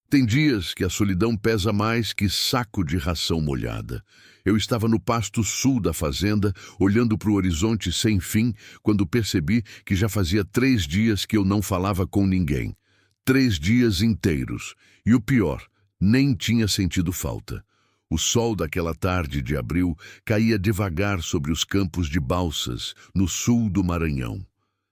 Tem dias que a solidão pesa mais que saco de ração molhada. Eu estava no pasto sul da fazenda, olhando para o horizonte sem fim, quando percebi que já fazia 3 dias que eu não falava com ninguém. 3 dias inteiros. E o pior, nem tinha sentido falta. O sol daquela tarde de abril caía devagar sobre os campos de Balsas, no sul do Maranhão.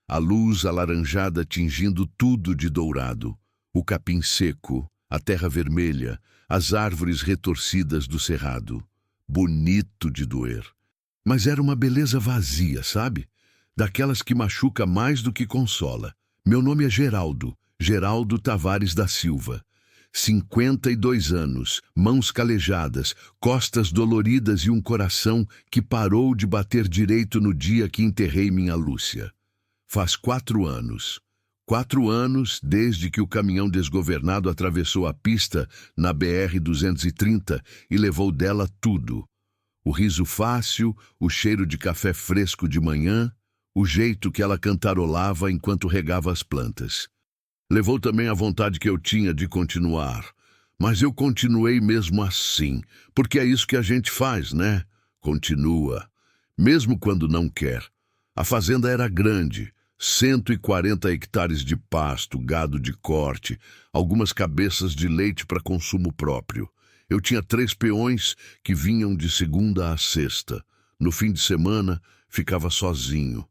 A luz alaranjada tingindo tudo de dourado. O capim seco, a terra vermelha, as árvores retorcidas do cerrado. Bonito de doer. Mas era uma beleza vazia, sabe? Daquelas que machuca mais do que consola. Meu nome é Geraldo, Geraldo Tavares da Silva. 52 anos, mãos calejadas, costas doloridas e um coração que parou de bater direito no dia que enterrei minha Lúcia. Faz 4 anos. 4 anos desde que o caminhão desgovernado atravessou a pista na BR-230 e levou dela tudo. O riso fácil, o cheiro de café fresco de manhã, o jeito que ela cantarolava enquanto regava as plantas. Levou também a vontade que eu tinha de continuar. Mas eu continuei mesmo assim, porque é isso que a gente faz, né? Continua. Mesmo quando não quer. A fazenda era grande. 140 hectares de pasto, gado de corte, algumas cabeças de leite para consumo próprio. Eu tinha 3 peões que vinham de segunda a sexta. No fim de semana, ficava sozinho.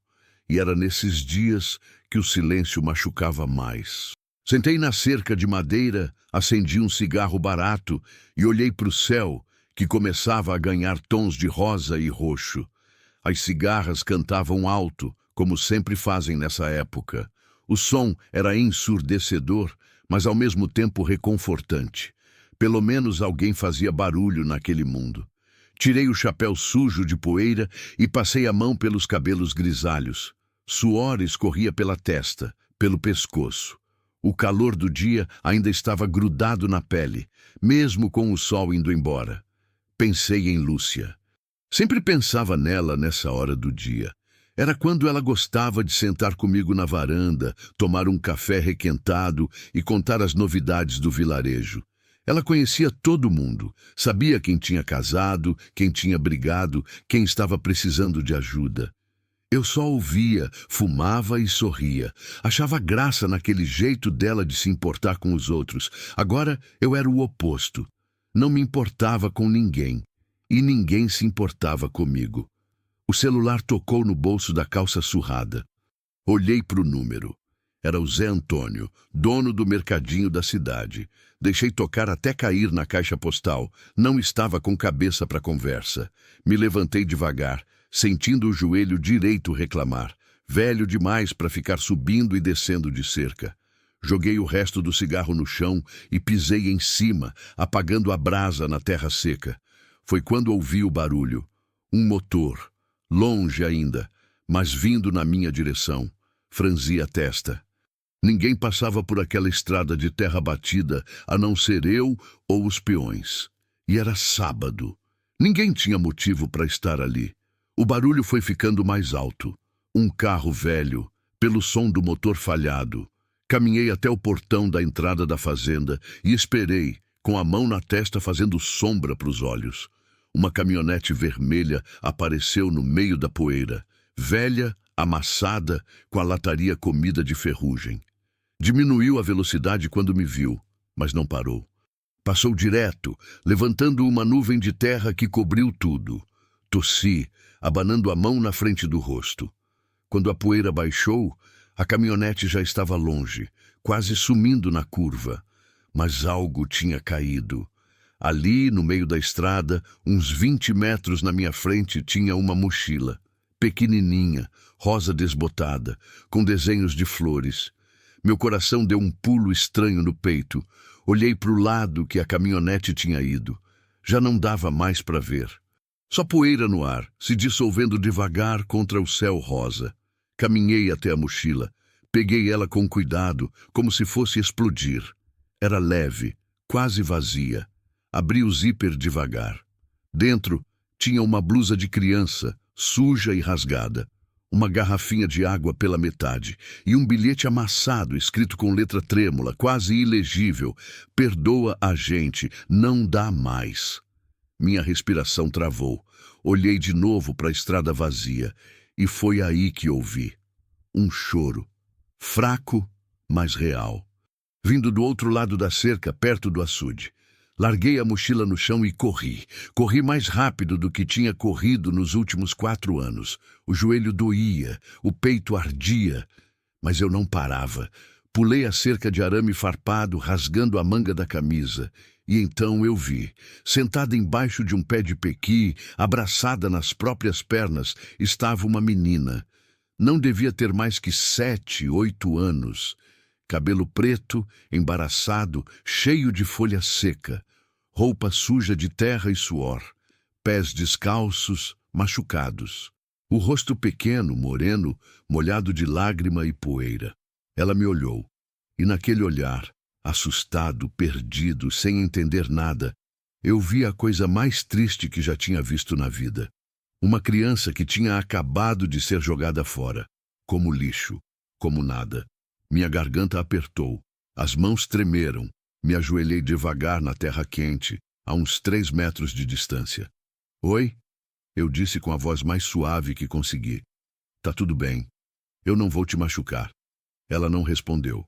E era nesses dias que o silêncio machucava mais. Sentei na cerca de madeira, acendi um cigarro barato e olhei para o céu, que começava a ganhar tons de rosa e roxo. As cigarras cantavam alto, como sempre fazem nessa época. O som era ensurdecedor, mas ao mesmo tempo reconfortante. Pelo menos alguém fazia barulho naquele mundo. Tirei o chapéu sujo de poeira e passei a mão pelos cabelos grisalhos. Suor escorria pela testa, pelo pescoço. O calor do dia ainda estava grudado na pele, mesmo com o sol indo embora. Pensei em Lúcia. Sempre pensava nela nessa hora do dia. Era quando ela gostava de sentar comigo na varanda, tomar um café requentado e contar as novidades do vilarejo. Ela conhecia todo mundo, sabia quem tinha casado, quem tinha brigado, quem estava precisando de ajuda. Eu só ouvia, fumava e sorria. Achava graça naquele jeito dela de se importar com os outros. Agora eu era o oposto. Não me importava com ninguém. E ninguém se importava comigo. O celular tocou no bolso da calça surrada. Olhei para o número. Era o Zé Antônio, dono do mercadinho da cidade. Deixei tocar até cair na caixa postal. Não estava com cabeça para conversa. Me levantei devagar, sentindo o joelho direito reclamar. Velho demais para ficar subindo e descendo de cerca. Joguei o resto do cigarro no chão e pisei em cima, apagando a brasa na terra seca. Foi quando ouvi o barulho. Um motor. Longe ainda, mas vindo na minha direção. Franzi a testa. Ninguém passava por aquela estrada de terra batida, a não ser eu ou os peões. E era sábado. Ninguém tinha motivo para estar ali. O barulho foi ficando mais alto. Um carro velho, pelo som do motor falhado. Caminhei até o portão da entrada da fazenda e esperei, com a mão na testa fazendo sombra para os olhos. Uma caminhonete vermelha apareceu no meio da poeira, velha, amassada, com a lataria comida de ferrugem. Diminuiu a velocidade quando me viu, mas não parou. Passou direto, levantando uma nuvem de terra que cobriu tudo. Tossi, abanando a mão na frente do rosto. Quando a poeira baixou, a caminhonete já estava longe, quase sumindo na curva. Mas algo tinha caído. Ali, no meio da estrada, uns 20 metros na minha frente, tinha uma mochila. Pequenininha, rosa desbotada, com desenhos de flores. Meu coração deu um pulo estranho no peito. Olhei para o lado que a caminhonete tinha ido. Já não dava mais para ver. Só poeira no ar, se dissolvendo devagar contra o céu rosa. Caminhei até a mochila. Peguei ela com cuidado, como se fosse explodir. Era leve, quase vazia. Abri o zíper devagar. Dentro tinha uma blusa de criança, suja e rasgada. uma garrafinha de água pela metade e um bilhete amassado escrito com letra trêmula, quase ilegível: "Perdoa a gente, não dá mais." Minha respiração travou. Olhei de novo para a estrada vazia e foi aí que ouvi um choro, fraco, mas real, vindo do outro lado da cerca, perto do açude. Larguei a mochila no chão e corri. Corri mais rápido do que tinha corrido nos últimos 4 anos. O joelho doía, o peito ardia, mas eu não parava. Pulei a cerca de arame farpado, rasgando a manga da camisa. E então eu vi, sentada embaixo de um pé de pequi, abraçada nas próprias pernas, estava uma menina. Não devia ter mais que 7, 8 anos. Cabelo preto, embaraçado, cheio de folha seca, roupa suja de terra e suor, pés descalços, machucados. O rosto pequeno, moreno, molhado de lágrima e poeira. Ela me olhou, e naquele olhar, assustado, perdido, sem entender nada, eu vi a coisa mais triste que já tinha visto na vida. Uma criança que tinha acabado de ser jogada fora, como lixo, como nada. Minha garganta apertou, as mãos tremeram, me ajoelhei devagar na terra quente, a uns 3 metros de distância. "Oi?" eu disse com a voz mais suave que consegui. "Tá tudo bem. Eu não vou te machucar." Ela não respondeu.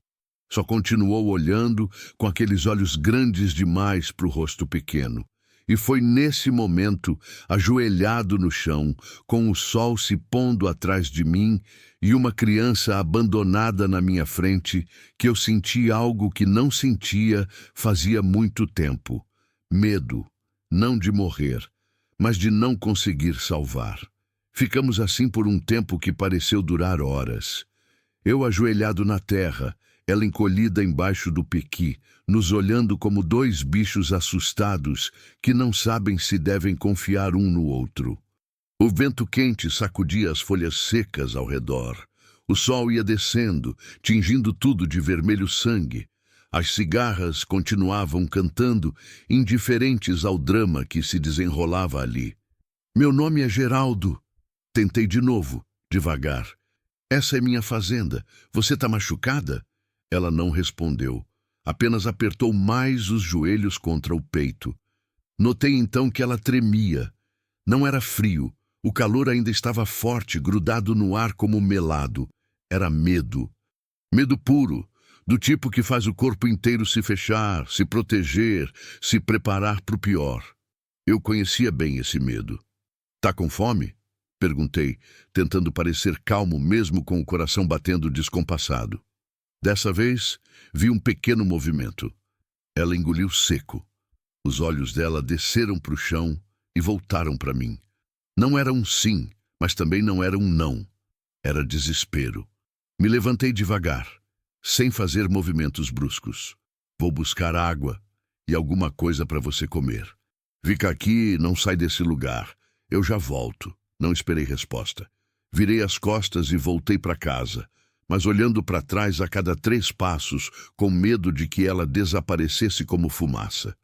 Só continuou olhando com aqueles olhos grandes demais para o rosto pequeno. E foi nesse momento, ajoelhado no chão, com o sol se pondo atrás de mim e uma criança abandonada na minha frente, que eu senti algo que não sentia fazia muito tempo. Medo, não de morrer, mas de não conseguir salvar. Ficamos assim por um tempo que pareceu durar horas. Eu ajoelhado na terra, ela encolhida embaixo do pequi, nos olhando como 2 bichos assustados que não sabem se devem confiar um no outro. O vento quente sacudia as folhas secas ao redor. O sol ia descendo, tingindo tudo de vermelho sangue. As cigarras continuavam cantando, indiferentes ao drama que se desenrolava ali. "Meu nome é Geraldo." Tentei de novo, devagar. "Essa é minha fazenda. Você tá machucada?" Ela não respondeu. Apenas apertou mais os joelhos contra o peito. Notei então que ela tremia. Não era frio. O calor ainda estava forte, grudado no ar como melado. Era medo. Medo puro, do tipo que faz o corpo inteiro se fechar, se proteger, se preparar para o pior. Eu conhecia bem esse medo. "Tá com fome?" perguntei, tentando parecer calmo mesmo com o coração batendo descompassado. Dessa vez, vi um pequeno movimento. Ela engoliu seco. Os olhos dela desceram para o chão e voltaram para mim. Não era um sim, mas também não era um não. Era desespero. Me levantei devagar, sem fazer movimentos bruscos. "Vou buscar água e alguma coisa para você comer. Fica aqui, não sai desse lugar. Eu já volto." Não esperei resposta. Virei as costas e voltei para casa, mas olhando para trás a cada 3 passos, com medo de que ela desaparecesse como fumaça.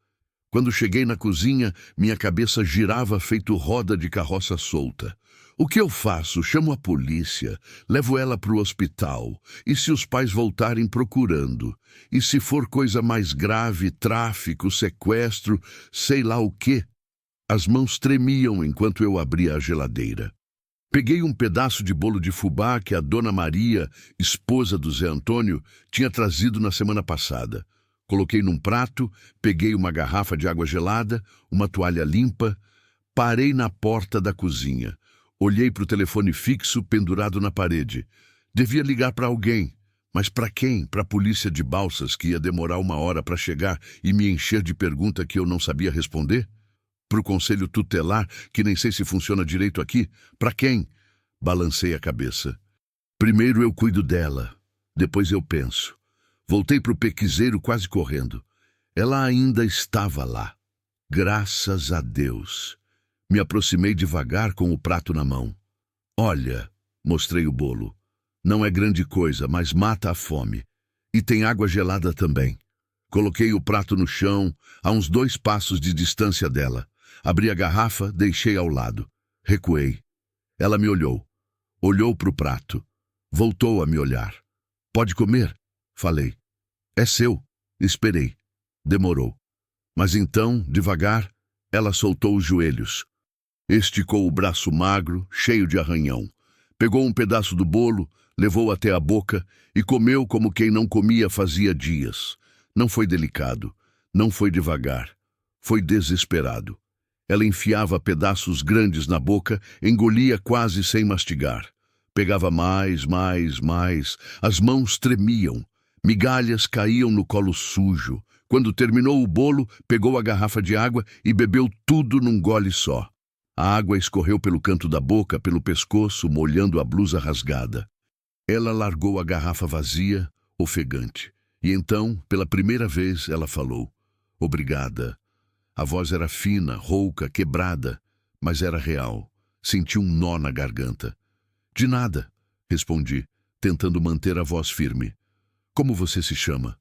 Quando cheguei na cozinha, minha cabeça girava feito roda de carroça solta. O que eu faço? Chamo a polícia, levo ela para o hospital. E se os pais voltarem procurando? E se for coisa mais grave, tráfico, sequestro, sei lá o quê? As mãos tremiam enquanto eu abria a geladeira. Peguei um pedaço de bolo de fubá que a Dona Maria, esposa do Zé Antônio, tinha trazido na semana passada. Coloquei num prato, peguei uma garrafa de água gelada, uma toalha limpa, parei na porta da cozinha. Olhei para o telefone fixo pendurado na parede. Devia ligar para alguém, mas para quem? Para a polícia de Balsas, que ia demorar 1 hora para chegar e me encher de pergunta que eu não sabia responder? Para o conselho tutelar, que nem sei se funciona direito aqui? Para quem? Balancei a cabeça. Primeiro eu cuido dela, depois eu penso. Voltei para o pequizeiro quase correndo. Ela ainda estava lá. Graças a Deus. Me aproximei devagar com o prato na mão. "Olha", mostrei o bolo. "Não é grande coisa, mas mata a fome. E tem água gelada também." Coloquei o prato no chão, a uns 2 passos de distância dela. Abri a garrafa, deixei ao lado. Recuei. Ela me olhou. Olhou para o prato. Voltou a me olhar. Pode comer? Falei. É seu. Esperei. Demorou. Mas então, devagar, ela soltou os joelhos. Esticou o braço magro, cheio de arranhão. Pegou um pedaço do bolo, levou até a boca e comeu como quem não comia fazia dias. Não foi delicado, não foi devagar, foi desesperado. Ela enfiava pedaços grandes na boca, engolia quase sem mastigar. Pegava mais, as mãos tremiam, migalhas caíam no colo sujo. Quando terminou o bolo, pegou a garrafa de água e bebeu tudo num gole só. A água escorreu pelo canto da boca, pelo pescoço, molhando a blusa rasgada. Ela largou a garrafa vazia, ofegante. E então, pela primeira vez, ela falou: obrigada. A voz era fina, rouca, quebrada, mas era real. Senti um nó na garganta. De nada, respondi, tentando manter a voz firme. Como você se chama?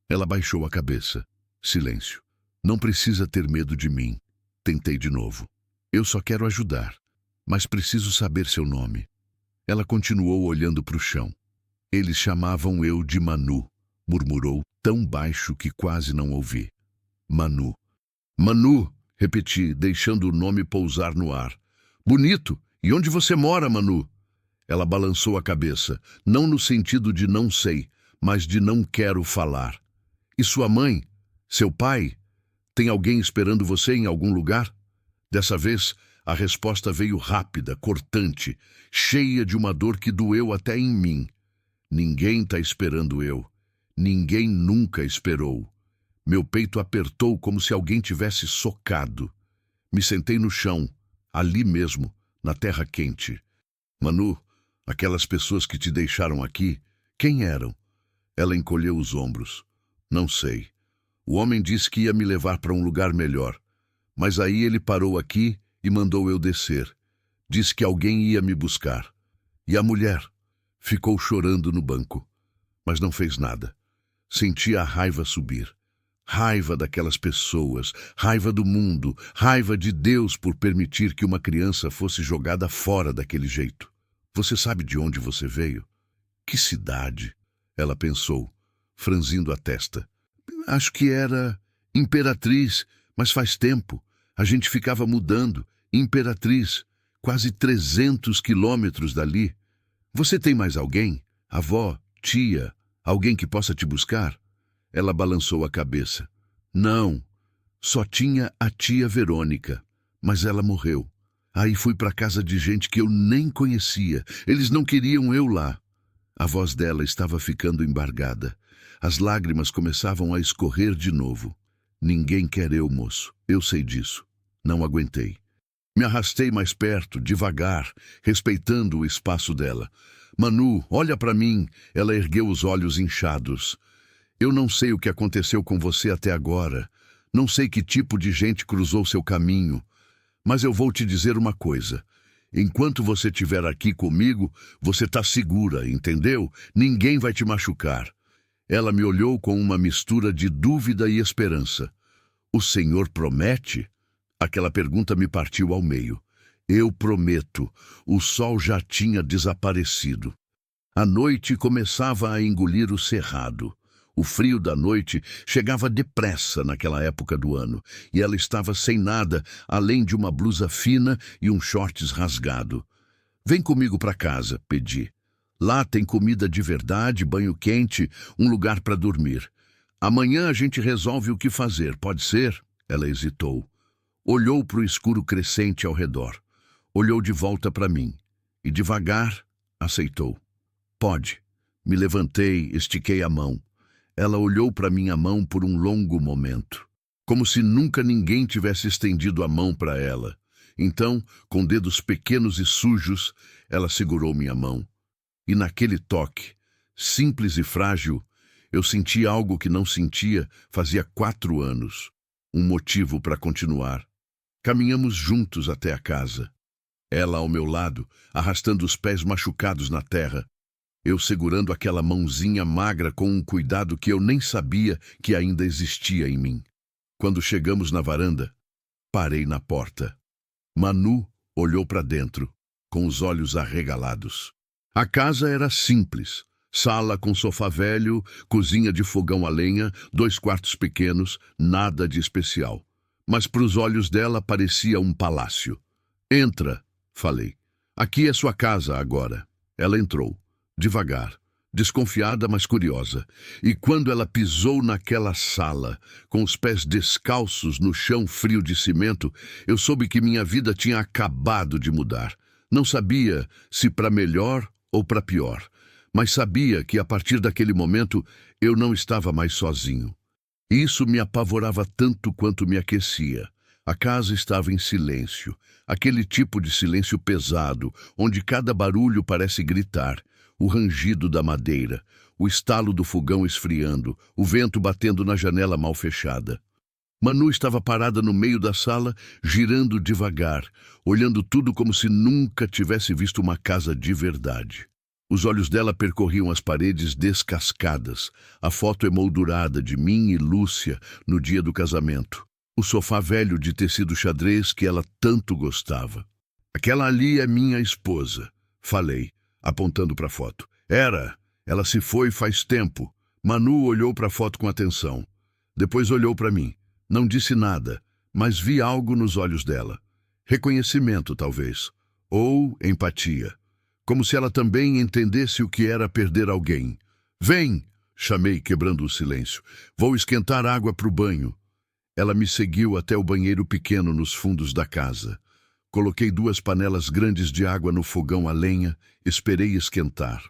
Ela baixou a cabeça. Silêncio. Não precisa ter medo de mim. Tentei de novo. Eu só quero ajudar, mas preciso saber seu nome. Ela continuou olhando para o chão. Eles chamavam eu de Manu, murmurou tão baixo que quase não ouvi. Manu. Manu, repeti, deixando o nome pousar no ar. Bonito! E onde você mora, Manu? Ela balançou a cabeça, não no sentido de não sei, mas de não quero falar. E sua mãe? Seu pai? Tem alguém esperando você em algum lugar? Dessa vez, a resposta veio rápida, cortante, cheia de uma dor que doeu até em mim. Ninguém está esperando eu. Ninguém nunca esperou. Meu peito apertou como se alguém tivesse socado. Me sentei no chão, ali mesmo, na terra quente. Manu, aquelas pessoas que te deixaram aqui, quem eram? Ela encolheu os ombros. Não sei. O homem disse que ia me levar para um lugar melhor. Mas aí ele parou aqui e mandou eu descer. Disse que alguém ia me buscar. E a mulher ficou chorando no banco, mas não fez nada. Senti a raiva subir. Raiva daquelas pessoas, raiva do mundo, raiva de Deus por permitir que uma criança fosse jogada fora daquele jeito. Você sabe de onde você veio? Que cidade? Ela pensou, franzindo a testa. Acho que era Imperatriz, mas faz tempo. A gente ficava mudando. Imperatriz, quase 300 quilômetros dali. Você tem mais alguém? Avó, tia, alguém que possa te buscar? Ela balançou a cabeça. Não, só tinha a tia Verônica, mas ela morreu. Aí fui para casa de gente que eu nem conhecia. Eles não queriam eu lá. A voz dela estava ficando embargada. As lágrimas começavam a escorrer de novo. Ninguém quer eu, moço. Eu sei disso. Não aguentei. Me arrastei mais perto, devagar, respeitando o espaço dela. Manu, olha para mim. Ela ergueu os olhos inchados. Eu não sei o que aconteceu com você até agora. Não sei que tipo de gente cruzou seu caminho. Mas eu vou te dizer uma coisa. Enquanto você estiver aqui comigo, você está segura, entendeu? Ninguém vai te machucar. Ela me olhou com uma mistura de dúvida e esperança. O Senhor promete? Aquela pergunta me partiu ao meio. Eu prometo. O sol já tinha desaparecido. A noite começava a engolir o cerrado. O frio da noite chegava depressa naquela época do ano, e ela estava sem nada, além de uma blusa fina e um shorts rasgado. Vem comigo para casa, pedi. Lá tem comida de verdade, banho quente, um lugar para dormir. Amanhã a gente resolve o que fazer, pode ser? Ela hesitou. Olhou para o escuro crescente ao redor. Olhou de volta para mim. E devagar, aceitou. Pode. Me levantei, estiquei a mão. Ela olhou para minha mão por um longo momento, como se nunca ninguém tivesse estendido a mão para ela. Então, com dedos pequenos e sujos, ela segurou minha mão. E naquele toque, simples e frágil, eu senti algo que não sentia fazia 4 anos. Um motivo para continuar. Caminhamos juntos até a casa. Ela ao meu lado, arrastando os pés machucados na terra. Eu segurando aquela mãozinha magra com um cuidado que eu nem sabia que ainda existia em mim. Quando chegamos na varanda, parei na porta. Manu olhou para dentro, com os olhos arregalados. A casa era simples. Sala com sofá velho, cozinha de fogão a lenha, 2 quartos pequenos, nada de especial. Mas para os olhos dela parecia um palácio. Entra, falei. Aqui é sua casa agora. Ela entrou, devagar, desconfiada, mas curiosa. E quando ela pisou naquela sala, com os pés descalços no chão frio de cimento, eu soube que minha vida tinha acabado de mudar. Não sabia se para melhor ou para pior, mas sabia que a partir daquele momento eu não estava mais sozinho. Isso me apavorava tanto quanto me aquecia. A casa estava em silêncio, aquele tipo de silêncio pesado, onde cada barulho parece gritar. O rangido da madeira, o estalo do fogão esfriando, o vento batendo na janela mal fechada. Manu estava parada no meio da sala, girando devagar, olhando tudo como se nunca tivesse visto uma casa de verdade. Os olhos dela percorriam as paredes descascadas, a foto emoldurada de mim e Lúcia no dia do casamento, o sofá velho de tecido xadrez que ela tanto gostava. Aquela ali é minha esposa, falei, apontando para a foto. Ela se foi faz tempo. Manu olhou para a foto com atenção. Depois olhou para mim. Não disse nada, mas vi algo nos olhos dela. Reconhecimento, talvez. Ou empatia. Como se ela também entendesse o que era perder alguém. Vem, chamei, quebrando o silêncio. Vou esquentar água para o banho. Ela me seguiu até o banheiro pequeno nos fundos da casa. Coloquei 2 panelas grandes de água no fogão a lenha, esperei esquentar.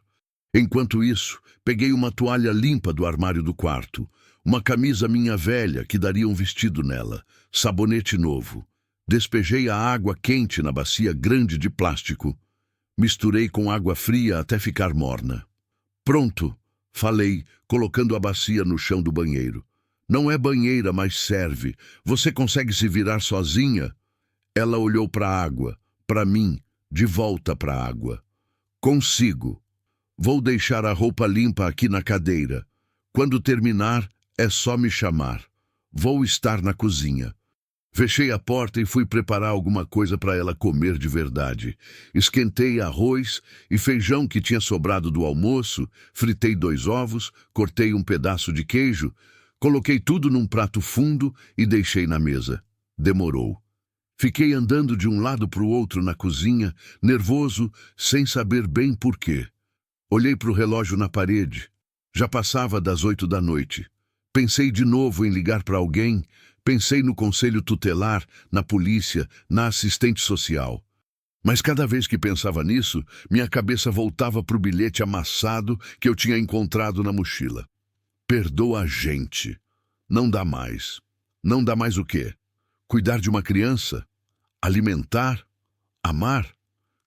Enquanto isso, peguei uma toalha limpa do armário do quarto, uma camisa minha velha que daria um vestido nela, sabonete novo. Despejei a água quente na bacia grande de plástico. Misturei com água fria até ficar morna. Pronto, falei, colocando a bacia no chão do banheiro. Não é banheira, mas serve. Você consegue se virar sozinha? Ela olhou para a água, para mim, de volta para a água. Consigo. Vou deixar a roupa limpa aqui na cadeira. Quando terminar, é só me chamar. Vou estar na cozinha. Fechei a porta e fui preparar alguma coisa para ela comer de verdade. Esquentei arroz e feijão que tinha sobrado do almoço, fritei 2 ovos, cortei um pedaço de queijo, coloquei tudo num prato fundo e deixei na mesa. Demorou. Fiquei andando de um lado para o outro na cozinha, nervoso, sem saber bem por quê. Olhei para o relógio na parede. Já passava das 8 da noite. Pensei de novo em ligar para alguém. Pensei no conselho tutelar, na polícia, na assistente social. Mas cada vez que pensava nisso, minha cabeça voltava para o bilhete amassado que eu tinha encontrado na mochila. Perdoa a gente. Não dá mais. Não dá mais o quê? Cuidar de uma criança? Alimentar? Amar?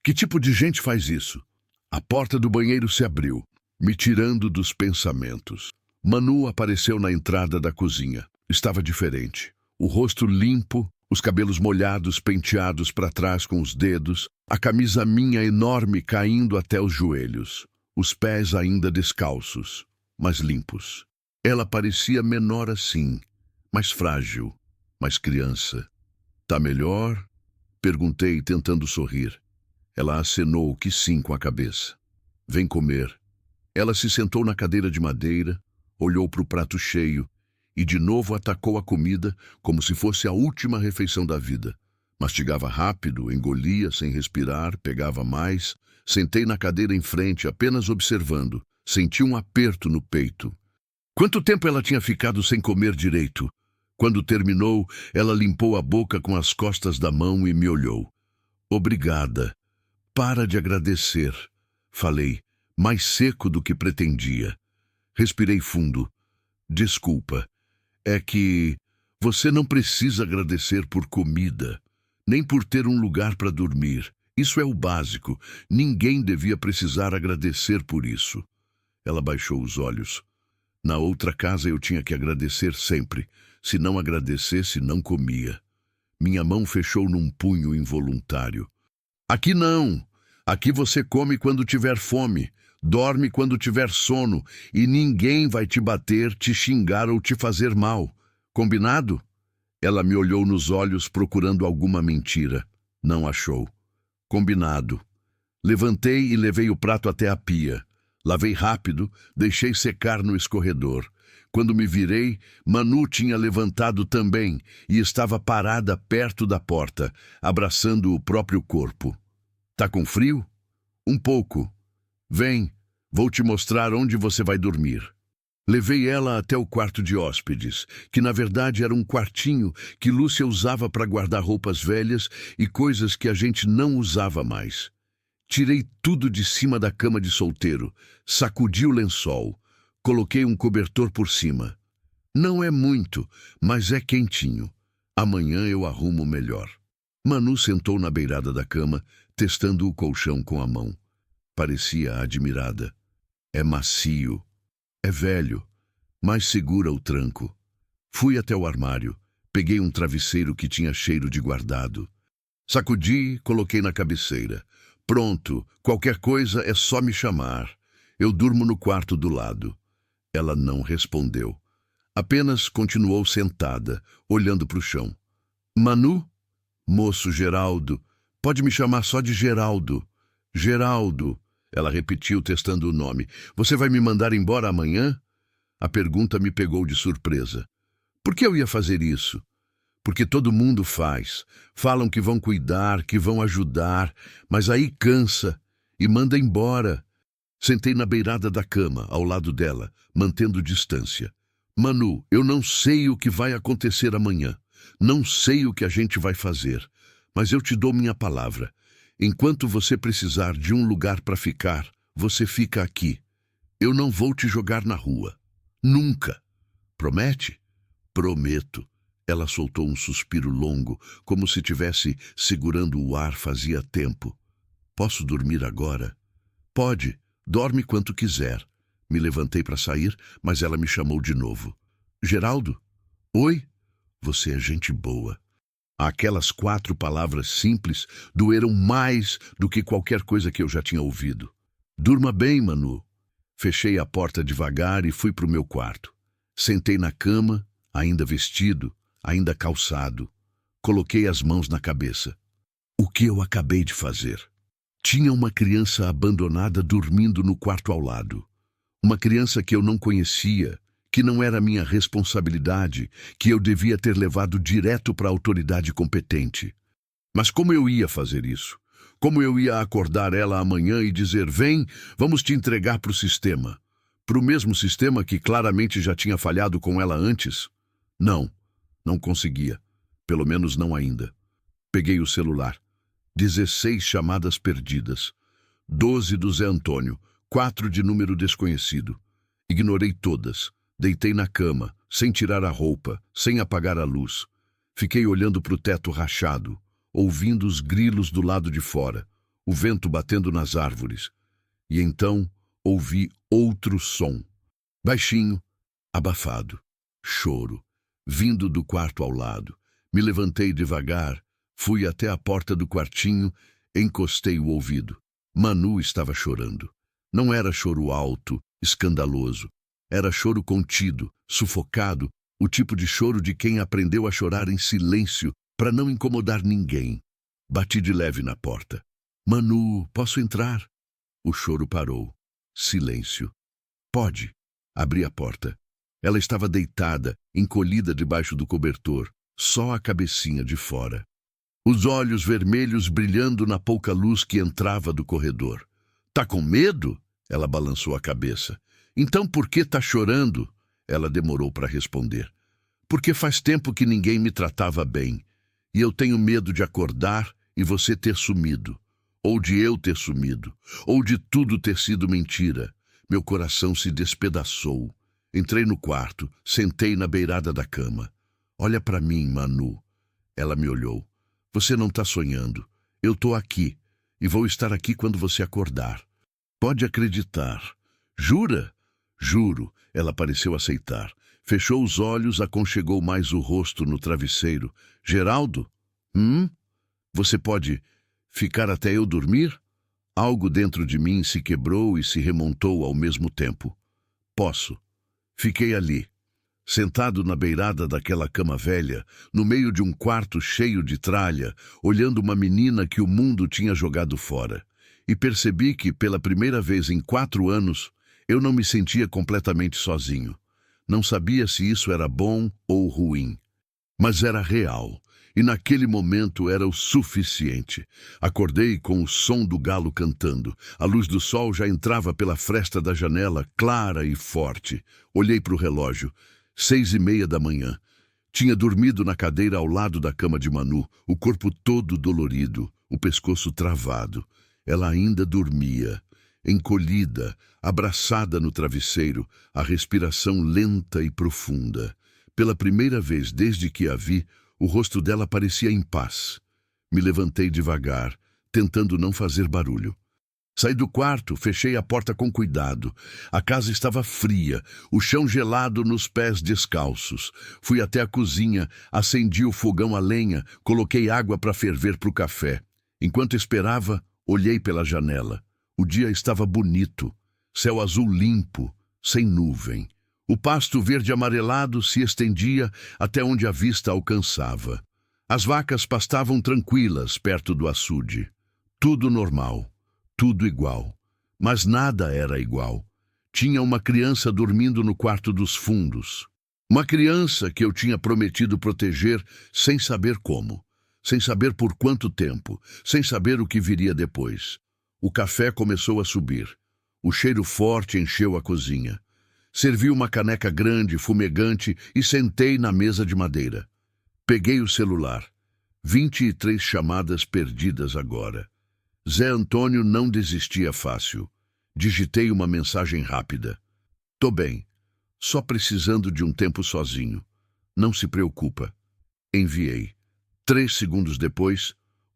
Que tipo de gente faz isso? A porta do banheiro se abriu, me tirando dos pensamentos. Manu apareceu na entrada da cozinha. Estava diferente. O rosto limpo, os cabelos molhados, penteados para trás com os dedos, a camisa minha enorme caindo até os joelhos, os pés ainda descalços, mas limpos. Ela parecia menor assim, mais frágil, mais criança. Tá melhor? Perguntei, tentando sorrir. Ela acenou que sim com a cabeça. Vem comer. Ela se sentou na cadeira de madeira, olhou para o prato cheio e de novo atacou a comida como se fosse a última refeição da vida. Mastigava rápido, engolia sem respirar, pegava mais. Sentei na cadeira em frente, apenas observando. Senti um aperto no peito. Quanto tempo ela tinha ficado sem comer direito? Quando terminou, ela limpou a boca com as costas da mão e me olhou. Obrigada. Para de agradecer, falei, mais seco do que pretendia. Respirei fundo. Desculpa. É que você não precisa agradecer por comida, nem por ter um lugar para dormir. Isso é o básico. Ninguém devia precisar agradecer por isso. Ela baixou os olhos. Na outra casa eu tinha que agradecer sempre. Se não agradecesse, não comia. Minha mão fechou num punho involuntário. Aqui não. Aqui você come quando tiver fome, dorme quando tiver sono, e ninguém vai te bater, te xingar ou te fazer mal. Combinado? Ela me olhou nos olhos procurando alguma mentira. Não achou. Combinado. Levantei e levei o prato até a pia. Lavei rápido, deixei secar no escorredor. Quando me virei, Manu tinha levantado também e estava parada perto da porta, abraçando o próprio corpo. Tá com frio? Um pouco. Vem, vou te mostrar onde você vai dormir. Levei ela até o quarto de hóspedes, que na verdade era um quartinho que Lúcia usava para guardar roupas velhas e coisas que a gente não usava mais. Tirei tudo de cima da cama de solteiro, sacudi o lençol, coloquei um cobertor por cima. Não é muito, mas é quentinho. Amanhã eu arrumo melhor. Manu sentou na beirada da cama, testando o colchão com a mão. Parecia admirada. É macio. É velho, mas segura o tranco. Fui até o armário, peguei um travesseiro que tinha cheiro de guardado. Sacudi e coloquei na cabeceira. Pronto, qualquer coisa é só me chamar. Eu durmo no quarto do lado. Ela não respondeu. Apenas continuou sentada, olhando para o chão. Manu? Moço Geraldo. Pode me chamar só de Geraldo. Geraldo. Ela repetiu, testando o nome. Você vai me mandar embora amanhã? A pergunta me pegou de surpresa. Por que eu ia fazer isso? Porque todo mundo faz. Falam que vão cuidar, que vão ajudar, mas aí cansa e manda embora. Sentei na beirada da cama, ao lado dela, mantendo distância. Manu, eu não sei o que vai acontecer amanhã. Não sei o que a gente vai fazer. Mas eu te dou minha palavra. Enquanto você precisar de um lugar para ficar, você fica aqui. Eu não vou te jogar na rua. Nunca. Promete? Prometo. Ela soltou um suspiro longo, como se tivesse segurando o ar fazia tempo. Posso dormir agora? Pode. Dorme quanto quiser. Me levantei para sair, mas ela me chamou de novo. Geraldo? Oi? Você é gente boa. Aquelas 4 palavras simples doeram mais do que qualquer coisa que eu já tinha ouvido. Durma bem, Manu. Fechei a porta devagar e fui para o meu quarto. Sentei na cama, ainda vestido, ainda calçado. Coloquei as mãos na cabeça. O que eu acabei de fazer? Tinha uma criança abandonada dormindo no quarto ao lado. Uma criança que eu não conhecia, que não era minha responsabilidade, que eu devia ter levado direto para a autoridade competente. Mas como eu ia fazer isso? Como eu ia acordar ela amanhã e dizer, vem, vamos te entregar para o sistema? Para o mesmo sistema que claramente já tinha falhado com ela antes? Não conseguia. Pelo menos não ainda. Peguei o celular. 16 chamadas perdidas. 12 do Zé Antônio, 4 de número desconhecido. Ignorei todas. Deitei na cama, sem tirar a roupa, sem apagar a luz. Fiquei olhando para o teto rachado, ouvindo os grilos do lado de fora, o vento batendo nas árvores. E então ouvi outro som. Baixinho, abafado. Choro, vindo do quarto ao lado. Me levantei devagar, fui até a porta do quartinho, encostei o ouvido. Manu estava chorando. Não era choro alto, escandaloso. Era choro contido, sufocado, o tipo de choro de quem aprendeu a chorar em silêncio para não incomodar ninguém. Bati de leve na porta. Manu, posso entrar? O choro parou. Silêncio. Pode. Abri a porta. Ela estava deitada, encolhida debaixo do cobertor, só a cabecinha de fora. Os olhos vermelhos brilhando na pouca luz que entrava do corredor. Tá com medo? Ela balançou a cabeça. Então por que tá chorando? Ela demorou para responder. Porque faz tempo que ninguém me tratava bem. E eu tenho medo de acordar e você ter sumido. Ou de eu ter sumido. Ou de tudo ter sido mentira. Meu coração se despedaçou. Entrei no quarto, sentei na beirada da cama. Olha para mim, Manu. Ela me olhou. Você não tá sonhando. Eu tô aqui. E vou estar aqui quando você acordar. Pode acreditar. Jura? Juro. Ela pareceu aceitar. Fechou os olhos, aconchegou mais o rosto no travesseiro. Geraldo? Você pode ficar até eu dormir? Algo dentro de mim se quebrou e se remontou ao mesmo tempo. Posso. Fiquei ali, sentado na beirada daquela cama velha, no meio de um quarto cheio de tralha, olhando uma menina que o mundo tinha jogado fora. e percebi que, pela primeira vez em 4 anos, eu não me sentia completamente sozinho. Não sabia se isso era bom ou ruim, mas era real. E naquele momento era o suficiente. Acordei com o som do galo cantando. A luz do sol já entrava pela fresta da janela, clara e forte. Olhei para o relógio. 6:30 da manhã. Tinha dormido na cadeira ao lado da cama de Manu, o corpo todo dolorido, o pescoço travado. Ela ainda dormia, encolhida, abraçada no travesseiro, a respiração lenta e profunda. Pela primeira vez desde que a vi, o rosto dela parecia em paz. Me levantei devagar, tentando não fazer barulho. Saí do quarto, fechei a porta com cuidado. A casa estava fria, o chão gelado nos pés descalços. Fui até a cozinha, acendi o fogão a lenha, coloquei água para ferver para o café. Enquanto esperava, olhei pela janela. O dia estava bonito, céu azul limpo, sem nuvem. O pasto verde amarelado se estendia até onde a vista alcançava. As vacas pastavam tranquilas perto do açude. Tudo normal, tudo igual. Mas nada era igual. Tinha uma criança dormindo no quarto dos fundos. Uma criança que eu tinha prometido proteger sem saber como, sem saber por quanto tempo, sem saber o que viria depois. O café começou a subir. O cheiro forte encheu a cozinha. Servi uma caneca grande, fumegante, e sentei na mesa de madeira. Peguei o celular. 23 chamadas perdidas agora. Zé Antônio não desistia fácil. Digitei uma mensagem rápida. Tô bem, só precisando de um tempo sozinho. Não se preocupa. Enviei. 3 segundos depois,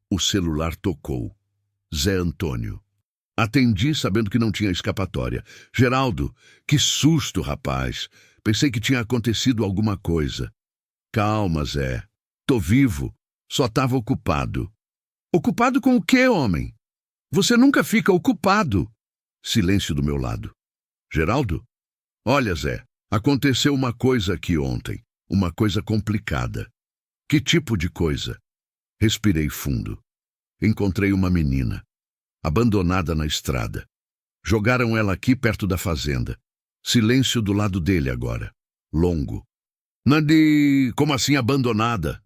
o celular tocou. Zé Antônio. Atendi sabendo que não tinha escapatória. Geraldo, que susto, rapaz. Pensei que tinha acontecido alguma coisa. Calma, Zé. Tô vivo. Só tava ocupado. Ocupado com o quê, homem? Você nunca fica ocupado. Silêncio do meu lado. Geraldo? Olha, Zé, aconteceu uma coisa aqui ontem. Uma coisa complicada. Que tipo de coisa? Respirei fundo. Encontrei uma menina. Abandonada na estrada. Jogaram ela aqui perto da fazenda. Silêncio do lado dele agora. Longo. Nandi, como assim abandonada?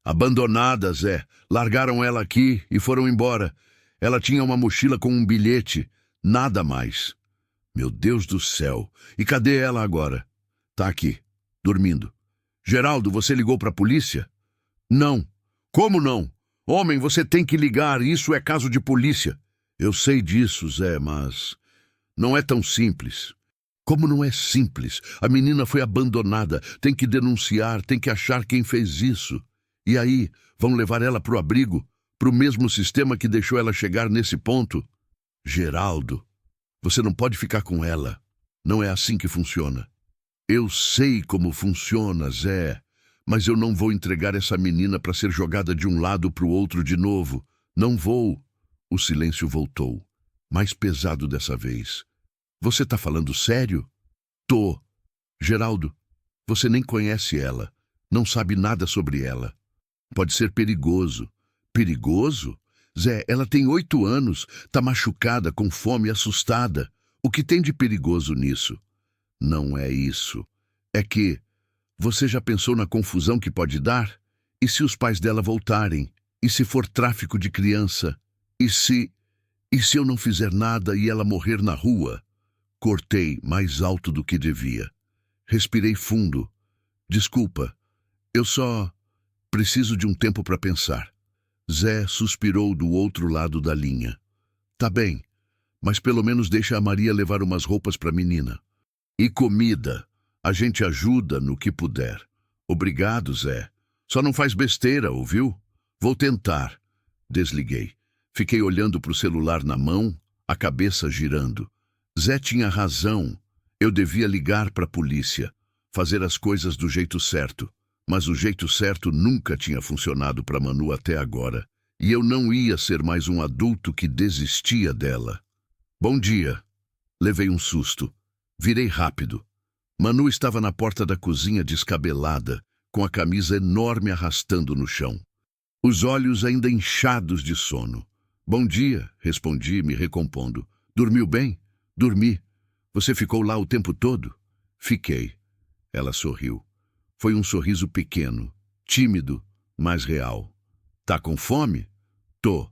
Abandonada, Zé. Largaram ela aqui e foram embora. Ela tinha uma mochila com um bilhete. Nada mais. Meu Deus do céu. E cadê ela agora? Tá aqui, dormindo. Geraldo, você ligou para a polícia? Não. Como não? Homem, você tem que ligar. Isso é caso de polícia. Eu sei disso, Zé, mas não é tão simples. Como não é simples? A menina foi abandonada. Tem que denunciar, tem que achar quem fez isso. E aí, vão levar ela pro abrigo? Pro mesmo sistema que deixou ela chegar nesse ponto? Geraldo, você não pode ficar com ela. Não é assim que funciona. Eu sei como funciona, Zé, mas eu não vou entregar essa menina para ser jogada de um lado pro outro de novo. Não vou. O silêncio voltou, mais pesado dessa vez. Você tá falando sério? Tô. Geraldo, você nem conhece ela, não sabe nada sobre ela. Pode ser perigoso. Perigoso? Zé, ela tem 8 anos, tá machucada, com fome e assustada. O que tem de perigoso nisso? Não é isso. É que você já pensou na confusão que pode dar? E se os pais dela voltarem? E se for tráfico de criança? E se eu não fizer nada e ela morrer na rua? Cortei mais alto do que devia. Respirei fundo. Desculpa, eu só preciso de um tempo para pensar. Zé suspirou do outro lado da linha. Tá bem, mas pelo menos deixa a Maria levar umas roupas para a menina. E comida. A gente ajuda no que puder. Obrigado, Zé. Só não faz besteira, ouviu? Vou tentar. Desliguei. Fiquei olhando para o celular na mão, a cabeça girando. Zé tinha razão. Eu devia ligar para a polícia, fazer as coisas do jeito certo. Mas o jeito certo nunca tinha funcionado para Manu até agora. E eu não ia ser mais um adulto que desistia dela. Bom dia. Levei um susto. Virei rápido. Manu estava na porta da cozinha descabelada, com a camisa enorme arrastando no chão. Os olhos ainda inchados de sono. Bom dia, respondi, me recompondo. Dormiu bem? Dormi. Você ficou lá o tempo todo? Fiquei. Ela sorriu. Foi um sorriso pequeno, tímido, mas real. Tá com fome? Tô.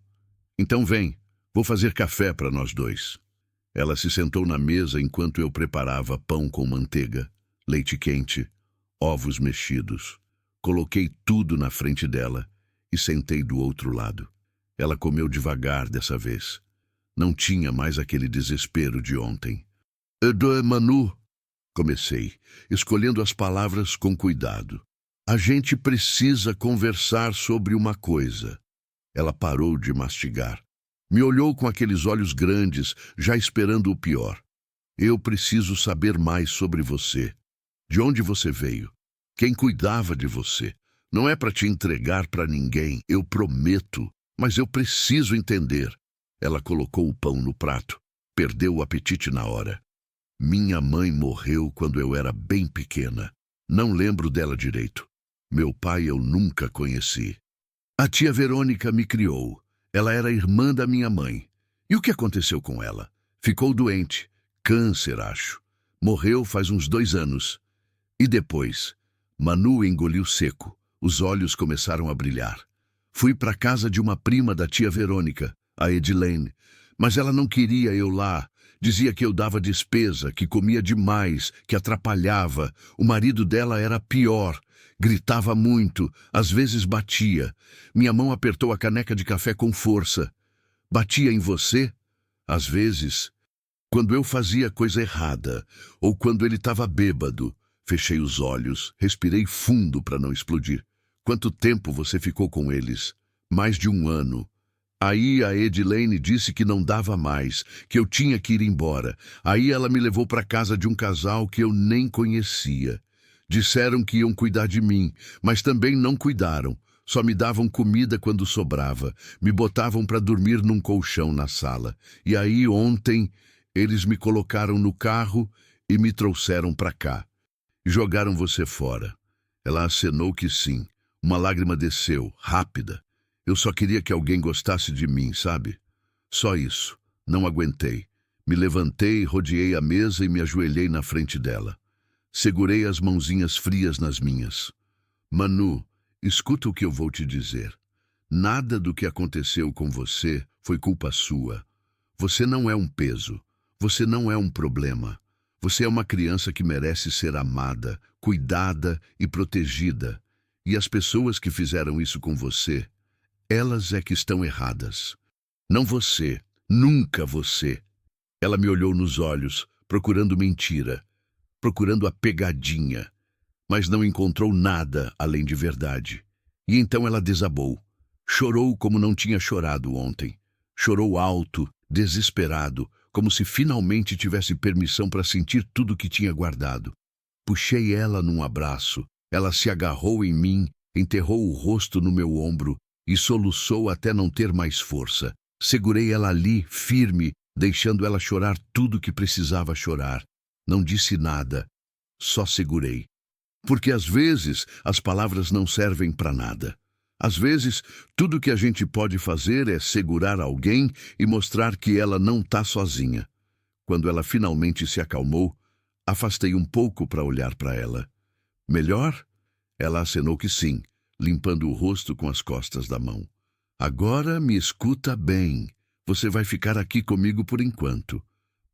Então vem, vou fazer café para nós dois. Ela se sentou na mesa enquanto eu preparava pão com manteiga, leite quente, ovos mexidos. Coloquei tudo na frente dela e sentei do outro lado. Ela comeu devagar dessa vez. Não tinha mais aquele desespero de ontem. Manu, comecei, escolhendo as palavras com cuidado. A gente precisa conversar sobre uma coisa. Ela parou de mastigar. Me olhou com aqueles olhos grandes, já esperando o pior. Eu preciso saber mais sobre você. De onde você veio? Quem cuidava de você? Não é para te entregar para ninguém, eu prometo. Mas eu preciso entender. Ela colocou o pão no prato. Perdeu o apetite na hora. Minha mãe morreu quando eu era bem pequena. Não lembro dela direito. Meu pai eu nunca conheci. A tia Verônica me criou. Ela era irmã da minha mãe. E o que aconteceu com ela? Ficou doente. Câncer, acho. Morreu faz uns 2 anos. E depois? Manu engoliu seco. Os olhos começaram a brilhar. Fui para casa de uma prima da tia Verônica, a Edilene, mas ela não queria eu lá. Dizia que eu dava despesa, que comia demais, que atrapalhava. O marido dela era pior. Gritava muito, às vezes batia. Minha mão apertou a caneca de café com força. Batia em você? Às vezes. Quando eu fazia coisa errada, ou quando ele estava bêbado. Fechei os olhos, respirei fundo para não explodir. Quanto tempo você ficou com eles? Mais de 1 ano. Aí a Edilene disse que não dava mais, que eu tinha que ir embora. Aí ela me levou para casa de um casal que eu nem conhecia. Disseram que iam cuidar de mim, mas também não cuidaram. Só me davam comida quando sobrava. Me botavam para dormir num colchão na sala. E aí ontem eles me colocaram no carro e me trouxeram para cá. Jogaram você fora. Ela acenou que sim. Uma lágrima desceu, rápida. Eu só queria que alguém gostasse de mim, sabe? Só isso. Não aguentei. Me levantei, rodeei a mesa e me ajoelhei na frente dela. Segurei as mãozinhas frias nas minhas. Manu, escuta o que eu vou te dizer. Nada do que aconteceu com você foi culpa sua. Você não é um peso. Você não é um problema. Você é uma criança que merece ser amada, cuidada e protegida. E as pessoas que fizeram isso com você, elas é que estão erradas. Não você, nunca você. Ela me olhou nos olhos, procurando mentira, procurando a pegadinha, mas não encontrou nada além de verdade. E então ela desabou. Chorou como não tinha chorado ontem. Chorou alto, desesperado, como se finalmente tivesse permissão para sentir tudo que tinha guardado. Puxei ela num abraço. Ela se agarrou em mim, enterrou o rosto no meu ombro e soluçou até não ter mais força. Segurei ela ali, firme, deixando ela chorar tudo que precisava chorar. Não disse nada, só segurei. Porque às vezes as palavras não servem para nada. Às vezes, tudo que a gente pode fazer é segurar alguém e mostrar que ela não está sozinha. Quando ela finalmente se acalmou, afastei um pouco para olhar para ela. Melhor? Ela acenou que sim, limpando o rosto com as costas da mão. Agora me escuta bem. Você vai ficar aqui comigo por enquanto.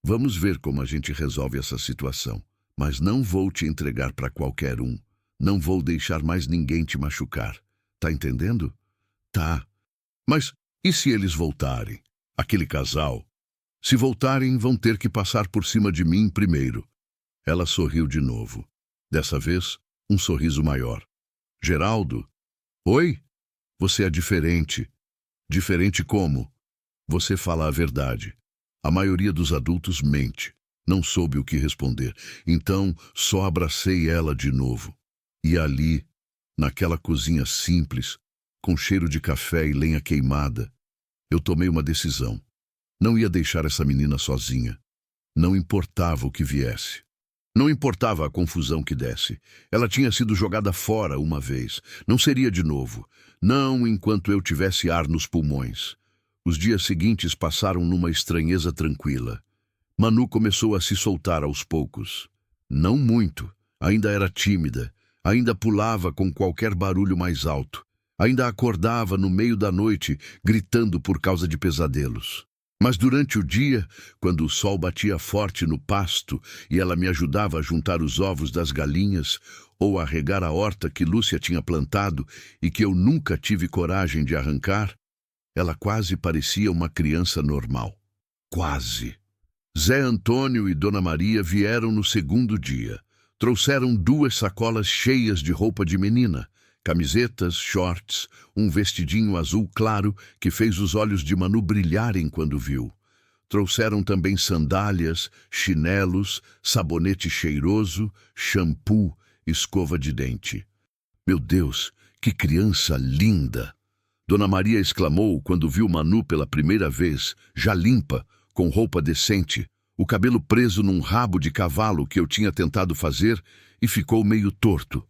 Vamos ver como a gente resolve essa situação. Mas não vou te entregar para qualquer um. Não vou deixar mais ninguém te machucar. Tá entendendo? Tá. Mas e se eles voltarem? Aquele casal? Se voltarem, vão ter que passar por cima de mim primeiro. Ela sorriu de novo. Dessa vez, um sorriso maior. Geraldo? Oi? Você é diferente. Diferente como? Você fala a verdade. A maioria dos adultos mente. Não soube o que responder. Então, só abracei ela de novo. E ali, naquela cozinha simples, com cheiro de café e lenha queimada, eu tomei uma decisão. Não ia deixar essa menina sozinha. Não importava o que viesse. Não importava a confusão que desse. Ela tinha sido jogada fora uma vez. Não seria de novo. Não enquanto eu tivesse ar nos pulmões. Os dias seguintes passaram numa estranheza tranquila. Manu começou a se soltar aos poucos. Não muito. Ainda era tímida. Ainda pulava com qualquer barulho mais alto. Ainda acordava no meio da noite, gritando por causa de pesadelos. Mas durante o dia, quando o sol batia forte no pasto e ela me ajudava a juntar os ovos das galinhas ou a regar a horta que Lúcia tinha plantado e que eu nunca tive coragem de arrancar, ela quase parecia uma criança normal. Quase. Zé Antônio e Dona Maria vieram no segundo dia. Trouxeram 2 sacolas cheias de roupa de menina, camisetas, shorts, um vestidinho azul claro que fez os olhos de Manu brilharem quando viu. Trouxeram também sandálias, chinelos, sabonete cheiroso, shampoo, escova de dente. Meu Deus, que criança linda! Dona Maria exclamou quando viu Manu pela primeira vez, já limpa, com roupa decente, o cabelo preso num rabo de cavalo que eu tinha tentado fazer e ficou meio torto.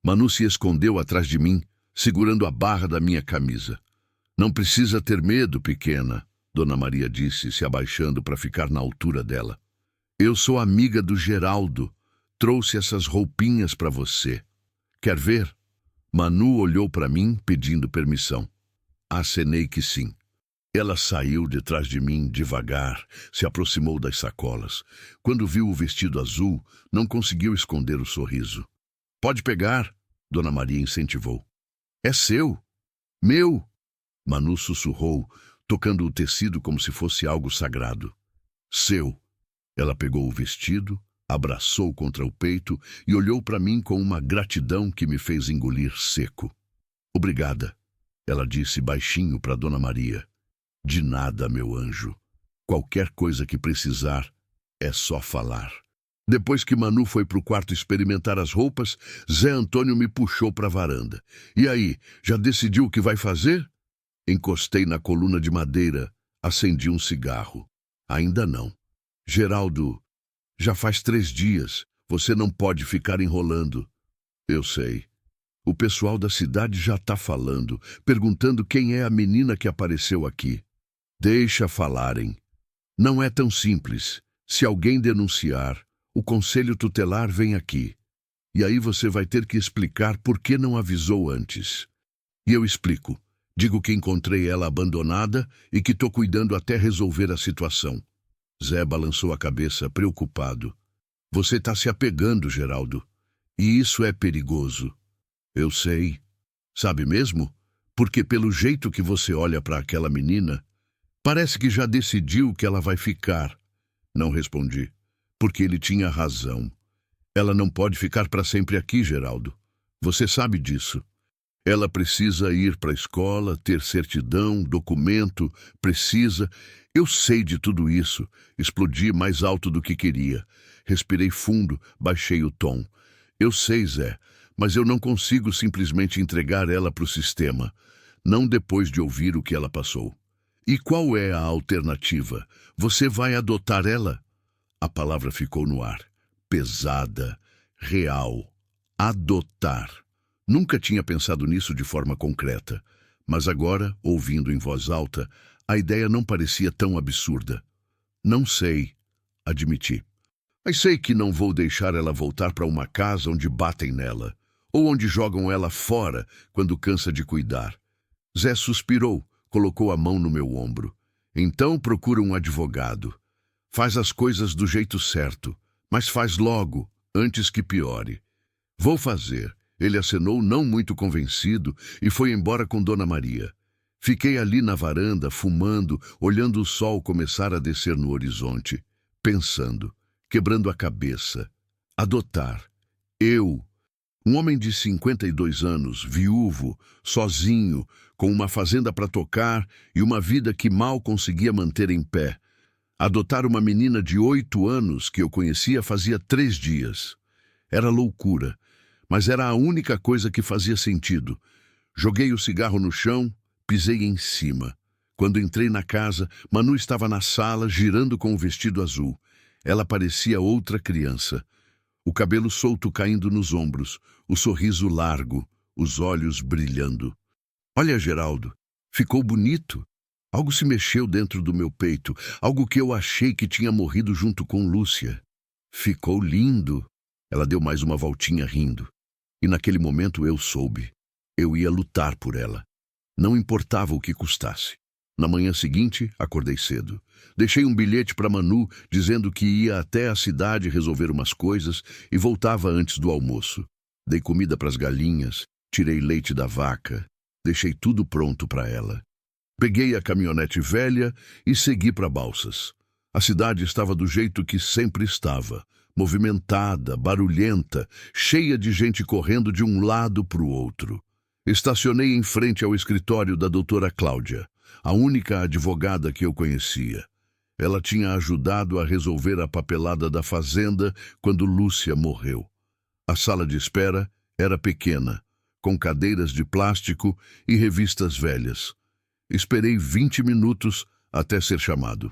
Manu se escondeu atrás de mim, segurando a barra da minha camisa. Não precisa ter medo, pequena, Dona Maria disse, se abaixando para ficar na altura dela. Eu sou amiga do Geraldo. Trouxe essas roupinhas para você. Quer ver? Manu olhou para mim, pedindo permissão. Acenei que sim. Ela saiu de trás de mim devagar, se aproximou das sacolas. Quando viu o vestido azul, não conseguiu esconder o sorriso. Pode pegar, Dona Maria incentivou. É seu. Meu. Manu sussurrou, tocando o tecido como se fosse algo sagrado. Seu. Ela pegou o vestido, abraçou contra o peito e olhou para mim com uma gratidão que me fez engolir seco. Obrigada, ela disse baixinho para Dona Maria. De nada, meu anjo. Qualquer coisa que precisar, é só falar. Depois que Manu foi para o quarto experimentar as roupas, Zé Antônio me puxou para a varanda. E aí, já decidiu o que vai fazer? Encostei na coluna de madeira, acendi um cigarro. Ainda não. Geraldo, já faz 3 dias. Você não pode ficar enrolando. Eu sei. O pessoal da cidade já está falando, perguntando quem é a menina que apareceu aqui. Deixa falarem. Não é tão simples. Se alguém denunciar, o conselho tutelar vem aqui. E aí você vai ter que explicar por que não avisou antes. E eu explico. Digo que encontrei ela abandonada e que estou cuidando até resolver a situação. Zé balançou a cabeça, preocupado. Você está se apegando, Geraldo. E isso é perigoso. Eu sei. Sabe mesmo? Porque pelo jeito que você olha para aquela menina, parece que já decidiu que ela vai ficar. Não respondi. Porque ele tinha razão. Ela não pode ficar para sempre aqui, Geraldo. Você sabe disso. Ela precisa ir para a escola, ter certidão, documento, precisa... Eu sei de tudo isso. Explodi mais alto do que queria. Respirei fundo, baixei o tom. Eu sei, Zé, mas eu não consigo simplesmente entregar ela para o sistema. Não depois de ouvir o que ela passou. E qual é a alternativa? Você vai adotar ela? A palavra ficou no ar. Pesada, real. Adotar. Nunca tinha pensado nisso de forma concreta. Mas agora, ouvindo em voz alta, a ideia não parecia tão absurda. Não sei, admiti. Mas sei que não vou deixar ela voltar para uma casa onde batem nela, ou onde jogam ela fora quando cansa de cuidar. Zé suspirou, colocou a mão no meu ombro. Então procura um advogado. Faz as coisas do jeito certo, mas faz logo, antes que piore. Vou fazer. Ele acenou não muito convencido e foi embora com Dona Maria. Fiquei ali na varanda, fumando, olhando o sol começar a descer no horizonte, pensando, quebrando a cabeça. Adotar. Eu, um homem de 52 anos, viúvo, sozinho, com uma fazenda para tocar e uma vida que mal conseguia manter em pé. Adotar uma menina de 8 anos que eu conhecia fazia 3 dias. Era loucura, mas era a única coisa que fazia sentido. Joguei o cigarro no chão, pisei em cima. Quando entrei na casa, Manu estava na sala, girando com o vestido azul. Ela parecia outra criança. O cabelo solto caindo nos ombros, o sorriso largo, os olhos brilhando. Olha, Geraldo, ficou bonito. Algo se mexeu dentro do meu peito, algo que eu achei que tinha morrido junto com Lúcia. Ficou lindo. Ela deu mais uma voltinha rindo. E naquele momento eu soube. Eu ia lutar por ela. Não importava o que custasse. Na manhã seguinte, acordei cedo. Deixei um bilhete para Manu dizendo que ia até a cidade resolver umas coisas e voltava antes do almoço. Dei comida para as galinhas, tirei leite da vaca, deixei tudo pronto para ela. Peguei a caminhonete velha e segui para Balsas. A cidade estava do jeito que sempre estava, movimentada, barulhenta, cheia de gente correndo de um lado para o outro. Estacionei em frente ao escritório da doutora Cláudia, a única advogada que eu conhecia. Ela tinha ajudado a resolver a papelada da fazenda quando Lúcia morreu. A sala de espera era pequena, com cadeiras de plástico e revistas velhas. Esperei 20 minutos até ser chamado.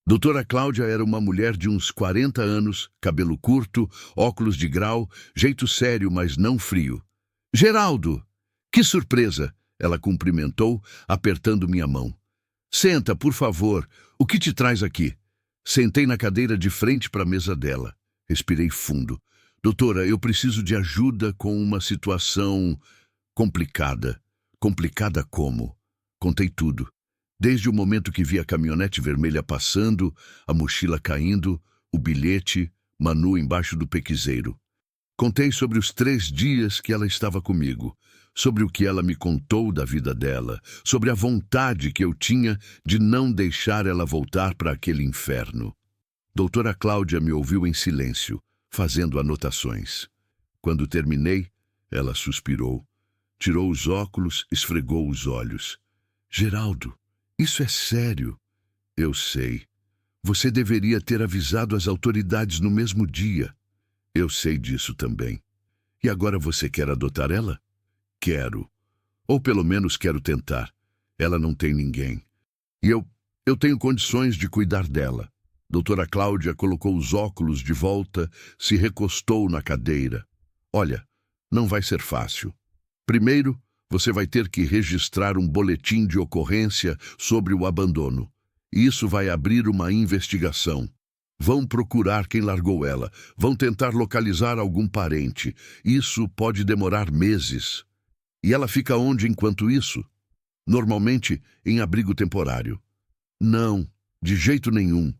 Doutora Cláudia era uma mulher de uns 40 anos, cabelo curto, óculos de grau, jeito sério, mas não frio. "Geraldo! Que surpresa!" Ela cumprimentou, apertando minha mão. "Senta, por favor. O que te traz aqui?" Sentei na cadeira de frente para a mesa dela. Respirei fundo. "Doutora, eu preciso de ajuda com uma situação complicada." "Complicada como?" Contei tudo. Desde o momento que vi a caminhonete vermelha passando, a mochila caindo, o bilhete, Manu embaixo do pequiseiro. Contei sobre os 3 dias que ela estava comigo, sobre o que ela me contou da vida dela, sobre a vontade que eu tinha de não deixar ela voltar para aquele inferno. Doutora Cláudia me ouviu em silêncio, fazendo anotações. Quando terminei, ela suspirou, tirou os óculos, esfregou os olhos. "Geraldo, isso é sério." "Eu sei. Você deveria ter avisado as autoridades no mesmo dia." "Eu sei disso também." "E agora você quer adotar ela?" "Quero. Ou pelo menos quero tentar. Ela não tem ninguém. E eu tenho condições de cuidar dela." Doutora Cláudia colocou os óculos de volta, se recostou na cadeira. "Olha, não vai ser fácil. Primeiro, você vai ter que registrar um boletim de ocorrência sobre o abandono. Isso vai abrir uma investigação. Vão procurar quem largou ela. Vão tentar localizar algum parente. Isso pode demorar meses. E ela fica onde enquanto isso? Normalmente em abrigo temporário." "Não, de jeito nenhum."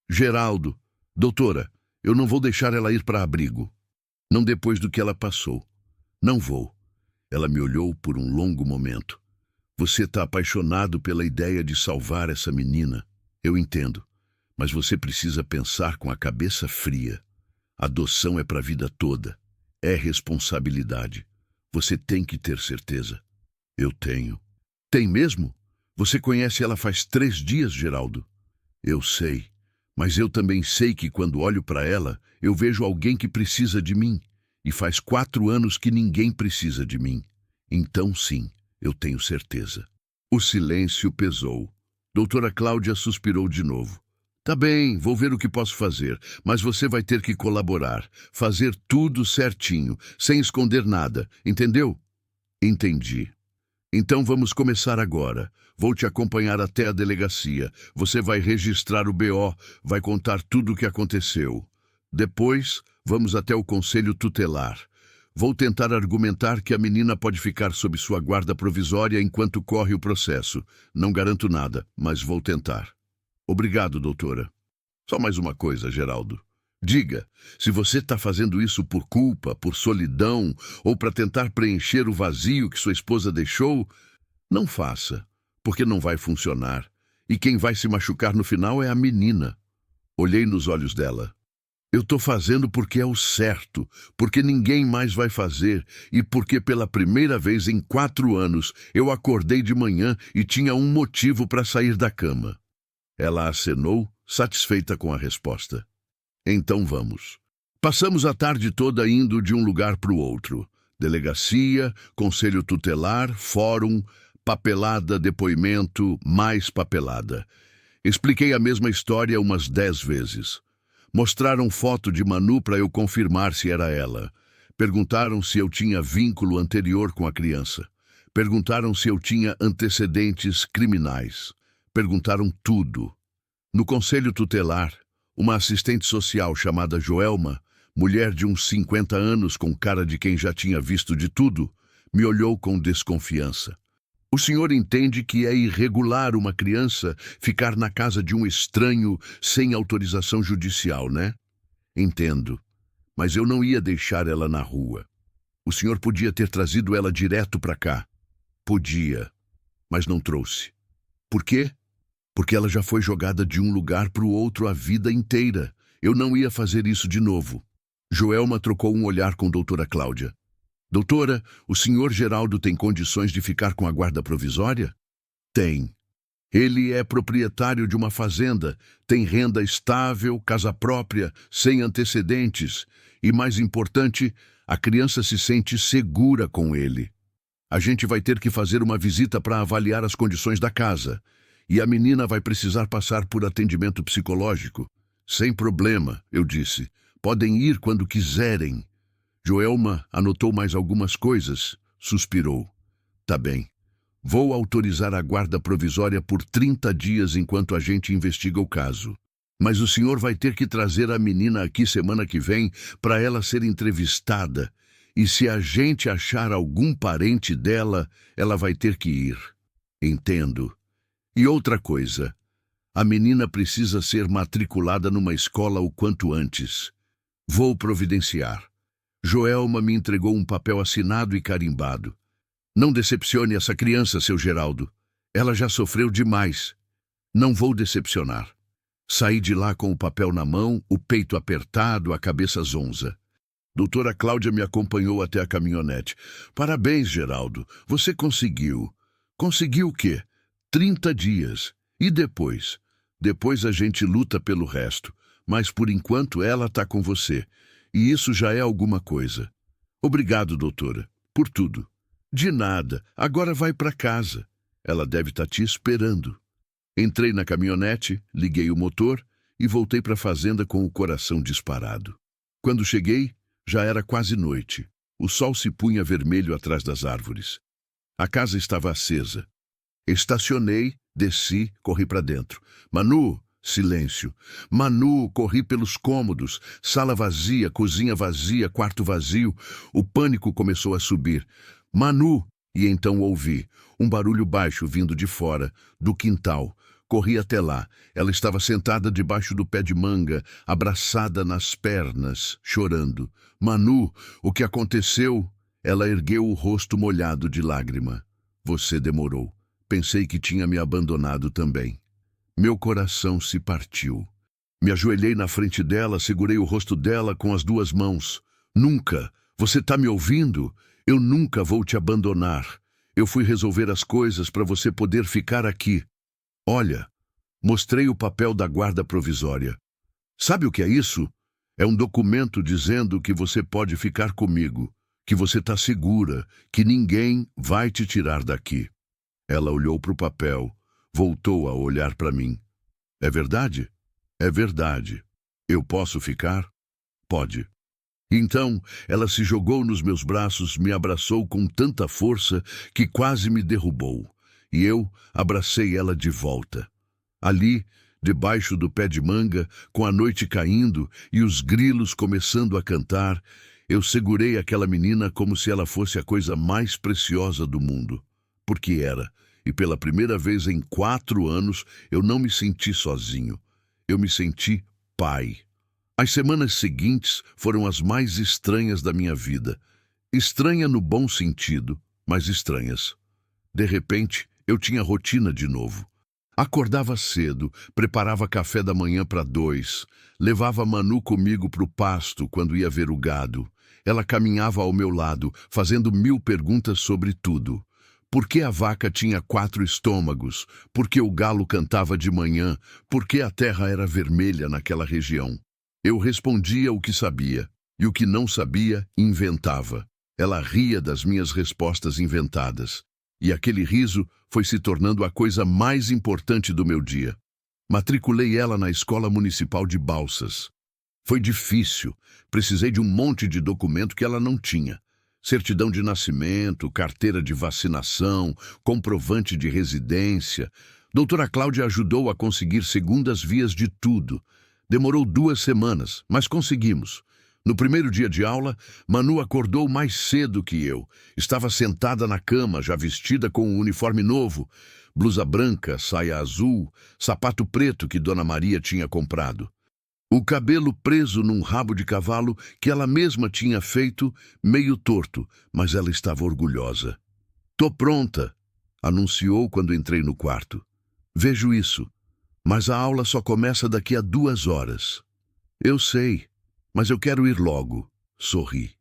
"Geraldo, doutora, eu não vou deixar ela ir para abrigo. Não depois do que ela passou. Não vou." Ela me olhou por um longo momento. "Você está apaixonado pela ideia de salvar essa menina. Eu entendo. Mas você precisa pensar com a cabeça fria. Adoção é para a vida toda. É responsabilidade. Você tem que ter certeza." "Eu tenho." "Tem mesmo? Você conhece ela faz 3 dias, Geraldo." "Eu sei. Mas eu também sei que quando olho para ela, eu vejo alguém que precisa de mim. E faz 4 anos que ninguém precisa de mim. Então, sim, eu tenho certeza." O silêncio pesou. Doutora Cláudia suspirou de novo. "Tá bem, vou ver o que posso fazer, mas você vai ter que colaborar, fazer tudo certinho, sem esconder nada, entendeu?" "Entendi." "Então vamos começar agora. Vou te acompanhar até a delegacia. Você vai registrar o BO, vai contar tudo o que aconteceu. Depois, vamos até o conselho tutelar. Vou tentar argumentar que a menina pode ficar sob sua guarda provisória enquanto corre o processo. Não garanto nada, mas vou tentar." "Obrigado, doutora." "Só mais uma coisa, Geraldo. Diga, se você está fazendo isso por culpa, por solidão, ou para tentar preencher o vazio que sua esposa deixou, não faça, porque não vai funcionar. E quem vai se machucar no final é a menina." Olhei nos olhos dela. "Eu estou fazendo porque é o certo, porque ninguém mais vai fazer e porque pela primeira vez em 4 anos eu acordei de manhã e tinha um motivo para sair da cama." Ela acenou, satisfeita com a resposta. "Então vamos." Passamos a tarde toda indo de um lugar para o outro. Delegacia, conselho tutelar, fórum, papelada, depoimento, mais papelada. Expliquei a mesma história umas 10 vezes. Mostraram foto de Manu para eu confirmar se era ela. Perguntaram se eu tinha vínculo anterior com a criança. Perguntaram se eu tinha antecedentes criminais. Perguntaram tudo. No conselho tutelar, uma assistente social chamada Joelma, mulher de uns 50 anos com cara de quem já tinha visto de tudo, me olhou com desconfiança. O senhor entende que é irregular uma criança ficar na casa de um estranho sem autorização judicial, né? Entendo, mas eu não ia deixar ela na rua. O senhor podia ter trazido ela direto para cá. Podia, mas não trouxe. Por quê? Porque ela já foi jogada de um lugar para o outro a vida inteira. Eu não ia fazer isso de novo. Joelma trocou um olhar com doutora Cláudia. Doutora, o senhor Geraldo tem condições de ficar com a guarda provisória? Tem. Ele é proprietário de uma fazenda, tem renda estável, casa própria, sem antecedentes. E, mais importante, a criança se sente segura com ele. A gente vai ter que fazer uma visita para avaliar as condições da casa. E a menina vai precisar passar por atendimento psicológico. Sem problema, eu disse. Podem ir quando quiserem. Joelma anotou mais algumas coisas, suspirou. Tá bem. Vou autorizar a guarda provisória por 30 dias enquanto a gente investiga o caso. Mas o senhor vai ter que trazer a menina aqui semana que vem para ela ser entrevistada. E se a gente achar algum parente dela, ela vai ter que ir. Entendo. E outra coisa, a menina precisa ser matriculada numa escola o quanto antes. Vou providenciar. Joelma me entregou um papel assinado e carimbado. Não decepcione essa criança, seu Geraldo. Ela já sofreu demais. Não vou decepcionar. Saí de lá com o papel na mão, o peito apertado, a cabeça zonza. Doutora Cláudia me acompanhou até a caminhonete. Parabéns, Geraldo. Você conseguiu. Conseguiu o quê? 30 dias. E depois? Depois a gente luta pelo resto. Mas por enquanto ela está com você. E isso já é alguma coisa. Obrigado, doutora, por tudo. De nada. Agora vai para casa. Ela deve estar te esperando. Entrei na caminhonete, liguei o motor e voltei para a fazenda com o coração disparado. Quando cheguei, já era quase noite. O sol se punha vermelho atrás das árvores. A casa estava acesa. Estacionei, desci, corri para dentro. Manu, silêncio. Manu, corri pelos cômodos. Sala vazia, cozinha vazia, quarto vazio. O pânico começou a subir. Manu! E então ouvi um barulho baixo vindo de fora, do quintal. Corri até lá. Ela estava sentada debaixo do pé de manga, abraçada nas pernas, chorando. Manu, o que aconteceu? Ela ergueu o rosto molhado de lágrima. Você demorou. Pensei que tinha me abandonado também. Meu coração se partiu. Me ajoelhei na frente dela, segurei o rosto dela com as duas mãos. Nunca! Você está me ouvindo? Eu nunca vou te abandonar. Eu fui resolver as coisas para você poder ficar aqui. Olha, mostrei o papel da guarda provisória. Sabe o que é isso? É um documento dizendo que você pode ficar comigo, que você está segura, que ninguém vai te tirar daqui. Ela olhou para o papel, voltou a olhar para mim. É verdade? É verdade. Eu posso ficar? Pode. Então, ela se jogou nos meus braços, me abraçou com tanta força que quase me derrubou. E eu abracei ela de volta. Ali, debaixo do pé de manga, com a noite caindo e os grilos começando a cantar, eu segurei aquela menina como se ela fosse a coisa mais preciosa do mundo. Porque era. E pela primeira vez em 4 anos, eu não me senti sozinho. Eu me senti pai. As semanas seguintes foram as mais estranhas da minha vida. Estranha no bom sentido, mas estranhas. De repente, eu tinha rotina de novo. Acordava cedo, preparava café da manhã para 2, levava Manu comigo para o pasto quando ia ver o gado. Ela caminhava ao meu lado, fazendo 1000 perguntas sobre tudo. Por que a vaca tinha 4 estômagos? Por que o galo cantava de manhã? Por que a terra era vermelha naquela região? Eu respondia o que sabia, e o que não sabia, inventava. Ela ria das minhas respostas inventadas. E aquele riso foi se tornando a coisa mais importante do meu dia. Matriculei ela na Escola Municipal de Balsas. Foi difícil. Precisei de um monte de documento que ela não tinha. Certidão de nascimento, carteira de vacinação, comprovante de residência. Doutora Cláudia ajudou a conseguir segundas vias de tudo. Demorou 2 semanas, mas conseguimos. No primeiro dia de aula, Manu acordou mais cedo que eu. Estava sentada na cama, já vestida com um uniforme novo, blusa branca, saia azul, sapato preto que Dona Maria tinha comprado. O cabelo preso num rabo de cavalo que ela mesma tinha feito, meio torto, mas ela estava orgulhosa. "Tô pronta", anunciou quando entrei no quarto. "Vejo isso, mas a aula só começa daqui a 2 horas." "Eu sei, mas eu quero ir logo", sorri.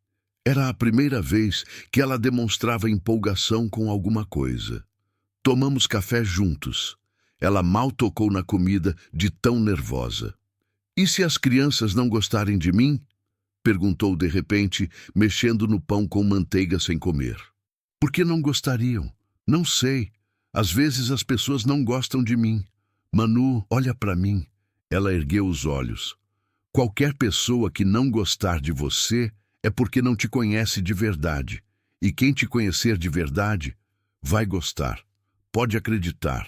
Era a primeira vez que ela demonstrava empolgação com alguma coisa. Tomamos café juntos. Ela mal tocou na comida de tão nervosa. "E se as crianças não gostarem de mim?" perguntou de repente, mexendo no pão com manteiga sem comer. "Por que não gostariam? Não sei. Às vezes as pessoas não gostam de mim. Manu, olha para mim." Ela ergueu os olhos. "Qualquer pessoa que não gostar de você é porque não te conhece de verdade. E quem te conhecer de verdade vai gostar. Pode acreditar."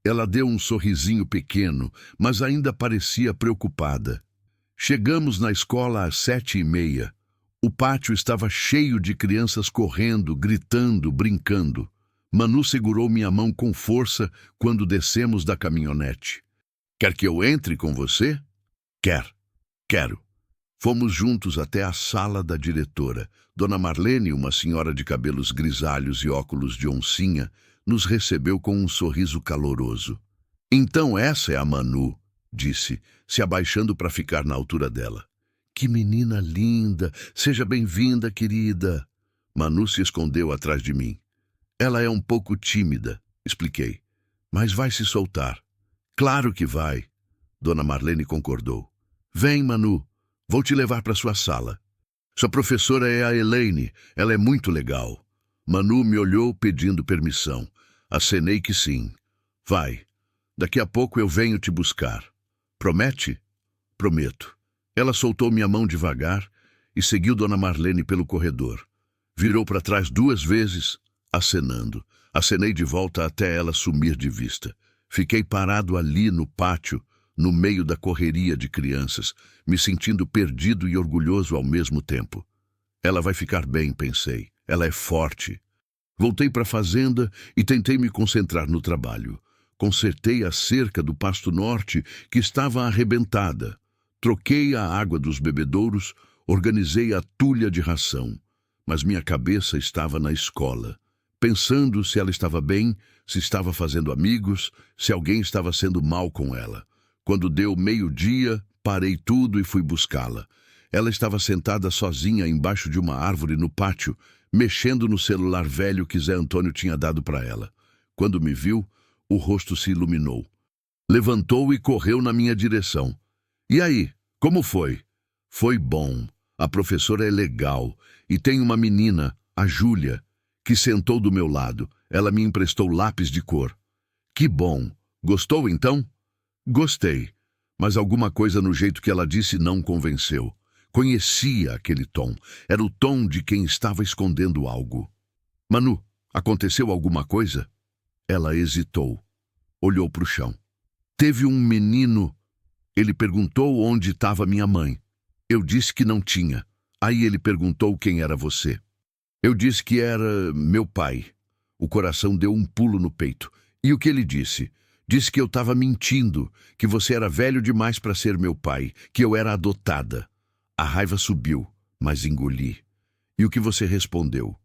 Ela deu um sorrisinho pequeno, mas ainda parecia preocupada. Chegamos na escola às 7h30. O pátio estava cheio de crianças correndo, gritando, brincando. Manu segurou minha mão com força quando descemos da caminhonete. "Quer que eu entre com você?" Quero." Fomos juntos até a sala da diretora. Dona Marlene, uma senhora de cabelos grisalhos e óculos de oncinha, nos recebeu com um sorriso caloroso. "Então essa é a Manu", disse, se abaixando para ficar na altura dela. "Que menina linda! Seja bem-vinda, querida." Manu se escondeu atrás de mim. "Ela é um pouco tímida", expliquei, "mas vai se soltar." "Claro que vai." Dona Marlene concordou. "Vem, Manu, vou te levar para sua sala. Sua professora é a Elaine, ela é muito legal." Manu me olhou pedindo permissão. Acenei que sim. "Vai. Daqui a pouco eu venho te buscar. Promete?" "Prometo." Ela soltou minha mão devagar e seguiu Dona Marlene pelo corredor. Virou para trás 2 vezes, acenando. Acenei de volta até ela sumir de vista. Fiquei parado ali no pátio, no meio da correria de crianças, me sentindo perdido e orgulhoso ao mesmo tempo. Ela vai ficar bem, pensei. Ela é forte. Voltei para a fazenda e tentei me concentrar no trabalho. Consertei a cerca do pasto norte, que estava arrebentada. Troquei a água dos bebedouros, organizei a tulha de ração. Mas minha cabeça estava na escola, pensando se ela estava bem, se estava fazendo amigos, se alguém estava sendo mal com ela. Quando deu 12h, parei tudo e fui buscá-la. Ela estava sentada sozinha embaixo de uma árvore no pátio, mexendo no celular velho que Zé Antônio tinha dado para ela. Quando me viu, o rosto se iluminou. Levantou e correu na minha direção. "E aí, como foi?" "Foi bom. A professora é legal. E tem uma menina, a Júlia, que sentou do meu lado. Ela me emprestou lápis de cor." "Que bom. Gostou então?" "Gostei. Mas alguma coisa no jeito que ela disse não convenceu. Conhecia aquele tom. Era o tom de quem estava escondendo algo." "Manu, aconteceu alguma coisa?" Ela hesitou. Olhou para o chão. "Teve um menino." Ele perguntou onde estava minha mãe. Eu disse que não tinha. Aí ele perguntou quem era você. Eu disse que era meu pai. O coração deu um pulo no peito. E o que ele disse? Disse que eu estava mentindo, que você era velho demais para ser meu pai, que eu era adotada. A raiva subiu, mas engoli. "E o que você respondeu?"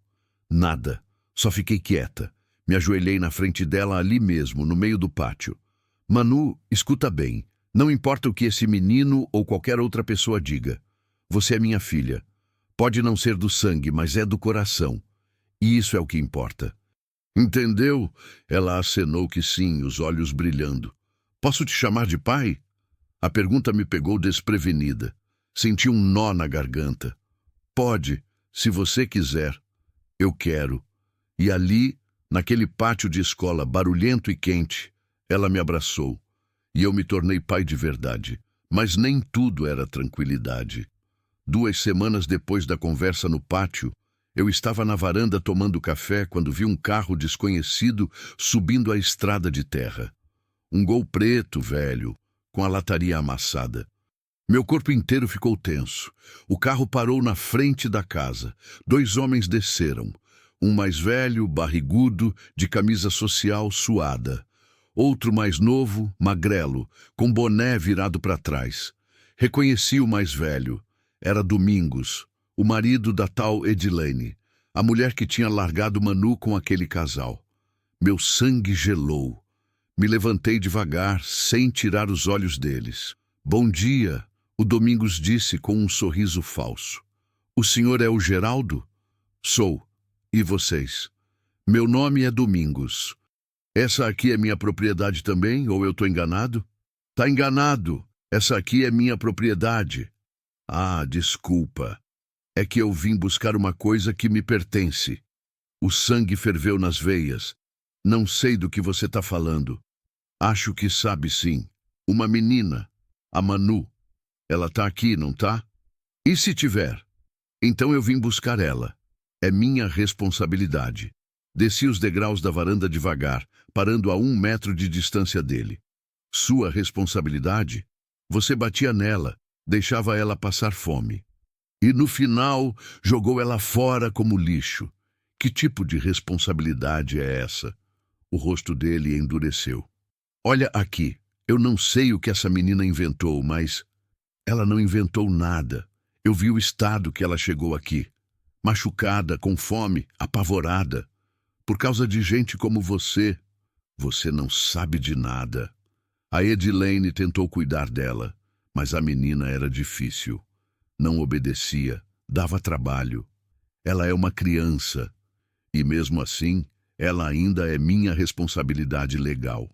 "Nada. Só fiquei quieta." Me ajoelhei na frente dela ali mesmo, no meio do pátio. "Manu, escuta bem. Não importa o que esse menino ou qualquer outra pessoa diga. Você é minha filha. Pode não ser do sangue, mas é do coração. E isso é o que importa." "Entendeu?" Ela acenou que sim, os olhos brilhando. "Posso te chamar de pai?" A pergunta me pegou desprevenida. Senti um nó na garganta. "Pode, se você quiser." "Eu quero." E ali, naquele pátio de escola barulhento e quente, ela me abraçou. E eu me tornei pai de verdade. Mas nem tudo era tranquilidade. 2 semanas depois da conversa no pátio, eu estava na varanda tomando café quando vi um carro desconhecido subindo a estrada de terra. Um Gol preto, velho, com a lataria amassada. Meu corpo inteiro ficou tenso. O carro parou na frente da casa. 2 homens desceram. Um mais velho, barrigudo, de camisa social suada. Outro mais novo, magrelo, com boné virado para trás. Reconheci o mais velho. Era Domingos, o marido da tal Edilene, a mulher que tinha largado Manu com aquele casal. Meu sangue gelou. Me levantei devagar, sem tirar os olhos deles. Bom dia, o Domingos disse com um sorriso falso. O senhor é o Geraldo? Sou. E vocês? Meu nome é Domingos. Essa aqui é minha propriedade também, ou eu estou enganado? Tá enganado. Essa aqui é minha propriedade. Ah, desculpa. É que eu vim buscar uma coisa que me pertence. O sangue ferveu nas veias. Não sei do que você está falando. Acho que sabe sim. Uma menina, a Manu. Ela tá aqui, não tá? E se tiver? Então eu vim buscar ela. É minha responsabilidade. Desci os degraus da varanda devagar, parando a 1 metro de distância dele. Sua responsabilidade? Você batia nela, deixava ela passar fome. E no final, jogou ela fora como lixo. Que tipo de responsabilidade é essa? O rosto dele endureceu. Olha aqui, eu não sei o que essa menina inventou, mas ela não inventou nada. Eu vi o estado que ela chegou aqui. Machucada, com fome, apavorada. Por causa de gente como você. Você não sabe de nada. A Edilene tentou cuidar dela, mas a menina era difícil. Não obedecia, dava trabalho. Ela é uma criança. E mesmo assim, ela ainda é minha responsabilidade legal.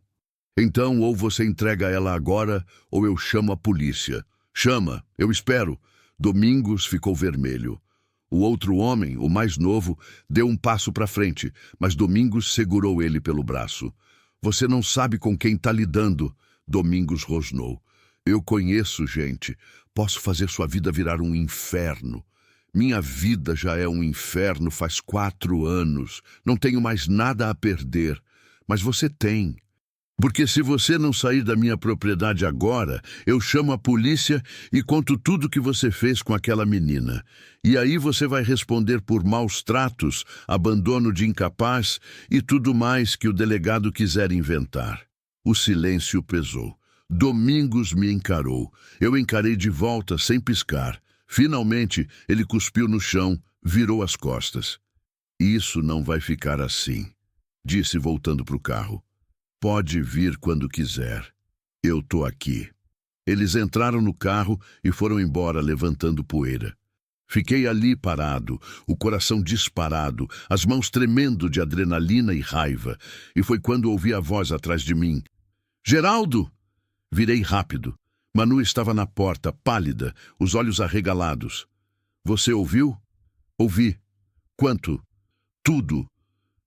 Então, ou você entrega ela agora, ou eu chamo a polícia. Chama, eu espero. Domingos ficou vermelho. O outro homem, o mais novo, deu um passo para frente, mas Domingos segurou ele pelo braço. Você não sabe com quem está lidando, Domingos rosnou. Eu conheço gente. Posso fazer sua vida virar um inferno. Minha vida já é um inferno faz 4 anos. Não tenho mais nada a perder. Mas você tem. Porque se você não sair da minha propriedade agora, eu chamo a polícia e conto tudo que você fez com aquela menina. E aí você vai responder por maus tratos, abandono de incapaz e tudo mais que o delegado quiser inventar. O silêncio pesou. Domingos me encarou. Eu encarei de volta sem piscar. Finalmente, ele cuspiu no chão, virou as costas. Isso não vai ficar assim, disse voltando para o carro. Pode vir quando quiser. Eu tô aqui. Eles entraram no carro e foram embora levantando poeira. Fiquei ali parado, o coração disparado, as mãos tremendo de adrenalina e raiva. E foi quando ouvi a voz atrás de mim. Geraldo! Virei rápido. Manu estava na porta, pálida, os olhos arregalados. Você ouviu? Ouvi. Quanto? Tudo.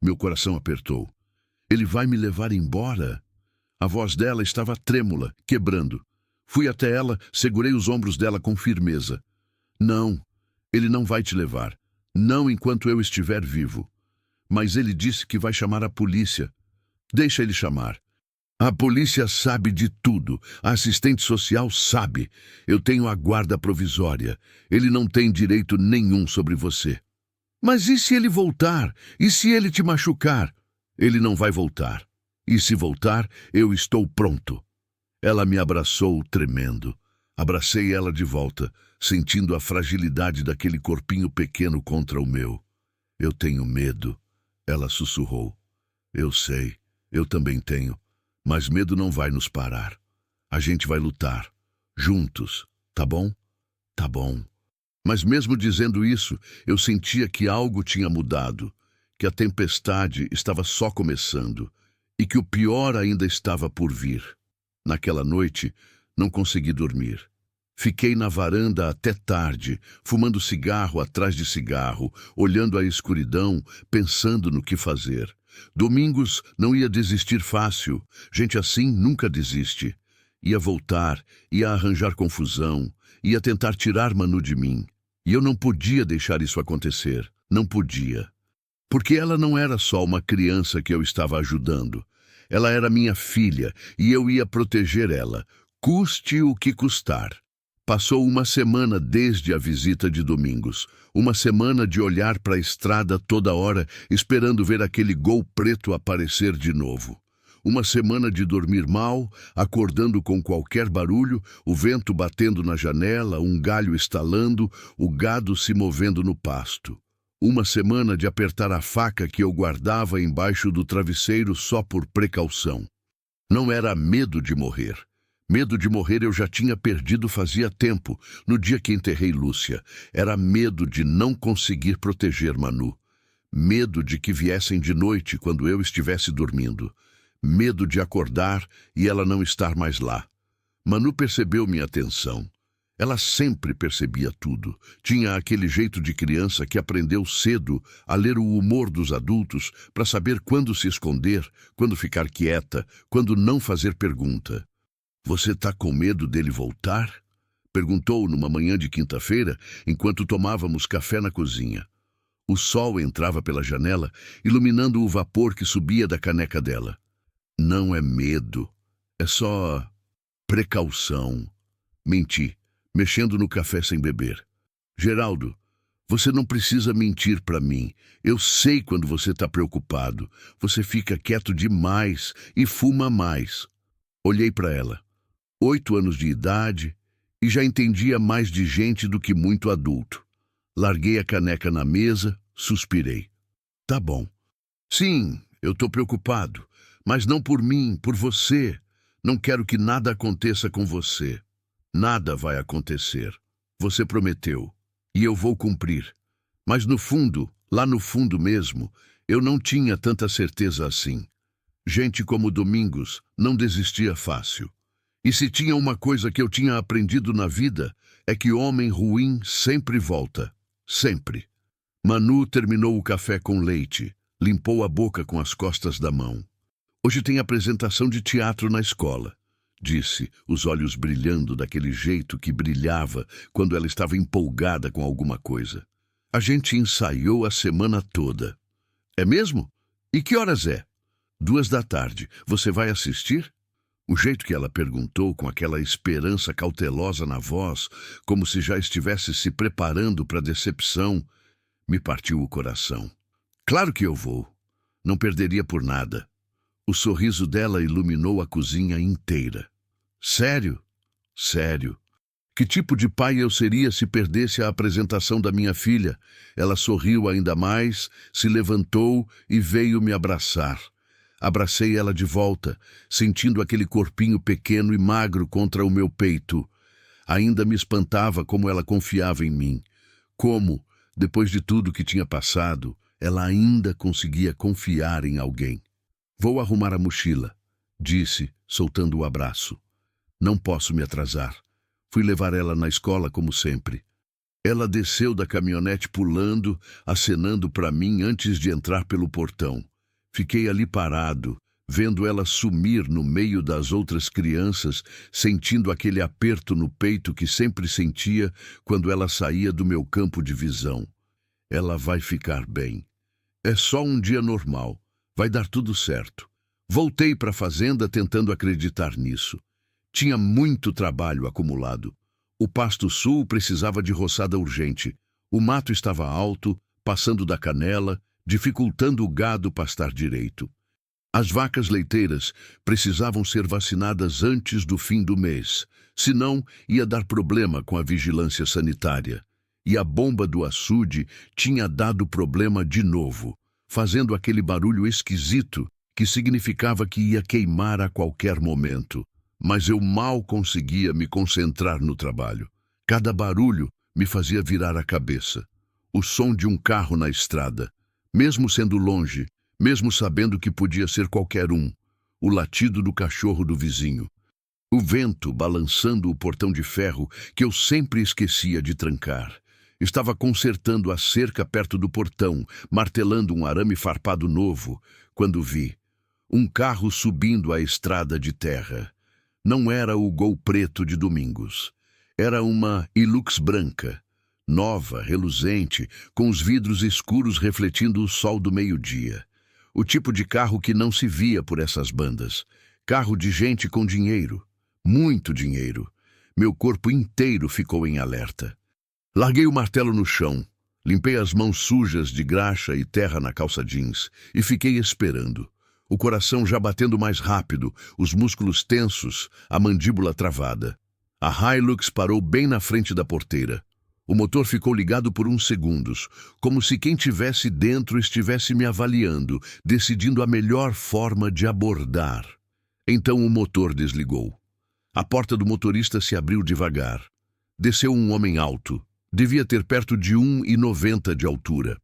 Meu coração apertou. Ele vai me levar embora? A voz dela estava trêmula, quebrando. Fui até ela, segurei os ombros dela com firmeza. Não, ele não vai te levar. Não enquanto eu estiver vivo. Mas ele disse que vai chamar a polícia. Deixa ele chamar. A polícia sabe de tudo. A assistente social sabe. Eu tenho a guarda provisória. Ele não tem direito nenhum sobre você. Mas e se ele voltar? E se ele te machucar? Ele não vai voltar. E se voltar, eu estou pronto. Ela me abraçou, tremendo. Abracei ela de volta, sentindo a fragilidade daquele corpinho pequeno contra o meu. Eu tenho medo, ela sussurrou. Eu sei, eu também tenho. Mas medo não vai nos parar. A gente vai lutar. Juntos, tá bom? Tá bom. Mas mesmo dizendo isso, eu sentia que algo tinha mudado. Que a tempestade estava só começando e que o pior ainda estava por vir. Naquela noite, não consegui dormir. Fiquei na varanda até tarde, fumando cigarro atrás de cigarro, olhando a escuridão, pensando no que fazer. Domingos não ia desistir fácil. Gente assim nunca desiste. Ia voltar, ia arranjar confusão, ia tentar tirar Manu de mim. E eu não podia deixar isso acontecer. Não podia. Porque ela não era só uma criança que eu estava ajudando. Ela era minha filha e eu ia proteger ela, custe o que custar. Passou uma semana desde a visita de Domingos. Uma semana de olhar para a estrada toda hora, esperando ver aquele Gol preto aparecer de novo. Uma semana de dormir mal, acordando com qualquer barulho, o vento batendo na janela, um galho estalando, o gado se movendo no pasto. Uma semana de apertar a faca que eu guardava embaixo do travesseiro só por precaução. Não era medo de morrer. Medo de morrer eu já tinha perdido fazia tempo, no dia que enterrei Lúcia. Era medo de não conseguir proteger Manu. Medo de que viessem de noite quando eu estivesse dormindo. Medo de acordar e ela não estar mais lá. Manu percebeu minha atenção. Ela sempre percebia tudo. Tinha aquele jeito de criança que aprendeu cedo a ler o humor dos adultos para saber quando se esconder, quando ficar quieta, quando não fazer pergunta. "Você tá com medo dele voltar?" perguntou numa manhã de quinta-feira, enquanto tomávamos café na cozinha. O sol entrava pela janela, iluminando o vapor que subia da caneca dela. "Não é medo, é só precaução." Menti, mexendo no café sem beber. "Geraldo, você não precisa mentir para mim. Eu sei quando você tá preocupado. Você fica quieto demais e fuma mais." Olhei para ela. 8 anos de idade e já entendia mais de gente do que muito adulto. Larguei a caneca na mesa, suspirei. "Tá bom. Sim, eu tô preocupado, mas não por mim, por você. Não quero que nada aconteça com você. Nada vai acontecer. Você prometeu, e eu vou cumprir. Mas no fundo, lá no fundo mesmo, eu não tinha tanta certeza assim. Gente como Domingos não desistia fácil. E se tinha uma coisa que eu tinha aprendido na vida, é que homem ruim sempre volta. Sempre." Manu terminou o café com leite, limpou a boca com as costas da mão. "Hoje tem apresentação de teatro na escola", disse, os olhos brilhando daquele jeito que brilhava quando ela estava empolgada com alguma coisa. "A gente ensaiou a semana toda." "É mesmo? E que horas é?" 2 da tarde. "Você vai assistir?" O jeito que ela perguntou, com aquela esperança cautelosa na voz, como se já estivesse se preparando para a decepção, me partiu o coração. "Claro que eu vou. Não perderia por nada." O sorriso dela iluminou a cozinha inteira. "Sério? Sério. Que tipo de pai eu seria se perdesse a apresentação da minha filha?" Ela sorriu ainda mais, se levantou e veio me abraçar. Abracei ela de volta, sentindo aquele corpinho pequeno e magro contra o meu peito. Ainda me espantava como ela confiava em mim. Como, depois de tudo que tinha passado, ela ainda conseguia confiar em alguém. "Vou arrumar a mochila", disse, soltando o abraço. "Não posso me atrasar." Fui levar ela na escola como sempre. Ela desceu da caminhonete pulando, acenando para mim antes de entrar pelo portão. Fiquei ali parado, vendo ela sumir no meio das outras crianças, sentindo aquele aperto no peito que sempre sentia quando ela saía do meu campo de visão. Ela vai ficar bem. É só um dia normal. Vai dar tudo certo. Voltei para a fazenda tentando acreditar nisso. Tinha muito trabalho acumulado. O pasto sul precisava de roçada urgente. O mato estava alto, passando da canela, dificultando o gado pastar direito. As vacas leiteiras precisavam ser vacinadas antes do fim do mês, senão ia dar problema com a vigilância sanitária. E a bomba do açude tinha dado problema de novo, fazendo aquele barulho esquisito que significava que ia queimar a qualquer momento. Mas eu mal conseguia me concentrar no trabalho. Cada barulho me fazia virar a cabeça. O som de um carro na estrada, mesmo sendo longe, mesmo sabendo que podia ser qualquer um. O latido do cachorro do vizinho. O vento balançando o portão de ferro que eu sempre esquecia de trancar. Estava consertando a cerca perto do portão, martelando um arame farpado novo, quando vi um carro subindo a estrada de terra. Não era o Gol preto de Domingos. Era uma Hilux branca, nova, reluzente, com os vidros escuros refletindo o sol do meio-dia. O tipo de carro que não se via por essas bandas. Carro de gente com dinheiro. Muito dinheiro. Meu corpo inteiro ficou em alerta. Larguei o martelo no chão, limpei as mãos sujas de graxa e terra na calça jeans e fiquei esperando. O coração já batendo mais rápido, os músculos tensos, a mandíbula travada. A Hilux parou bem na frente da porteira. O motor ficou ligado por uns segundos, como se quem tivesse dentro estivesse me avaliando, decidindo a melhor forma de abordar. Então o motor desligou. A porta do motorista se abriu devagar. Desceu um homem alto. Devia ter perto de 1,90 de altura.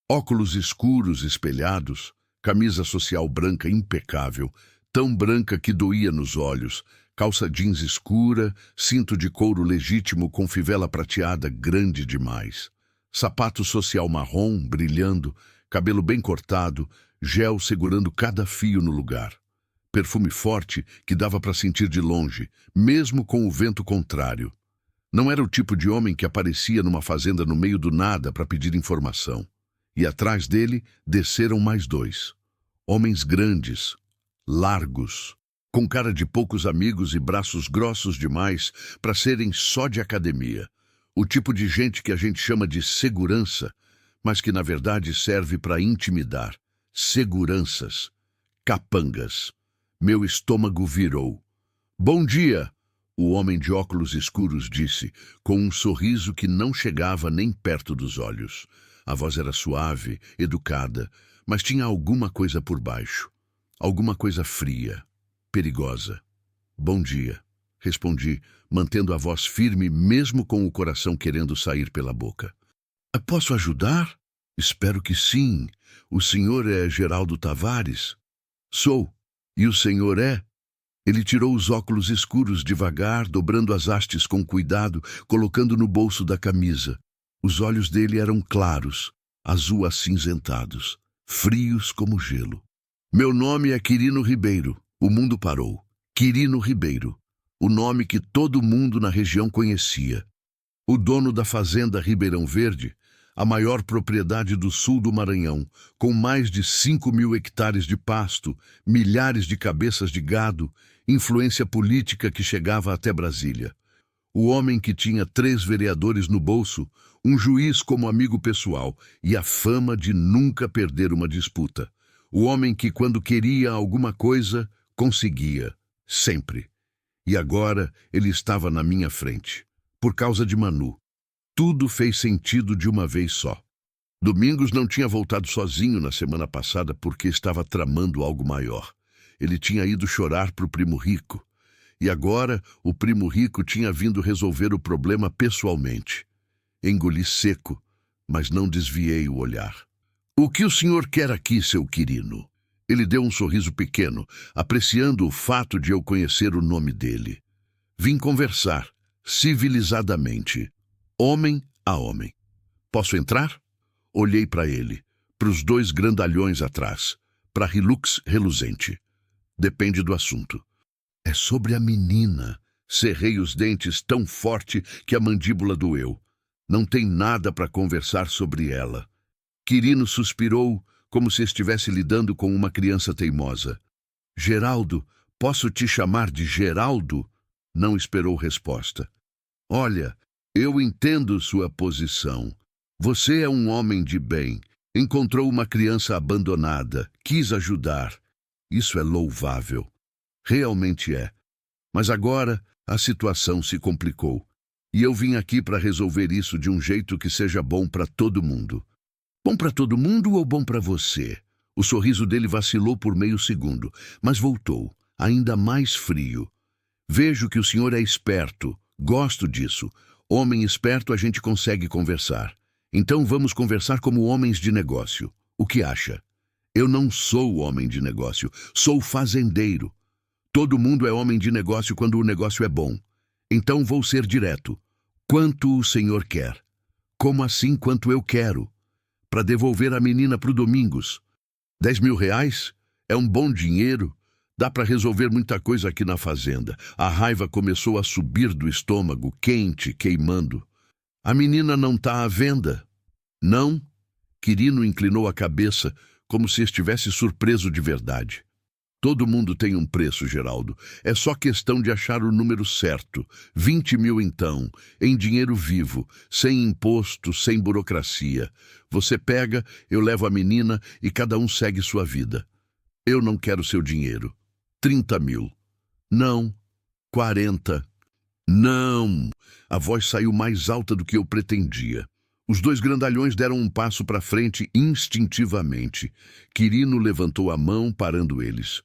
Óculos escuros espelhados, camisa social branca impecável, tão branca que doía nos olhos, calça jeans escura, cinto de couro legítimo com fivela prateada grande demais. Sapato social marrom, brilhando, cabelo bem cortado, gel segurando cada fio no lugar. Perfume forte que dava para sentir de longe, mesmo com o vento contrário. Não era o tipo de homem que aparecia numa fazenda no meio do nada para pedir informação. E atrás dele desceram mais dois. Homens grandes, largos, com cara de poucos amigos e braços grossos demais para serem só de academia. O tipo de gente que a gente chama de segurança, mas que na verdade serve para intimidar. Seguranças. Capangas. Meu estômago virou. "Bom dia!" O homem de óculos escuros disse, com um sorriso que não chegava nem perto dos olhos. A voz era suave, educada, mas tinha alguma coisa por baixo. Alguma coisa fria, perigosa. "Bom dia", respondi, mantendo a voz firme mesmo com o coração querendo sair pela boca. "Posso ajudar?" "Espero que sim. O senhor é Geraldo Tavares?" "Sou. E o senhor é?" Ele tirou os óculos escuros devagar, dobrando as hastes com cuidado, colocando no bolso da camisa. Os olhos dele eram claros, azul acinzentados, frios como gelo. "Meu nome é Quirino Ribeiro." O mundo parou. Quirino Ribeiro. O nome que todo mundo na região conhecia. O dono da fazenda Ribeirão Verde, a maior propriedade do sul do Maranhão, com mais de 5.000 hectares de pasto, milhares de cabeças de gado, influência política que chegava até Brasília. O homem que tinha 3 vereadores no bolso, um juiz como amigo pessoal e a fama de nunca perder uma disputa. O homem que, quando queria alguma coisa, conseguia, sempre. E agora ele estava na minha frente, por causa de Manu. Tudo fez sentido de uma vez só. Domingos não tinha voltado sozinho na semana passada porque estava tramando algo maior. Ele tinha ido chorar para o primo rico. E agora o primo rico tinha vindo resolver o problema pessoalmente. Engoli seco, mas não desviei o olhar. "O que o senhor quer aqui, seu Quirino?" Ele deu um sorriso pequeno, apreciando o fato de eu conhecer o nome dele. "Vim conversar, civilizadamente, homem a homem. Posso entrar?" Olhei para ele, para os 2 grandalhões atrás, para a Hilux reluzente. "Depende do assunto." "É sobre a menina." Cerrei os dentes tão forte que a mandíbula doeu. "Não tem nada para conversar sobre ela." Quirino suspirou, como se estivesse lidando com uma criança teimosa. "Geraldo, posso te chamar de Geraldo?" Não esperou resposta. "Olha, eu entendo sua posição. Você é um homem de bem. Encontrou uma criança abandonada, quis ajudar. Isso é louvável. Realmente é. Mas agora a situação se complicou. E eu vim aqui para resolver isso de um jeito que seja bom para todo mundo." "Bom para todo mundo ou bom para você?" O sorriso dele vacilou por meio segundo, mas voltou, ainda mais frio. "Vejo que o senhor é esperto. Gosto disso. Homem esperto a gente consegue conversar. Então vamos conversar como homens de negócio. O que acha?" "Eu não sou homem de negócio. Sou fazendeiro. Todo mundo é homem de negócio quando o negócio é bom. Então vou ser direto. Quanto o senhor quer?" "Como assim quanto eu quero?" "Para devolver a menina pro Domingos. 10.000 reais? É um bom dinheiro. Dá para resolver muita coisa aqui na fazenda." A raiva começou a subir do estômago, quente, queimando. "A menina não tá à venda?" "Não." Quirino inclinou a cabeça, como se estivesse surpreso de verdade. Todo mundo tem um preço, Geraldo. É só questão de achar o número certo. 20 mil então, em dinheiro vivo, sem imposto, sem burocracia. Você pega, eu levo a menina e cada um segue sua vida. Eu não quero seu dinheiro. 30 mil. Não. 40. Não! A voz saiu mais alta do que eu pretendia. Os dois grandalhões deram um passo para frente instintivamente. Quirino levantou a mão, parando eles.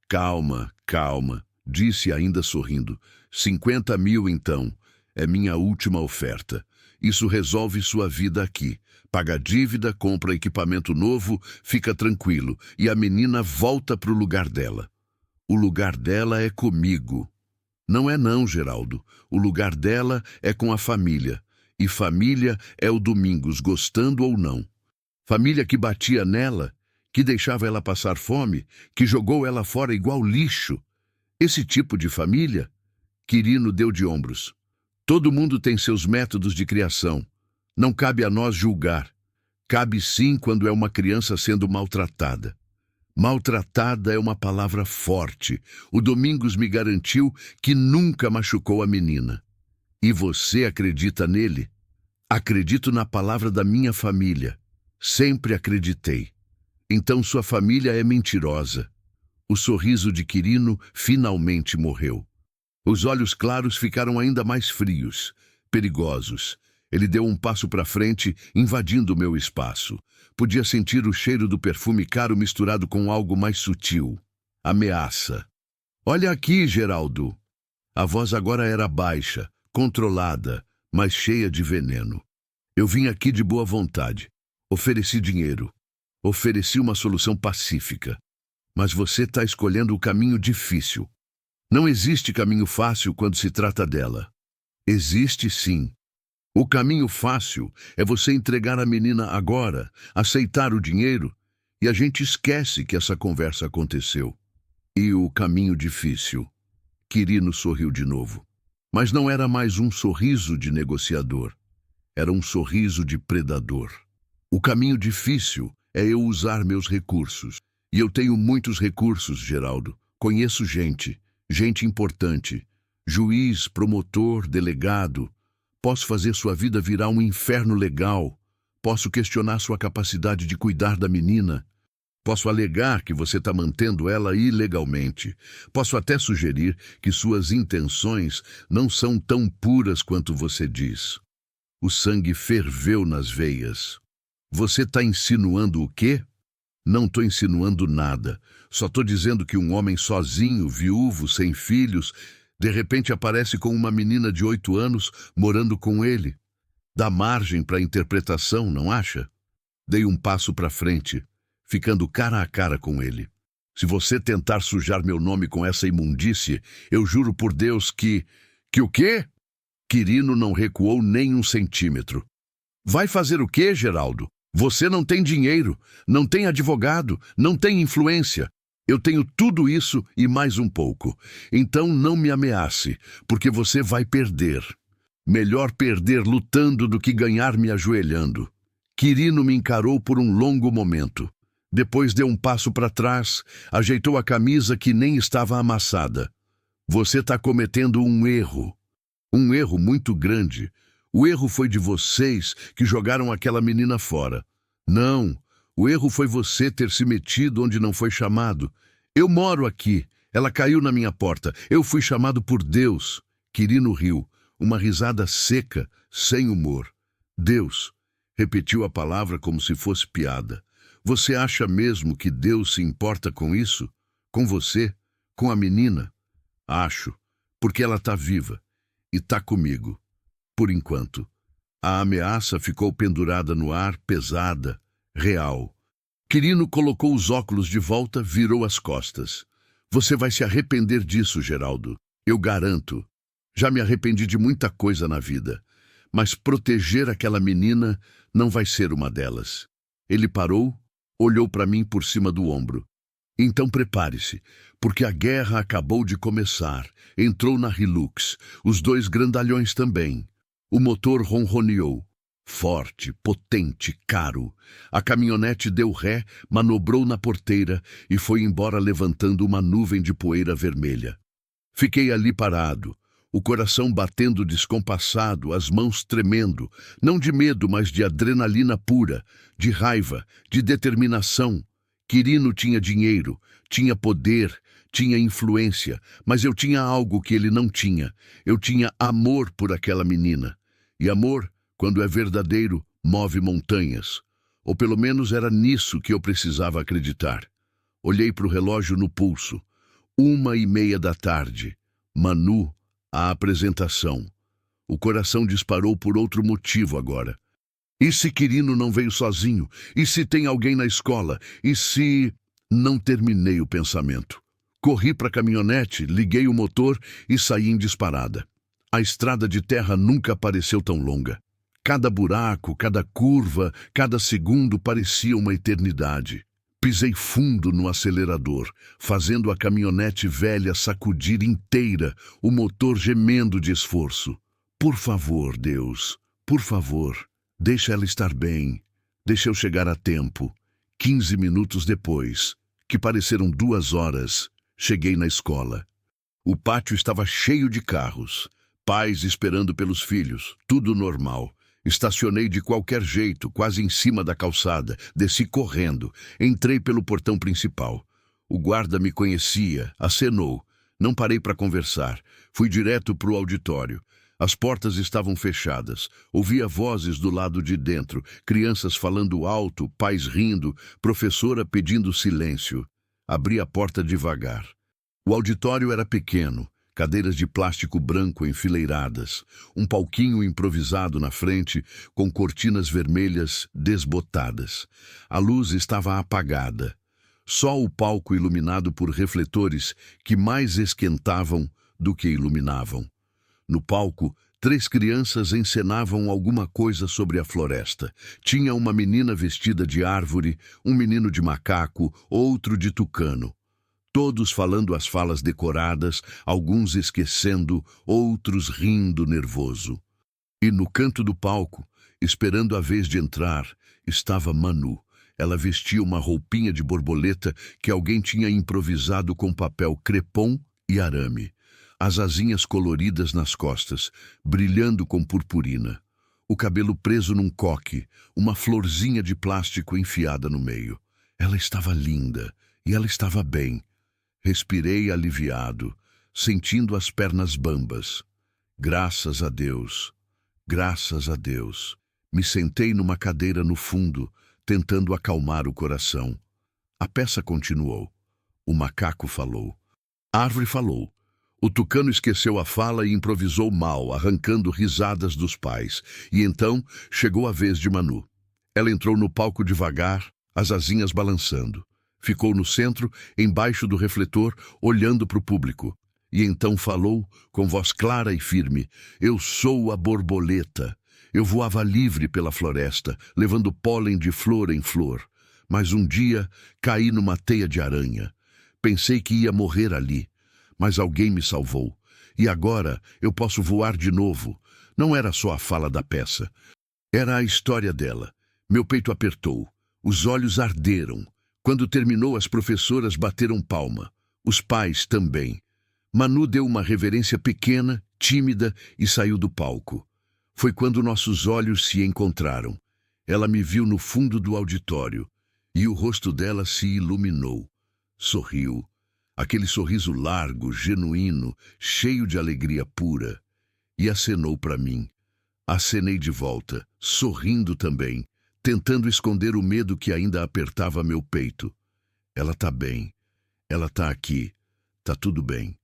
Calma, calma, disse ainda sorrindo. 50 mil, então. É minha última oferta. Isso resolve sua vida aqui. Paga a dívida, compra equipamento novo, fica tranquilo. E a menina volta para o lugar dela. O lugar dela é comigo. Não é não, Geraldo. O lugar dela é com a família. E família é o Domingos, gostando ou não. Família que batia nela, que deixava ela passar fome, que jogou ela fora igual lixo. Esse tipo de família? Quirino deu de ombros. Todo mundo tem seus métodos de criação. Não cabe a nós julgar. Cabe sim quando é uma criança sendo maltratada. Maltratada é uma palavra forte. O Domingos me garantiu que nunca machucou a menina. E você acredita nele? Acredito na palavra da minha família. Sempre acreditei. Então sua família é mentirosa. O sorriso de Quirino finalmente morreu. Os olhos claros ficaram ainda mais frios, perigosos. Ele deu um passo para frente, invadindo o meu espaço. Podia sentir o cheiro do perfume caro misturado com algo mais sutil. Ameaça. Olha aqui, Geraldo. A voz agora era baixa, controlada, mas cheia de veneno. Eu vim aqui de boa vontade. Ofereci dinheiro. Ofereci uma solução pacífica. Mas você está escolhendo o caminho difícil. Não existe caminho fácil quando se trata dela. Existe sim. O caminho fácil é você entregar a menina agora, aceitar o dinheiro, e a gente esquece que essa conversa aconteceu. E o caminho difícil? Quirino sorriu de novo. Mas não era mais um sorriso de negociador. Era um sorriso de predador. O caminho difícil é eu usar meus recursos. E eu tenho muitos recursos, Geraldo. Conheço gente importante. Juiz, promotor, delegado. Posso fazer sua vida virar um inferno legal. Posso questionar sua capacidade de cuidar da menina. Posso alegar que você está mantendo ela ilegalmente. Posso até sugerir que suas intenções não são tão puras quanto você diz. O sangue ferveu nas veias. Você está insinuando o quê? Não estou insinuando nada. Só estou dizendo que um homem sozinho, viúvo, sem filhos, de repente aparece com uma menina de 8 anos morando com ele. Dá margem para interpretação, não acha? Dei um passo para frente, ficando cara a cara com ele. Se você tentar sujar meu nome com essa imundície, eu juro por Deus que... Que o quê? Quirino não recuou nem 1 centímetro. Vai fazer o quê, Geraldo? Você não tem dinheiro, não tem advogado, não tem influência. Eu tenho tudo isso e mais um pouco. Então não me ameace, porque você vai perder. Melhor perder lutando do que ganhar me ajoelhando. Quirino me encarou por um longo momento. Depois deu um passo para trás, ajeitou a camisa que nem estava amassada. Você está cometendo um erro. Um erro muito grande. O erro foi de vocês que jogaram aquela menina fora. Não, o erro foi você ter se metido onde não foi chamado. Eu moro aqui. Ela caiu na minha porta. Eu fui chamado por Deus. Quirino riu, uma risada seca, sem humor. Deus, repetiu a palavra como se fosse piada. Você acha mesmo que Deus se importa com isso? Com você? Com a menina? Acho, porque ela está viva e está comigo. Por enquanto. A ameaça ficou pendurada no ar, pesada, real. Quirino colocou os óculos de volta, virou as costas. Você vai se arrepender disso, Geraldo. Eu garanto. Já me arrependi de muita coisa na vida. Mas proteger aquela menina não vai ser uma delas. Ele parou, olhou para mim por cima do ombro. Então prepare-se, porque a guerra acabou de começar. Entrou na Hilux. Os 2 grandalhões também. O motor ronroneou. Forte, potente, caro. A caminhonete deu ré, manobrou na porteira e foi embora levantando uma nuvem de poeira vermelha. Fiquei ali parado, o coração batendo descompassado, as mãos tremendo, não de medo, mas de adrenalina pura, de raiva, de determinação. Quirino tinha dinheiro, tinha poder, tinha influência, mas eu tinha algo que ele não tinha. Eu tinha amor por aquela menina. E amor, quando é verdadeiro, move montanhas. Ou pelo menos era nisso que eu precisava acreditar. Olhei para o relógio no pulso. 1h30 da tarde. Manu, a apresentação. O coração disparou por outro motivo agora. E se Quirino não veio sozinho? E se tem alguém na escola? E se... Não terminei o pensamento. Corri para a caminhonete, liguei o motor e saí em disparada. A estrada de terra nunca pareceu tão longa. Cada buraco, cada curva, cada segundo parecia uma eternidade. Pisei fundo no acelerador, fazendo a caminhonete velha sacudir inteira, o motor gemendo de esforço. Por favor, Deus, por favor, deixa ela estar bem. Deixa eu chegar a tempo. 15 minutos depois, que pareceram 2 horas, cheguei na escola. O pátio estava cheio de carros, pais esperando pelos filhos, tudo normal. Estacionei de qualquer jeito, quase em cima da calçada, desci correndo, entrei pelo portão principal. O guarda me conhecia, acenou. Não parei para conversar, fui direto para o auditório. As portas estavam fechadas, ouvia vozes do lado de dentro, crianças falando alto, pais rindo, professora pedindo silêncio. Abri a porta devagar. O auditório era pequeno. Cadeiras de plástico branco enfileiradas, um palquinho improvisado na frente, com cortinas vermelhas desbotadas. A luz estava apagada. Só o palco iluminado por refletores que mais esquentavam do que iluminavam. No palco, 3 crianças encenavam alguma coisa sobre a floresta. Tinha uma menina vestida de árvore, um menino de macaco, outro de tucano. Todos falando as falas decoradas, alguns esquecendo, outros rindo nervoso. E no canto do palco, esperando a vez de entrar, estava Manu. Ela vestia uma roupinha de borboleta que alguém tinha improvisado com papel crepom e arame. As asinhas coloridas nas costas, brilhando com purpurina. O cabelo preso num coque, uma florzinha de plástico enfiada no meio. Ela estava linda e ela estava bem. Respirei aliviado, sentindo as pernas bambas. Graças a Deus, graças a Deus. Me sentei numa cadeira no fundo, tentando acalmar o coração. A peça continuou. O macaco falou. A árvore falou. O tucano esqueceu a fala e improvisou mal, arrancando risadas dos pais. E então chegou a vez de Manu. Ela entrou no palco devagar, as asinhas balançando. Ficou no centro, embaixo do refletor, olhando para o público. E então falou, com voz clara e firme, eu sou a borboleta. Eu voava livre pela floresta, levando pólen de flor em flor. Mas um dia caí numa teia de aranha. Pensei que ia morrer ali, mas alguém me salvou. E agora eu posso voar de novo. Não era só a fala da peça. Era a história dela. Meu peito apertou. Os olhos arderam. Quando terminou, as professoras bateram palma. Os pais também. Manu deu uma reverência pequena, tímida e saiu do palco. Foi quando nossos olhos se encontraram. Ela me viu no fundo do auditório e o rosto dela se iluminou. Sorriu. Aquele sorriso largo, genuíno, cheio de alegria pura. E acenou para mim. Acenei de volta, sorrindo também, tentando esconder o medo que ainda apertava meu peito. Ela tá bem. Ela tá aqui. Tá tudo bem.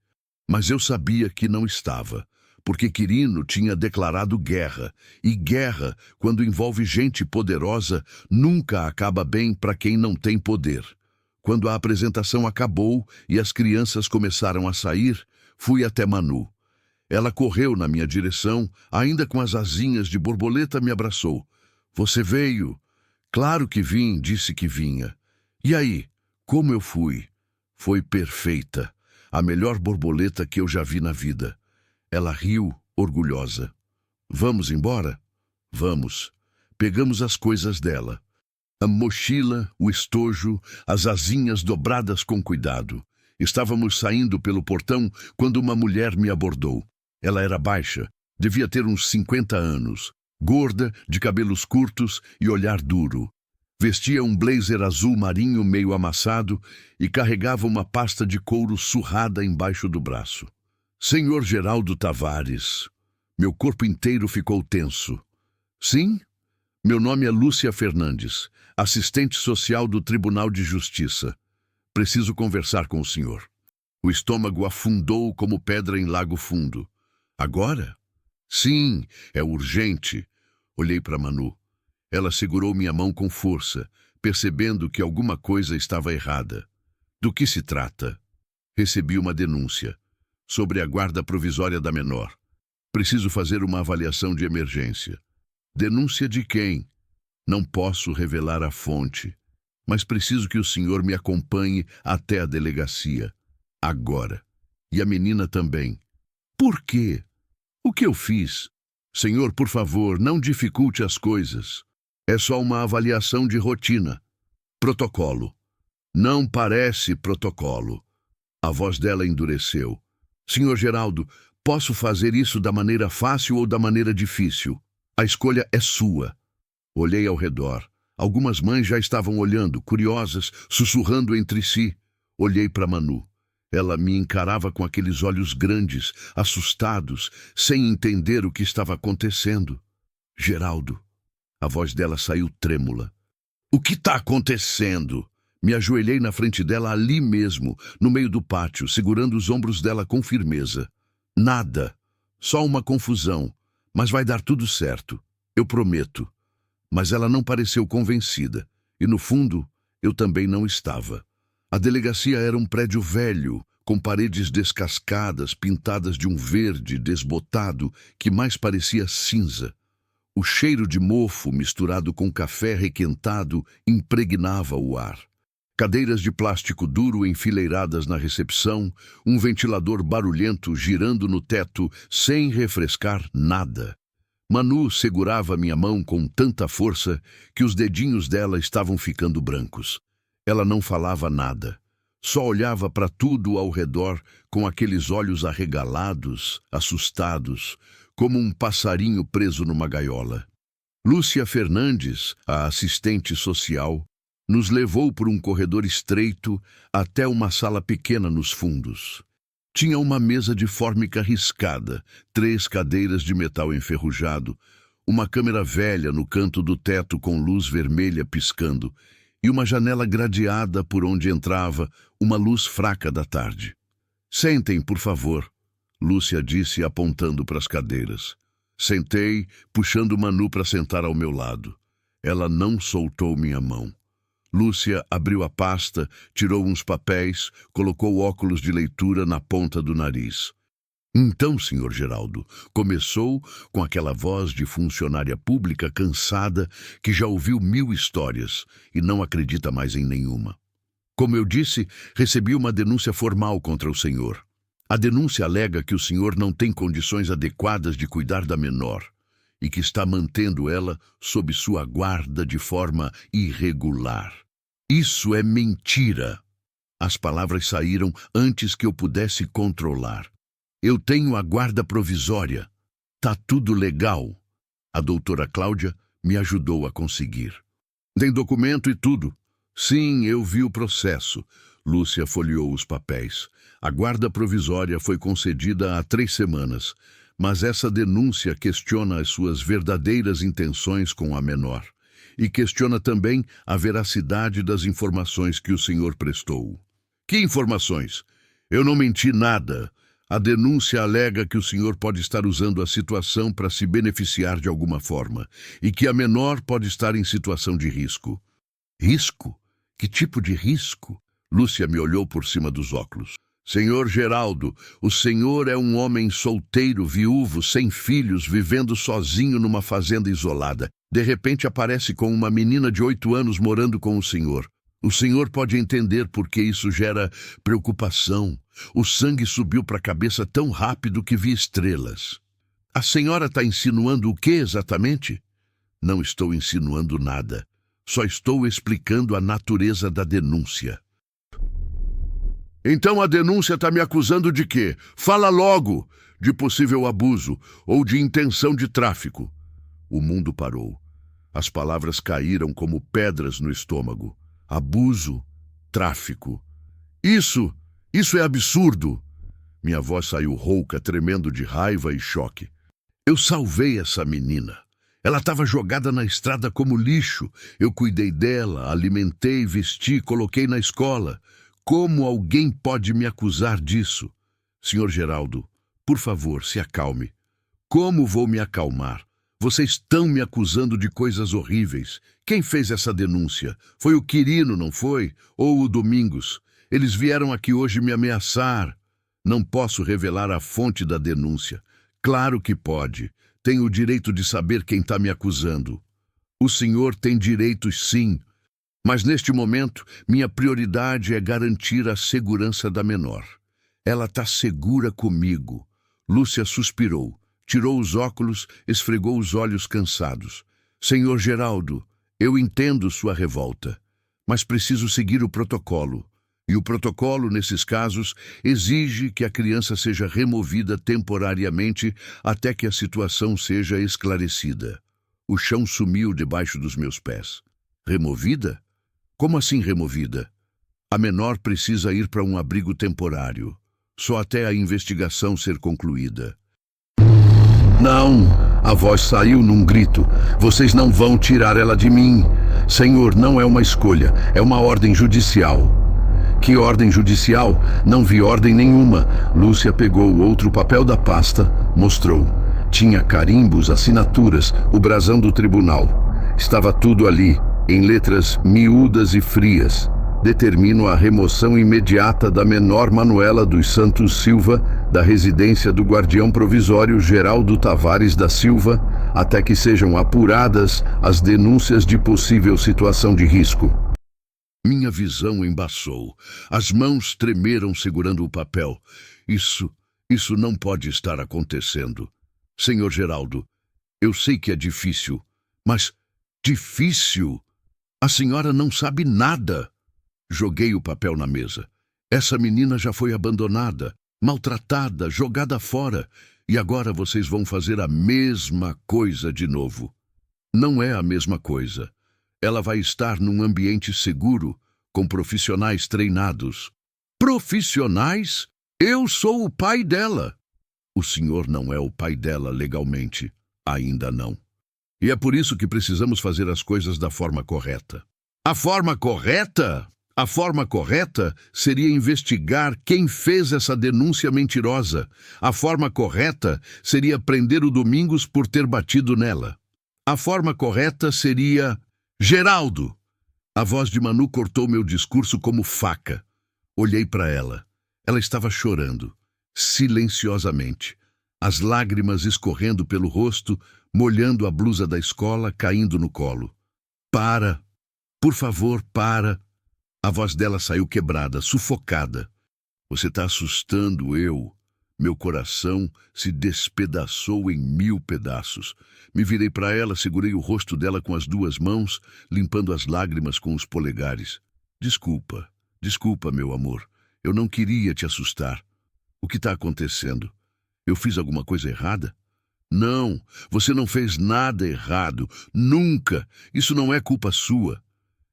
Mas eu sabia que não estava, porque Quirino tinha declarado guerra. E guerra, quando envolve gente poderosa, nunca acaba bem para quem não tem poder. Quando a apresentação acabou e as crianças começaram a sair, fui até Manu. Ela correu na minha direção, ainda com as asinhas de borboleta me abraçou. Você veio? Claro que vim, disse que vinha. E aí, como eu fui? Foi perfeita. A melhor borboleta que eu já vi na vida. Ela riu, orgulhosa. Vamos embora? Vamos. Pegamos as coisas dela. A mochila, o estojo, as asinhas dobradas com cuidado. Estávamos saindo pelo portão quando uma mulher me abordou. Ela era baixa, devia ter uns 50 anos, gorda, de cabelos curtos e olhar duro. Vestia um blazer azul marinho meio amassado e carregava uma pasta de couro surrada embaixo do braço. Senhor Geraldo Tavares. Meu corpo inteiro ficou tenso. Sim? Meu nome é Lúcia Fernandes, assistente social do Tribunal de Justiça. Preciso conversar com o senhor. O estômago afundou como pedra em lago fundo. Agora? Sim, é urgente. Olhei para Manu. Ela segurou minha mão com força, percebendo que alguma coisa estava errada. Do que se trata? Recebi uma denúncia sobre a guarda provisória da menor. Preciso fazer uma avaliação de emergência. Denúncia de quem? Não posso revelar a fonte, mas preciso que o senhor me acompanhe até a delegacia. Agora. E a menina também. Por quê? O que eu fiz? Senhor, por favor, não dificulte as coisas. É só uma avaliação de rotina. Protocolo. Não parece protocolo. A voz dela endureceu. Senhor Geraldo, posso fazer isso da maneira fácil ou da maneira difícil? A escolha é sua. Olhei ao redor. Algumas mães já estavam olhando, curiosas, sussurrando entre si. Olhei para Manu. Ela me encarava com aqueles olhos grandes, assustados, sem entender o que estava acontecendo. Geraldo. A voz dela saiu trêmula. O que está acontecendo? Me ajoelhei na frente dela ali mesmo, no meio do pátio, segurando os ombros dela com firmeza. Nada. Só uma confusão. Mas vai dar tudo certo. Eu prometo. Mas ela não pareceu convencida. E no fundo, eu também não estava. A delegacia era um prédio velho, com paredes descascadas, pintadas de um verde desbotado que mais parecia cinza. O cheiro de mofo misturado com café requentado impregnava o ar. Cadeiras de plástico duro enfileiradas na recepção, um ventilador barulhento girando no teto sem refrescar nada. Manu segurava minha mão com tanta força que os dedinhos dela estavam ficando brancos. Ela não falava nada. Só olhava para tudo ao redor com aqueles olhos arregalados, assustados, como um passarinho preso numa gaiola. Lúcia Fernandes, a assistente social, nos levou por um corredor estreito até uma sala pequena nos fundos. Tinha uma mesa de fórmica riscada, 3 cadeiras de metal enferrujado, uma câmera velha no canto do teto com luz vermelha piscando e uma janela gradeada por onde entrava uma luz fraca da tarde. Sentem, por favor, Lúcia disse apontando para as cadeiras. Sentei, puxando Manu para sentar ao meu lado. Ela não soltou minha mão. Lúcia abriu a pasta, tirou uns papéis, colocou óculos de leitura na ponta do nariz. Então, senhor Geraldo, começou com aquela voz de funcionária pública cansada que já ouviu 1000 histórias e não acredita mais em nenhuma. Como eu disse, recebi uma denúncia formal contra o senhor. A denúncia alega que o senhor não tem condições adequadas de cuidar da menor e que está mantendo ela sob sua guarda de forma irregular. Isso é mentira. As palavras saíram antes que eu pudesse controlar. Eu tenho a guarda provisória. Tá tudo legal. A doutora Cláudia me ajudou a conseguir. Tem documento e tudo. Sim, eu vi o processo. Lúcia folheou os papéis. A guarda provisória foi concedida há 3 semanas, mas essa denúncia questiona as suas verdadeiras intenções com a menor e questiona também a veracidade das informações que o senhor prestou. Que informações? Eu não menti nada. A denúncia alega que o senhor pode estar usando a situação para se beneficiar de alguma forma e que a menor pode estar em situação de risco. Risco? Que tipo de risco? Lúcia me olhou por cima dos óculos. Senhor Geraldo, o senhor é um homem solteiro, viúvo, sem filhos, vivendo sozinho numa fazenda isolada. De repente aparece com uma menina de 8 anos morando com o senhor. O senhor pode entender por que isso gera preocupação. O sangue subiu para a cabeça tão rápido que vi estrelas. A senhora está insinuando o que exatamente? Não estou insinuando nada. Só estou explicando a natureza da denúncia. Então a denúncia está me acusando de quê? Fala logo! De possível abuso ou de intenção de tráfico. O mundo parou. As palavras caíram como pedras no estômago. Abuso, tráfico. Isso é absurdo! Minha voz saiu rouca, tremendo de raiva e choque. Eu salvei essa menina. Ela estava jogada na estrada como lixo. Eu cuidei dela, alimentei, vesti, coloquei na escola. Como alguém pode me acusar disso? Senhor Geraldo, por favor, se acalme. Como vou me acalmar? Vocês estão me acusando de coisas horríveis. Quem fez essa denúncia? Foi o Quirino, não foi? Ou o Domingos? Eles vieram aqui hoje me ameaçar. Não posso revelar a fonte da denúncia. Claro que pode. Tenho o direito de saber quem está me acusando. O senhor tem direitos, sim. Mas neste momento, minha prioridade é garantir a segurança da menor. Ela está segura comigo. Lúcia suspirou, tirou os óculos, esfregou os olhos cansados. Senhor Geraldo, eu entendo sua revolta, mas preciso seguir o protocolo. E o protocolo, nesses casos, exige que a criança seja removida temporariamente até que a situação seja esclarecida. O chão sumiu debaixo dos meus pés. Removida? Como assim removida? A menor precisa ir para um abrigo temporário, só até a investigação ser concluída. Não! A voz saiu num grito. Vocês não vão tirar ela de mim. Senhor, não é uma escolha, é uma ordem judicial. Que ordem judicial? Não vi ordem nenhuma. Lúcia pegou o outro papel da pasta, mostrou. Tinha carimbos, assinaturas, o brasão do tribunal. Estava tudo ali, em letras miúdas e frias. Determino a remoção imediata da menor Manuela dos Santos Silva da residência do guardião provisório Geraldo Tavares da Silva até que sejam apuradas as denúncias de possível situação de risco. Minha visão embaçou. As mãos tremeram segurando o papel. Isso não pode estar acontecendo. Senhor Geraldo, eu sei que é difícil, mas difícil? A senhora não sabe nada. Joguei o papel na mesa. Essa menina já foi abandonada, maltratada, jogada fora, e agora vocês vão fazer a mesma coisa de novo. Não é a mesma coisa. Ela vai estar num ambiente seguro, com profissionais treinados. Profissionais? Eu sou o pai dela. O senhor não é o pai dela legalmente. Ainda não. E é por isso que precisamos fazer as coisas da forma correta. A forma correta? A forma correta seria investigar quem fez essa denúncia mentirosa. A forma correta seria prender o Domingos por ter batido nela. A forma correta seria... Geraldo! A voz de Manu cortou meu discurso como faca. Olhei para ela. Ela estava chorando, silenciosamente. As lágrimas escorrendo pelo rosto, molhando a blusa da escola, caindo no colo. Para! Por favor, para! A voz dela saiu quebrada, sufocada. Você está assustando eu. Meu coração se despedaçou em 1000 pedaços. Me virei para ela, segurei o rosto dela com as 2 mãos, limpando as lágrimas com os polegares. Desculpa, meu amor. Eu não queria te assustar. O que está acontecendo? Eu fiz alguma coisa errada? Não, você não fez nada errado. Nunca. Isso não é culpa sua.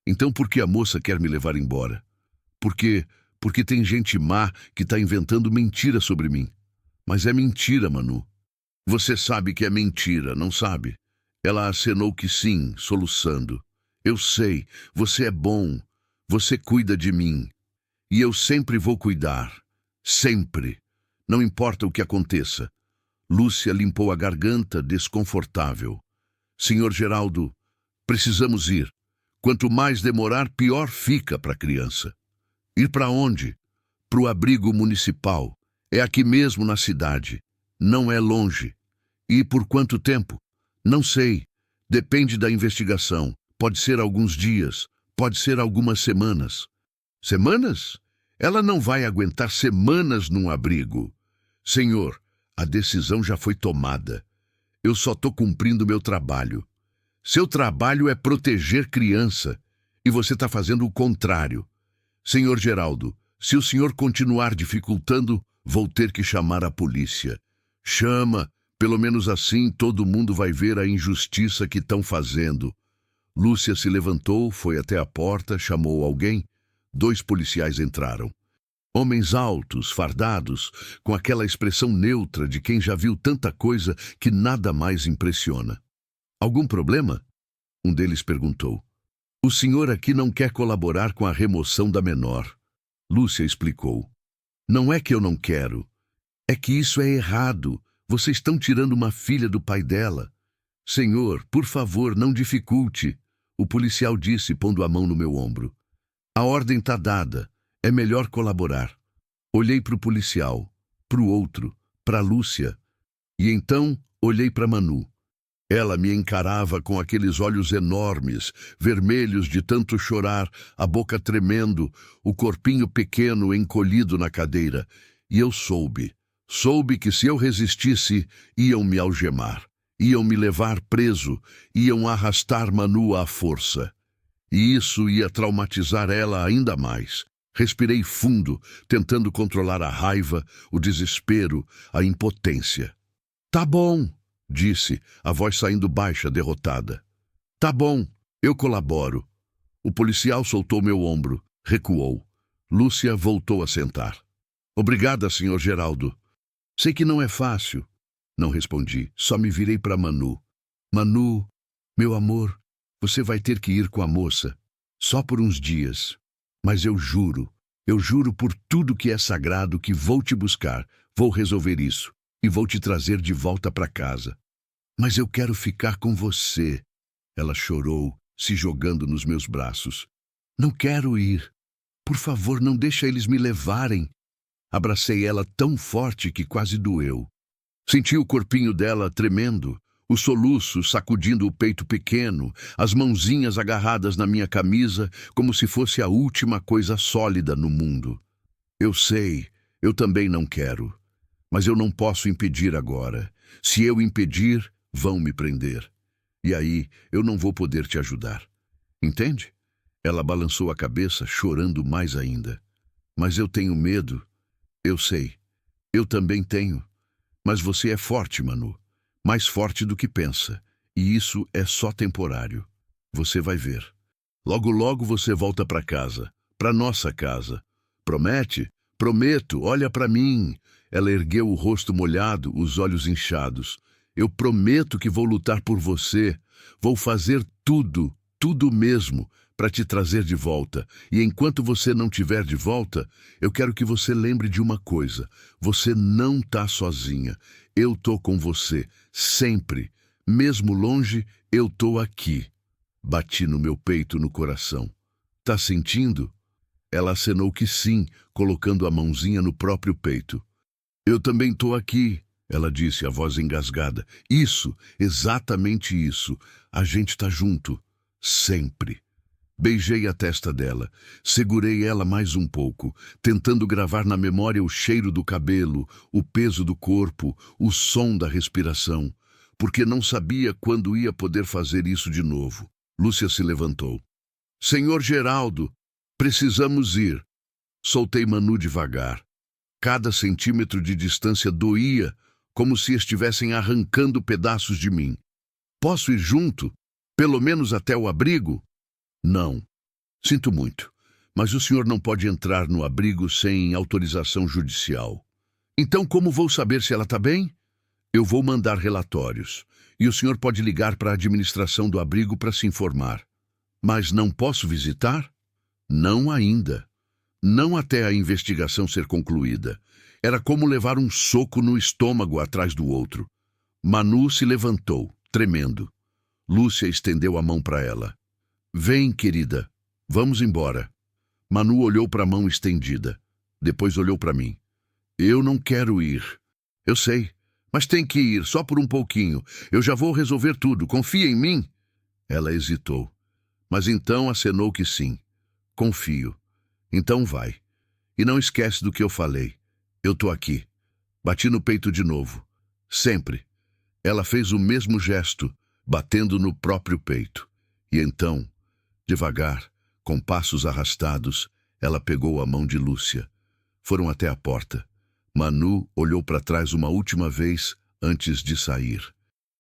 Então por que a moça quer me levar embora? Porque tem gente má que está inventando mentira sobre mim. Mas é mentira, Manu. Você sabe que é mentira, não sabe? Ela acenou que sim, soluçando. Eu sei, você é bom. Você cuida de mim. E eu sempre vou cuidar. Sempre. Não importa o que aconteça. Lúcia limpou a garganta, desconfortável. Senhor Geraldo, precisamos ir. Quanto mais demorar, pior fica para a criança. Ir para onde? Para o abrigo municipal. É aqui mesmo na cidade. Não é longe. E por quanto tempo? Não sei. Depende da investigação. Pode ser alguns dias. Pode ser algumas semanas. Semanas? Ela não vai aguentar semanas num abrigo. Senhor, a decisão já foi tomada. Eu só estou cumprindo meu trabalho. Seu trabalho é proteger criança e você está fazendo o contrário. Senhor Geraldo, se o senhor continuar dificultando, vou ter que chamar a polícia. Chama, pelo menos assim todo mundo vai ver a injustiça que estão fazendo. Lúcia se levantou, foi até a porta, chamou alguém. 2 policiais entraram. Homens altos, fardados, com aquela expressão neutra de quem já viu tanta coisa que nada mais impressiona. Algum problema? Um deles perguntou. O senhor aqui não quer colaborar com a remoção da menor. Lúcia explicou. Não é que eu não quero. É que isso é errado. Vocês estão tirando uma filha do pai dela. Senhor, por favor, não dificulte. O policial disse, pondo a mão no meu ombro. A ordem está dada. É melhor colaborar. Olhei para o policial, para o outro, para Lúcia. E então olhei para Manu. Ela me encarava com aqueles olhos enormes, vermelhos de tanto chorar, a boca tremendo, o corpinho pequeno encolhido na cadeira. E eu soube que se eu resistisse, iam me algemar, iam me levar preso, iam arrastar Manu à força. E isso ia traumatizar ela ainda mais. Respirei fundo, tentando controlar a raiva, o desespero, a impotência. Tá bom, disse, a voz saindo baixa, derrotada. Tá bom, eu colaboro. O policial soltou meu ombro, recuou. Lúcia voltou a sentar. Obrigada, senhor Geraldo. Sei que não é fácil. Não respondi, só me virei para Manu. Manu, meu amor, você vai ter que ir com a moça. Só por uns dias. Mas eu juro por tudo que é sagrado que vou te buscar, vou resolver isso e vou te trazer de volta para casa. Mas eu quero ficar com você. Ela chorou, se jogando nos meus braços. Não quero ir. Por favor, não deixa eles me levarem. Abracei ela tão forte que quase doeu. Senti o corpinho dela tremendo, o soluço sacudindo o peito pequeno, as mãozinhas agarradas na minha camisa como se fosse a última coisa sólida no mundo. Eu sei, eu também não quero. Mas eu não posso impedir agora. Se eu impedir, vão me prender. E aí eu não vou poder te ajudar. Entende? Ela balançou a cabeça, chorando mais ainda. Mas eu tenho medo. Eu sei. Eu também tenho. Mas você é forte, Manu. Mais forte do que pensa. E isso é só temporário. Você vai ver. Logo, logo você volta para casa. Para nossa casa. Promete? Prometo, olha para mim. Ela ergueu o rosto molhado, os olhos inchados. Eu prometo que vou lutar por você. Vou fazer tudo, tudo mesmo, para te trazer de volta. E enquanto você não tiver de volta, eu quero que você lembre de uma coisa. Você não tá sozinha. Eu tô com você, sempre. Mesmo longe, eu tô aqui. Bati no meu peito, no coração. Tá sentindo? Ela acenou que sim, colocando a mãozinha no próprio peito. Eu também tô aqui, ela disse, a voz engasgada. Isso, exatamente isso. A gente tá junto. Sempre. Beijei a testa dela, segurei ela mais um pouco, tentando gravar na memória o cheiro do cabelo, o peso do corpo, o som da respiração, porque não sabia quando ia poder fazer isso de novo. Lúcia se levantou. Senhor Geraldo, precisamos ir. Soltei Manu devagar. Cada centímetro de distância doía, como se estivessem arrancando pedaços de mim. Posso ir junto? Pelo menos até o abrigo? Não. Sinto muito, mas o senhor não pode entrar no abrigo sem autorização judicial. Então como vou saber se ela está bem? Eu vou mandar relatórios, e o senhor pode ligar para a administração do abrigo para se informar. Mas não posso visitar? Não ainda. Não até a investigação ser concluída. Era como levar um soco no estômago atrás do outro. Manu se levantou, tremendo. Lúcia estendeu a mão para ela. Vem, querida. Vamos embora. Manu olhou para a mão estendida. Depois olhou para mim. Eu não quero ir. Eu sei, mas tem que ir, só por um pouquinho. Eu já vou resolver tudo. Confia em mim? Ela hesitou. Mas então acenou que sim. Confio. Então vai. E não esquece do que eu falei. Eu tô aqui. Bati no peito de novo. Sempre. Ela fez o mesmo gesto, batendo no próprio peito. E então, devagar, com passos arrastados, ela pegou a mão de Lúcia. Foram até a porta. Manu olhou para trás uma última vez antes de sair.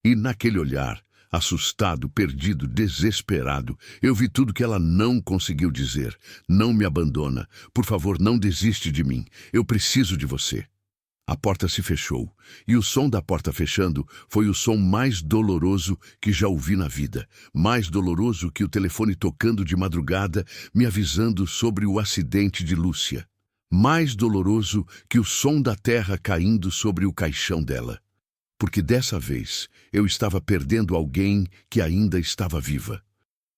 E naquele olhar, assustado, perdido, desesperado, eu vi tudo que ela não conseguiu dizer. Não me abandona. Por favor, não desiste de mim. Eu preciso de você. A porta se fechou, e o som da porta fechando foi o som mais doloroso que já ouvi na vida. Mais doloroso que o telefone tocando de madrugada, me avisando sobre o acidente de Lúcia. Mais doloroso que o som da terra caindo sobre o caixão dela. Porque dessa vez eu estava perdendo alguém que ainda estava viva.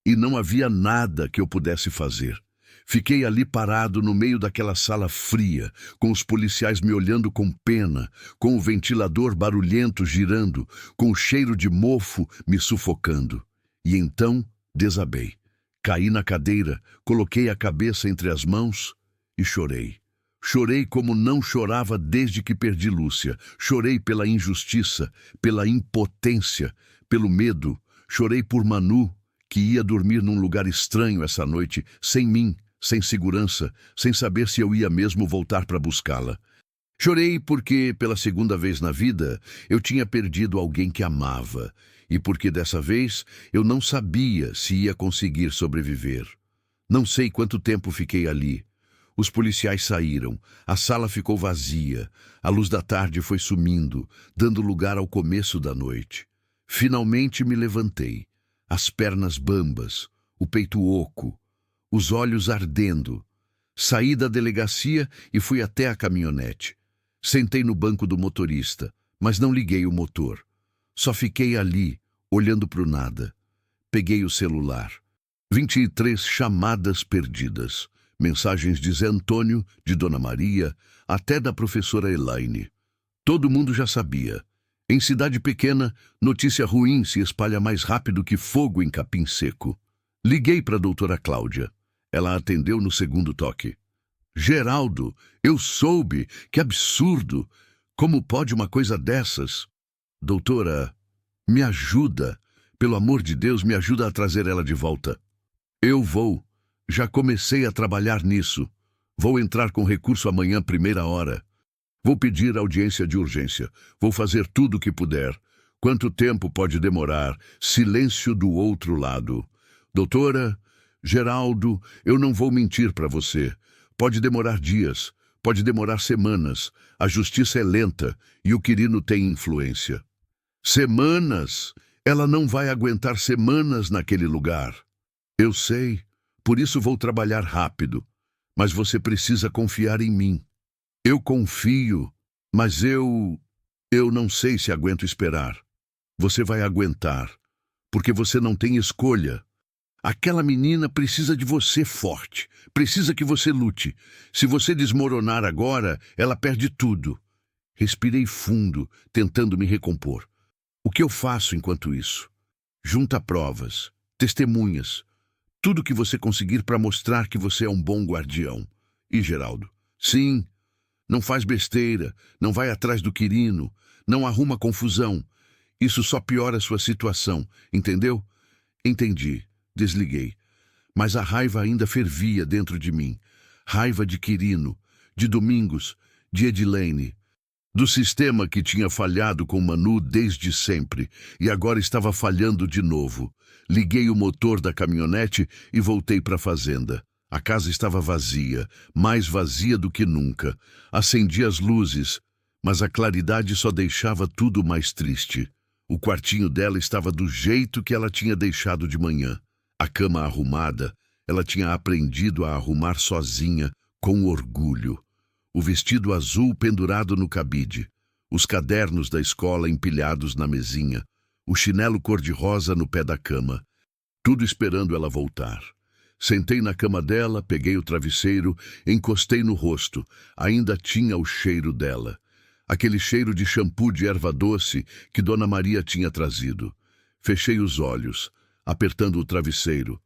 E não havia nada que eu pudesse fazer. Fiquei ali parado no meio daquela sala fria, com os policiais me olhando com pena, com o ventilador barulhento girando, com o cheiro de mofo me sufocando. E então desabei. Caí na cadeira, coloquei a cabeça entre as mãos e chorei. Chorei como não chorava desde que perdi Lúcia. Chorei pela injustiça, pela impotência, pelo medo. Chorei por Manu, que ia dormir num lugar estranho essa noite, sem mim, sem segurança, sem saber se eu ia mesmo voltar para buscá-la. Chorei porque, pela segunda vez na vida, eu tinha perdido alguém que amava, e porque dessa vez eu não sabia se ia conseguir sobreviver. Não sei quanto tempo fiquei ali. Os policiais saíram, a sala ficou vazia, a luz da tarde foi sumindo, dando lugar ao começo da noite. Finalmente me levantei, as pernas bambas, o peito oco, os olhos ardendo. Saí da delegacia e fui até a caminhonete. Sentei no banco do motorista, mas não liguei o motor. Só fiquei ali, olhando para o nada. Peguei o celular. 23 chamadas perdidas. Mensagens de Zé Antônio, de Dona Maria, até da professora Elaine. Todo mundo já sabia. Em cidade pequena, notícia ruim se espalha mais rápido que fogo em capim seco. Liguei para a doutora Cláudia. Ela atendeu no segundo toque. Geraldo, eu soube. Que absurdo! Como pode uma coisa dessas? Doutora, me ajuda. Pelo amor de Deus, me ajuda a trazer ela de volta. Eu vou. Já comecei a trabalhar nisso. Vou entrar com recurso amanhã, primeira hora. Vou pedir audiência de urgência. Vou fazer tudo o que puder. Quanto tempo pode demorar? Silêncio do outro lado. Doutora, Geraldo, eu não vou mentir para você. Pode demorar dias, pode demorar semanas. A justiça é lenta e o Quirino tem influência. Semanas? Ela não vai aguentar semanas naquele lugar. Eu sei. Por isso vou trabalhar rápido, mas você precisa confiar em mim. Eu confio, mas eu não sei se aguento esperar. Você vai aguentar, porque você não tem escolha. Aquela menina precisa de você forte, precisa que você lute. Se você desmoronar agora, ela perde tudo. Respirei fundo, tentando me recompor. O que eu faço enquanto isso? Junta provas, testemunhas. Tudo que você conseguir para mostrar que você é um bom guardião. E Geraldo? Sim, não faz besteira, não vai atrás do Quirino, não arruma confusão. Isso só piora a sua situação, entendeu? Entendi, desliguei. Mas a raiva ainda fervia dentro de mim. Raiva de Quirino, de Domingos, de Edilene. Do sistema que tinha falhado com Manu desde sempre e agora estava falhando de novo. Liguei o motor da caminhonete e voltei para a fazenda. A casa estava vazia, mais vazia do que nunca. Acendi as luzes, mas a claridade só deixava tudo mais triste. O quartinho dela estava do jeito que ela tinha deixado de manhã. A cama arrumada, ela tinha aprendido a arrumar sozinha, com orgulho. O vestido azul pendurado no cabide, os cadernos da escola empilhados na mesinha, o chinelo cor-de-rosa no pé da cama, tudo esperando ela voltar. Sentei na cama dela, peguei o travesseiro, encostei no rosto. Ainda tinha o cheiro dela. Aquele cheiro de shampoo de erva doce que Dona Maria tinha trazido. Fechei os olhos, apertando o travesseiro.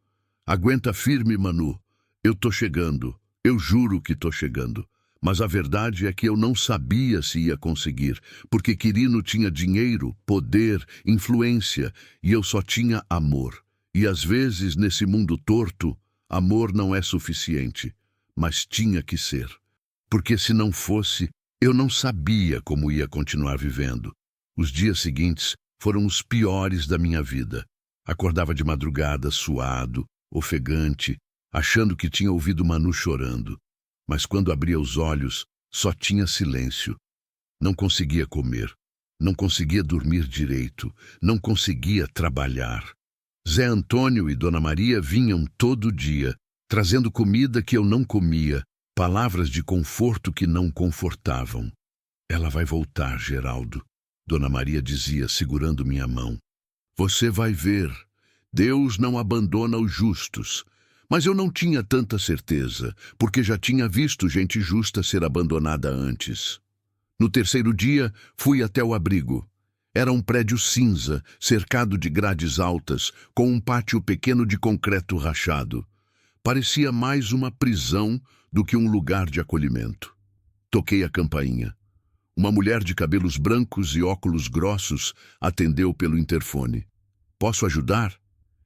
Aguenta firme, Manu. Eu tô chegando. Eu juro que tô chegando. Mas a verdade é que eu não sabia se ia conseguir, porque Quirino tinha dinheiro, poder, influência, e eu só tinha amor. E às vezes, nesse mundo torto, amor não é suficiente, mas tinha que ser. Porque se não fosse, eu não sabia como ia continuar vivendo. Os dias seguintes foram os piores da minha vida. Acordava de madrugada, suado, ofegante, achando que tinha ouvido Manu chorando. Mas quando abria os olhos, só tinha silêncio. Não conseguia comer, não conseguia dormir direito, não conseguia trabalhar. Zé Antônio e Dona Maria vinham todo dia, trazendo comida que eu não comia, palavras de conforto que não confortavam. Ela vai voltar, Geraldo, Dona Maria dizia, segurando minha mão. Você vai ver, Deus não abandona os justos. Mas eu não tinha tanta certeza, porque já tinha visto gente justa ser abandonada antes. No terceiro dia, fui até o abrigo. Era um prédio cinza, cercado de grades altas, com um pátio pequeno de concreto rachado. Parecia mais uma prisão do que um lugar de acolhimento. Toquei a campainha. Uma mulher de cabelos brancos e óculos grossos atendeu pelo interfone. Posso ajudar?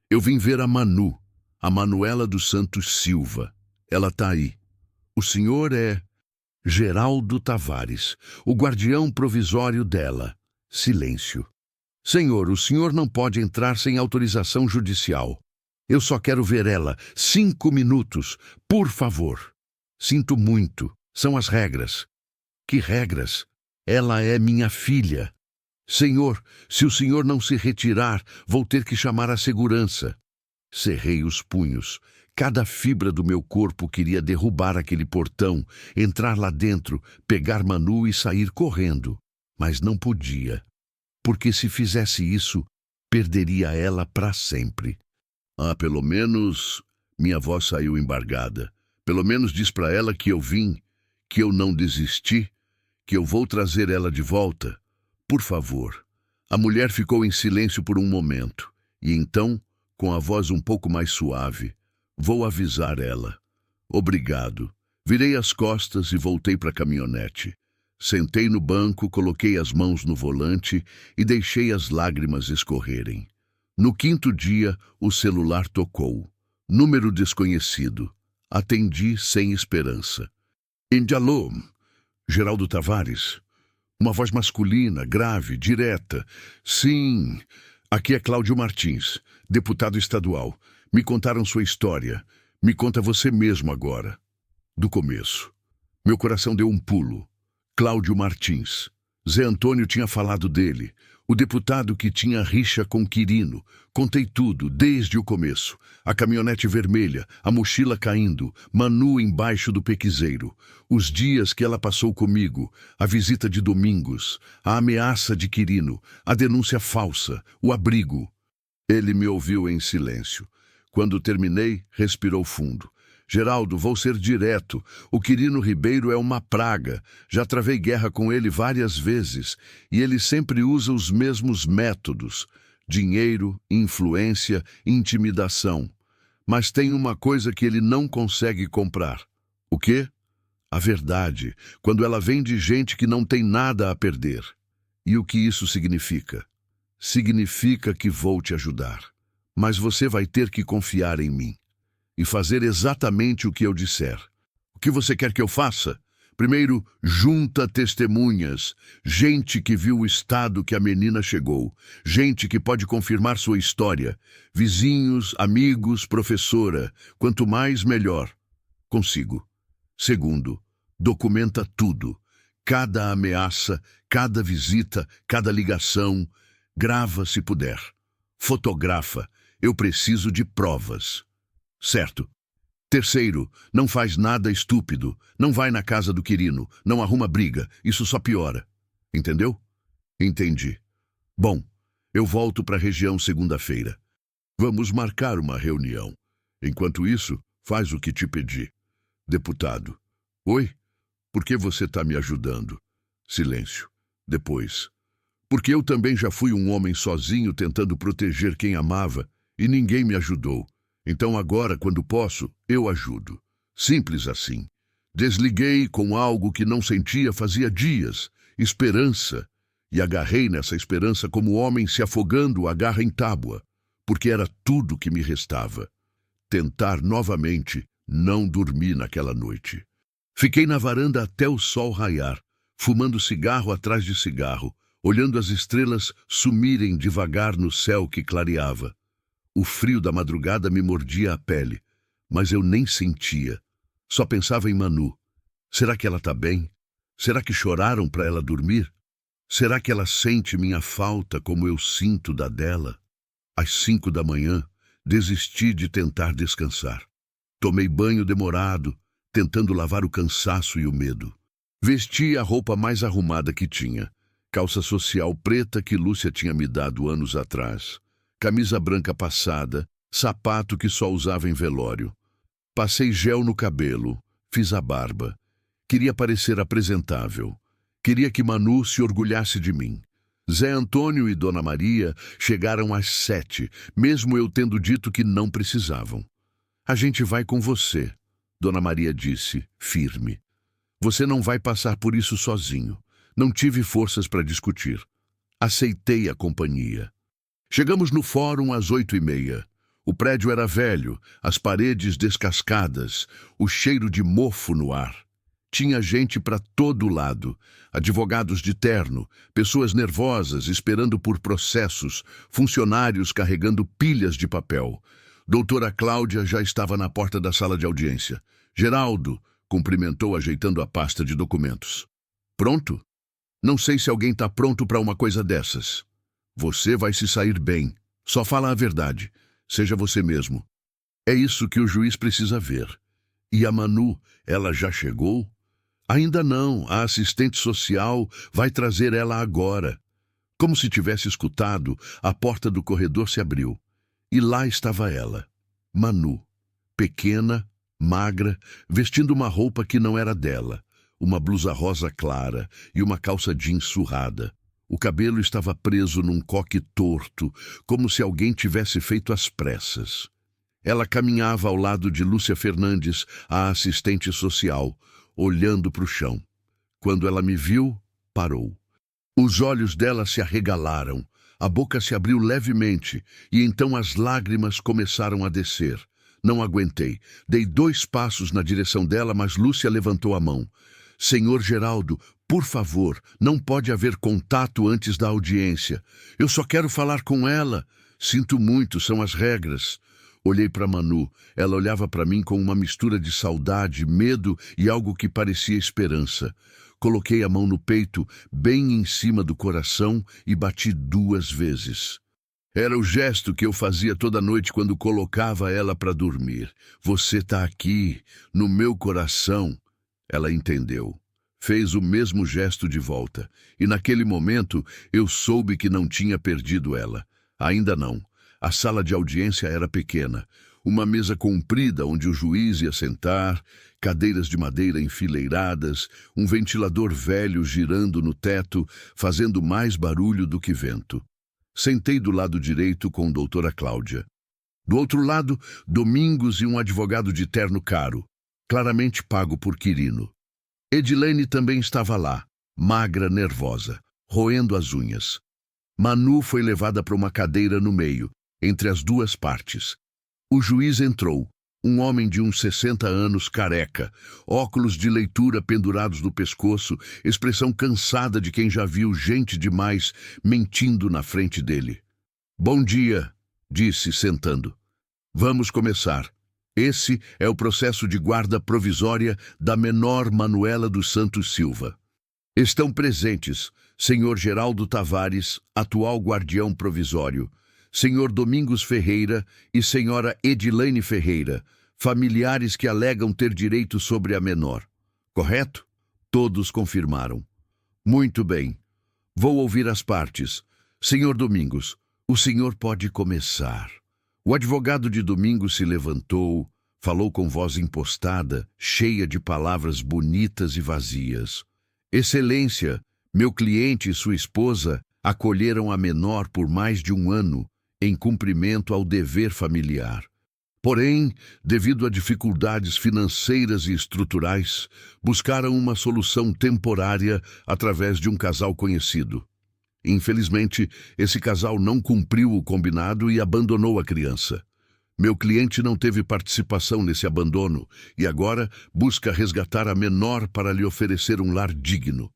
Eu vim ver a Manu. A Manuela dos Santos Silva. Ela tá aí. O senhor é Geraldo Tavares, o guardião provisório dela. Silêncio. Senhor, o senhor não pode entrar sem autorização judicial. Eu só quero ver ela. 5 minutos, por favor. Sinto muito. São as regras. Que regras? Ela é minha filha. Senhor, se o senhor não se retirar, vou ter que chamar a segurança. Cerrei os punhos. Cada fibra do meu corpo queria derrubar aquele portão, entrar lá dentro, pegar Manu e sair correndo. Mas não podia, porque se fizesse isso, perderia ela para sempre. Pelo menos minha voz saiu embargada. Pelo menos diz para ela que eu vim, que eu não desisti, que eu vou trazer ela de volta. Por favor. A mulher ficou em silêncio por um momento, e então, com a voz um pouco mais suave, vou avisar ela. Obrigado. Virei as costas e voltei para a caminhonete. Sentei no banco, coloquei as mãos no volante e deixei as lágrimas escorrerem. No 5º dia, o celular tocou. Número desconhecido. Atendi sem esperança. Alô, Geraldo Tavares. Uma voz masculina, grave, direta. Sim, aqui é Cláudio Martins, deputado estadual. Me contaram sua história. Me conta você mesmo agora. Do começo. Meu coração deu um pulo. Cláudio Martins. Zé Antônio tinha falado dele. O deputado que tinha rixa com Quirino. Contei tudo, desde o começo. A caminhonete vermelha, a mochila caindo, Manu embaixo do pequiseiro. Os dias que ela passou comigo, a visita de Domingos, a ameaça de Quirino, a denúncia falsa, o abrigo. Ele me ouviu em silêncio. Quando terminei, respirou fundo. Geraldo, vou ser direto. O Quirino Ribeiro é uma praga. Já travei guerra com ele várias vezes. E ele sempre usa os mesmos métodos. Dinheiro, influência, intimidação. Mas tem uma coisa que ele não consegue comprar. O quê? A verdade, quando ela vem de gente que não tem nada a perder. E o que isso significa? Significa que vou te ajudar. Mas você vai ter que confiar em mim. E fazer exatamente o que eu disser. O que você quer que eu faça? Primeiro, junta testemunhas, gente que viu o estado que a menina chegou, gente que pode confirmar sua história, vizinhos, amigos, professora, quanto mais melhor. Consigo. Segundo, documenta tudo, cada ameaça, cada visita, cada ligação, grava se puder. Fotografa, eu preciso de provas. Certo. Terceiro, não faz nada estúpido. Não vai na casa do Quirino. Não arruma briga. Isso só piora. Entendeu? Entendi. Bom, eu volto para a região segunda-feira. Vamos marcar uma reunião. Enquanto isso, faz o que te pedi. Deputado. Oi? Por que você está me ajudando? Silêncio. Depois. Porque eu também já fui um homem sozinho tentando proteger quem amava e ninguém me ajudou. Então agora, quando posso, eu ajudo. Simples assim. Desliguei com algo que não sentia fazia dias, esperança, e agarrei nessa esperança como homem se afogando agarra em tábua, porque era tudo que me restava. Tentar novamente não dormi naquela noite. Fiquei na varanda até o sol raiar, fumando cigarro atrás de cigarro, olhando as estrelas sumirem devagar no céu que clareava. O frio da madrugada me mordia a pele, mas eu nem sentia. Só pensava em Manu. Será que ela tá bem? Será que choraram para ela dormir? Será que ela sente minha falta como eu sinto da dela? Às 5 da manhã, desisti de tentar descansar. Tomei banho demorado, tentando lavar o cansaço e o medo. Vesti a roupa mais arrumada que tinha. Calça social preta que Lúcia tinha me dado anos atrás. Camisa branca passada, sapato que só usava em velório. Passei gel no cabelo, fiz a barba. Queria parecer apresentável. Queria que Manu se orgulhasse de mim. Zé Antônio e Dona Maria chegaram às 7, mesmo eu tendo dito que não precisavam. A gente vai com você, Dona Maria disse, firme. Você não vai passar por isso sozinho. Não tive forças para discutir. Aceitei a companhia. Chegamos no fórum às 8h30. O prédio era velho, as paredes descascadas, o cheiro de mofo no ar. Tinha gente para todo lado, advogados de terno, pessoas nervosas esperando por processos, funcionários carregando pilhas de papel. Doutora Cláudia já estava na porta da sala de audiência. Geraldo, cumprimentou ajeitando a pasta de documentos. Pronto? Não sei se alguém está pronto para uma coisa dessas. Você vai se sair bem. Só fala a verdade. Seja você mesmo. É isso que o juiz precisa ver. E a Manu, ela já chegou? Ainda não, a assistente social vai trazer ela agora. Como se tivesse escutado, a porta do corredor se abriu. E lá estava ela, Manu, pequena, magra, vestindo uma roupa que não era dela, uma blusa rosa clara e uma calça jeans surrada. O cabelo estava preso num coque torto, como se alguém tivesse feito às pressas. Ela caminhava ao lado de Lúcia Fernandes, a assistente social, olhando para o chão. Quando ela me viu, parou. Os olhos dela se arregalaram, a boca se abriu levemente, e então as lágrimas começaram a descer. Não aguentei. Dei 2 passos na direção dela, mas Lúcia levantou a mão. Senhor Geraldo, por favor, não pode haver contato antes da audiência. Eu só quero falar com ela. Sinto muito, são as regras. Olhei para Manu. Ela olhava para mim com uma mistura de saudade, medo e algo que parecia esperança. Coloquei a mão no peito, bem em cima do coração, e bati 2 vezes. Era o gesto que eu fazia toda noite quando colocava ela para dormir. Você está aqui, no meu coração. Ela entendeu. Fez o mesmo gesto de volta. E naquele momento eu soube que não tinha perdido ela. Ainda não. A sala de audiência era pequena. Uma mesa comprida onde o juiz ia sentar, cadeiras de madeira enfileiradas, um ventilador velho girando no teto, fazendo mais barulho do que vento. Sentei do lado direito com doutora Cláudia. Do outro lado, Domingos e um advogado de terno caro, claramente pago por Quirino. Edilene também estava lá, magra, nervosa, roendo as unhas. Manu foi levada para uma cadeira no meio, entre as 2 partes. O juiz entrou, um homem de uns 60 anos, careca, óculos de leitura pendurados no pescoço, expressão cansada de quem já viu gente demais mentindo na frente dele. Bom dia, disse, sentando. Vamos começar. Esse é o processo de guarda provisória da menor Manuela dos Santos Silva. Estão presentes senhor Geraldo Tavares, atual guardião provisório, senhor Domingos Ferreira e senhora Edilene Ferreira, familiares que alegam ter direito sobre a menor. Correto? Todos confirmaram. Muito bem. Vou ouvir as partes. Senhor Domingos, o senhor pode começar. O advogado de Domingos se levantou, falou com voz impostada, cheia de palavras bonitas e vazias. Excelência, meu cliente e sua esposa acolheram a menor por mais de 1 ano, em cumprimento ao dever familiar. Porém, devido a dificuldades financeiras e estruturais, buscaram uma solução temporária através de um casal conhecido. Infelizmente, esse casal não cumpriu o combinado e abandonou a criança. Meu cliente não teve participação nesse abandono e agora busca resgatar a menor para lhe oferecer um lar digno.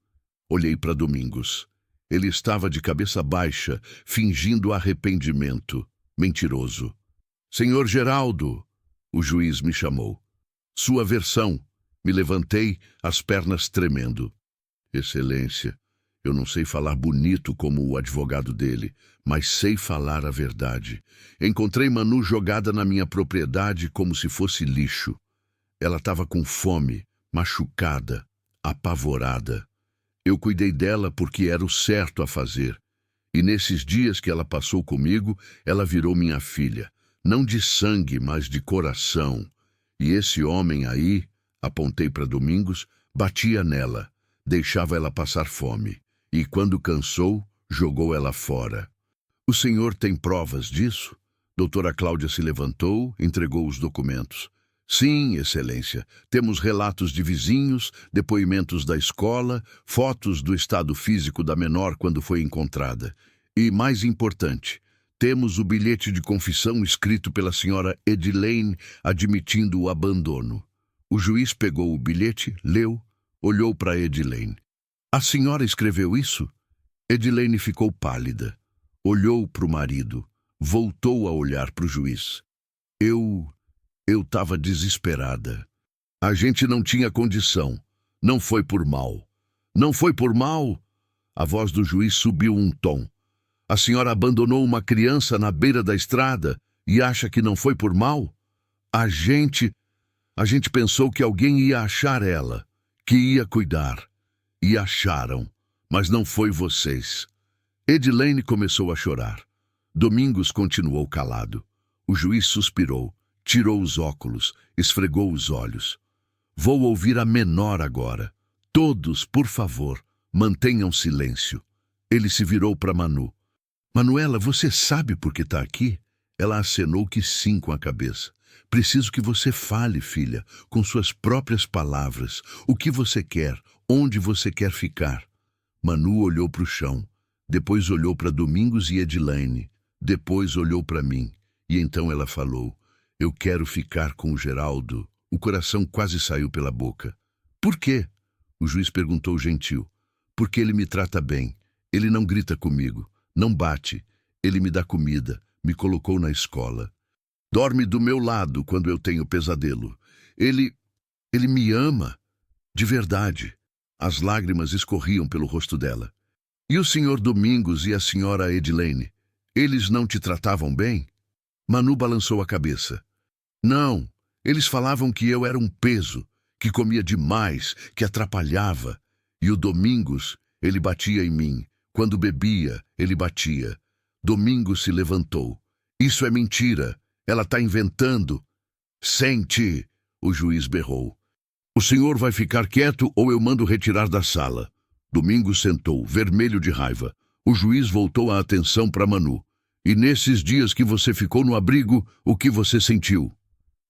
Olhei para Domingos. Ele estava de cabeça baixa, fingindo arrependimento. Mentiroso. Senhor Geraldo, o juiz me chamou. Sua versão. Me levantei, as pernas tremendo. Excelência, eu não sei falar bonito como o advogado dele, mas sei falar a verdade. Encontrei Manu jogada na minha propriedade como se fosse lixo. Ela estava com fome, machucada, apavorada. Eu cuidei dela porque era o certo a fazer. E nesses dias que ela passou comigo, ela virou minha filha. Não de sangue, mas de coração. E esse homem aí, apontei para Domingos, batia nela, deixava ela passar fome. E quando cansou, jogou ela fora. O senhor tem provas disso? Doutora Cláudia se levantou, entregou os documentos. Sim, excelência. Temos relatos de vizinhos, depoimentos da escola, fotos do estado físico da menor quando foi encontrada. E, mais importante, temos o bilhete de confissão escrito pela senhora Edilene admitindo o abandono. O juiz pegou o bilhete, leu, olhou para Edilene. A senhora escreveu isso? Edilene ficou pálida. Olhou para o marido. Voltou a olhar para o juiz. Eu estava desesperada. A gente não tinha condição. Não foi por mal. Não foi por mal? A voz do juiz subiu um tom. A senhora abandonou uma criança na beira da estrada e acha que não foi por mal? A gente pensou que alguém ia achar ela, que ia cuidar. E acharam, mas não foi vocês. Edilene começou a chorar. Domingos continuou calado. O juiz suspirou, tirou os óculos, esfregou os olhos. Vou ouvir a menor agora. Todos, por favor, mantenham silêncio. Ele se virou para Manu. Manuela, você sabe por que está aqui? Ela acenou que sim com a cabeça. Preciso que você fale, filha, com suas próprias palavras. O que você quer? Onde você quer ficar? Manu olhou para o chão. Depois olhou para Domingos e Edilene. Depois olhou para mim. E então ela falou. Eu quero ficar com o Geraldo. O coração quase saiu pela boca. Por quê? O juiz perguntou gentil. Porque ele me trata bem. Ele não grita comigo. Não bate. Ele me dá comida. Me colocou na escola. Dorme do meu lado quando eu tenho pesadelo. Ele me ama. De verdade. As lágrimas escorriam pelo rosto dela. E o senhor Domingos e a senhora Edilene? Eles não te tratavam bem? Manu balançou a cabeça. Não. Eles falavam que eu era um peso, que comia demais, que atrapalhava. E o Domingos, ele batia em mim. Quando bebia, ele batia. Domingos se levantou. Isso é mentira. Ela está inventando. Sente, o juiz berrou. O senhor vai ficar quieto ou eu mando retirar da sala. Domingos sentou, vermelho de raiva. O juiz voltou a atenção para Manu. E nesses dias que você ficou no abrigo, o que você sentiu?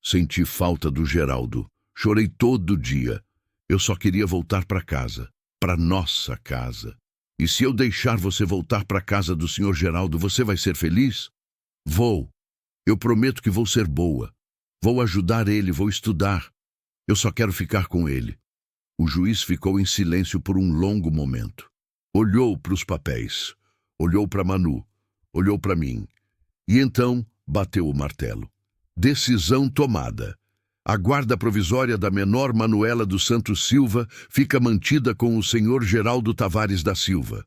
Senti falta do Geraldo. Chorei todo dia. Eu só queria voltar para casa. Para nossa casa. E se eu deixar você voltar para a casa do senhor Geraldo, você vai ser feliz? Vou. Eu prometo que vou ser boa. Vou ajudar ele, vou estudar. Eu só quero ficar com ele. O juiz ficou em silêncio por um longo momento. Olhou para os papéis. Olhou para Manu. Olhou para mim. E então bateu o martelo. Decisão tomada. A guarda provisória da menor Manuela dos Santos Silva fica mantida com o senhor Geraldo Tavares da Silva.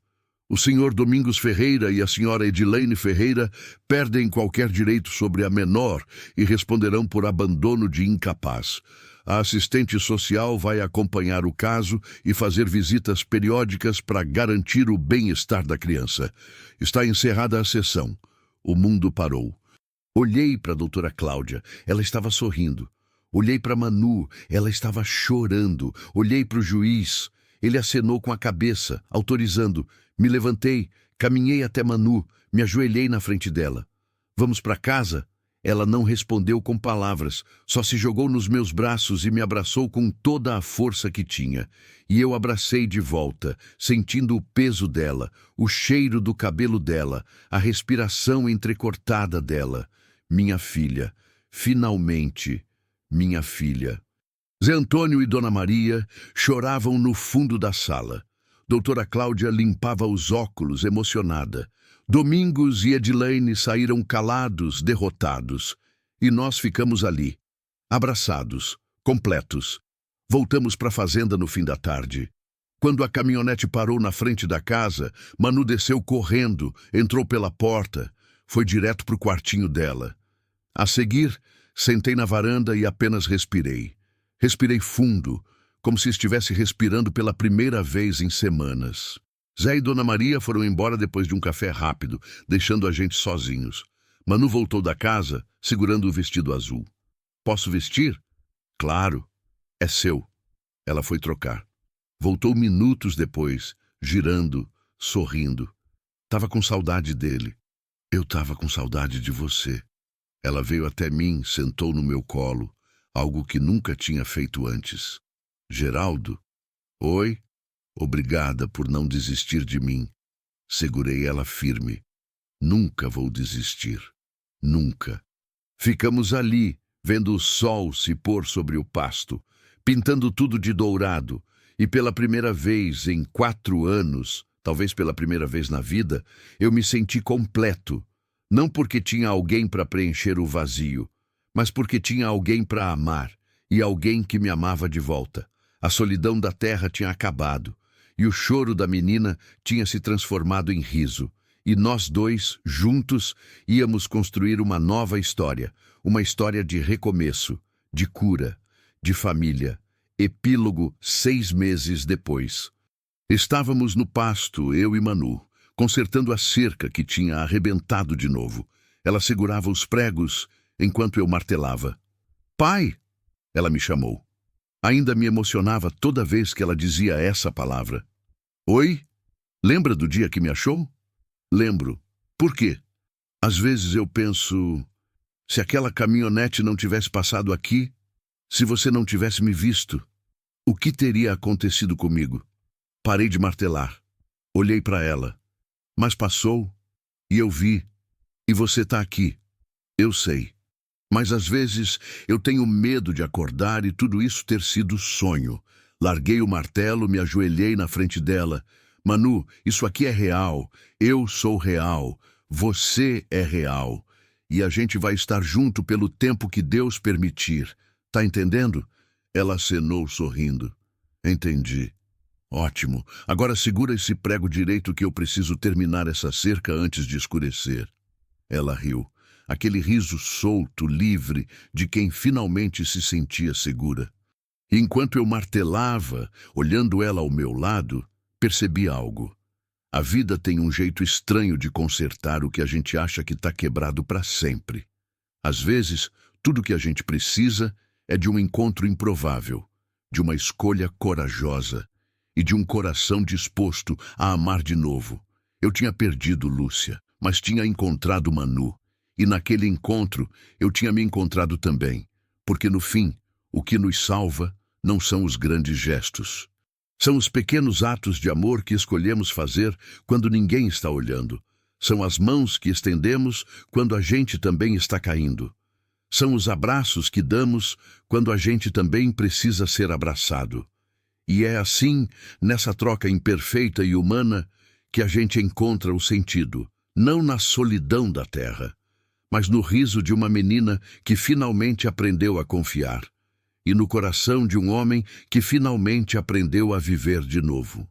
O senhor Domingos Ferreira e a senhora Edilene Ferreira perdem qualquer direito sobre a menor e responderão por abandono de incapaz. A assistente social vai acompanhar o caso e fazer visitas periódicas para garantir o bem-estar da criança. Está encerrada a sessão. O mundo parou. Olhei para a doutora Cláudia. Ela estava sorrindo. Olhei para Manu, ela estava chorando. Olhei para o juiz, ele acenou com a cabeça, autorizando. Me levantei, caminhei até Manu, me ajoelhei na frente dela. Vamos para casa? Ela não respondeu com palavras, só se jogou nos meus braços e me abraçou com toda a força que tinha. E eu abracei de volta, sentindo o peso dela, o cheiro do cabelo dela, a respiração entrecortada dela. Minha filha, finalmente, minha filha. Zé Antônio e Dona Maria choravam no fundo da sala. Doutora Cláudia limpava os óculos, emocionada. Domingos e Edilene saíram calados, derrotados. E nós ficamos ali, abraçados, completos. Voltamos para a fazenda no fim da tarde. Quando a caminhonete parou na frente da casa, Manu desceu correndo, entrou pela porta, foi direto para o quartinho dela. A seguir, sentei na varanda e apenas respirei. Respirei fundo, como se estivesse respirando pela primeira vez em semanas. Zé e Dona Maria foram embora depois de um café rápido, deixando a gente sozinhos. Manu voltou da casa, segurando o vestido azul. Posso vestir? Claro. É seu. Ela foi trocar. Voltou minutos depois, girando, sorrindo. Tava com saudade dele. Eu tava com saudade de você. Ela veio até mim, sentou no meu colo, algo que nunca tinha feito antes. Geraldo? Oi? Obrigada por não desistir de mim. Segurei ela firme. Nunca vou desistir. Nunca. Ficamos ali, vendo o sol se pôr sobre o pasto, pintando tudo de dourado, e pela primeira vez em 4 anos, talvez pela primeira vez na vida, eu me senti completo. Não porque tinha alguém para preencher o vazio, mas porque tinha alguém para amar, e alguém que me amava de volta. A solidão da terra tinha acabado, e o choro da menina tinha se transformado em riso. E nós dois, juntos, íamos construir uma nova história, uma história de recomeço, de cura, de família. Epílogo 6 meses depois. Estávamos no pasto, eu e Manu, consertando a cerca que tinha arrebentado de novo. Ela segurava os pregos enquanto eu martelava. Pai! Ela me chamou. Ainda me emocionava toda vez que ela dizia essa palavra. Oi? Lembra do dia que me achou? Lembro. Por quê? Às vezes eu penso, se aquela caminhonete não tivesse passado aqui, se você não tivesse me visto, o que teria acontecido comigo? Parei de martelar. Olhei para ela. Mas passou, e eu vi, e você está aqui. Eu sei. Mas às vezes eu tenho medo de acordar e tudo isso ter sido sonho. Larguei o martelo, me ajoelhei na frente dela. Manu, isso aqui é real. Eu sou real. Você é real. E a gente vai estar junto pelo tempo que Deus permitir. Tá entendendo? Ela acenou sorrindo. Entendi. Ótimo. Agora segura esse prego direito que eu preciso terminar essa cerca antes de escurecer. Ela riu. Aquele riso solto, livre, de quem finalmente se sentia segura. E enquanto eu martelava, olhando ela ao meu lado, percebi algo. A vida tem um jeito estranho de consertar o que a gente acha que está quebrado para sempre. Às vezes, tudo que a gente precisa é de um encontro improvável, de uma escolha corajosa e de um coração disposto a amar de novo. Eu tinha perdido Lúcia, mas tinha encontrado Manu. E naquele encontro eu tinha me encontrado também, porque no fim, o que nos salva não são os grandes gestos. São os pequenos atos de amor que escolhemos fazer quando ninguém está olhando. São as mãos que estendemos quando a gente também está caindo. São os abraços que damos quando a gente também precisa ser abraçado. E é assim, nessa troca imperfeita e humana, que a gente encontra o sentido, não na solidão da terra, mas no riso de uma menina que finalmente aprendeu a confiar, e no coração de um homem que finalmente aprendeu a viver de novo.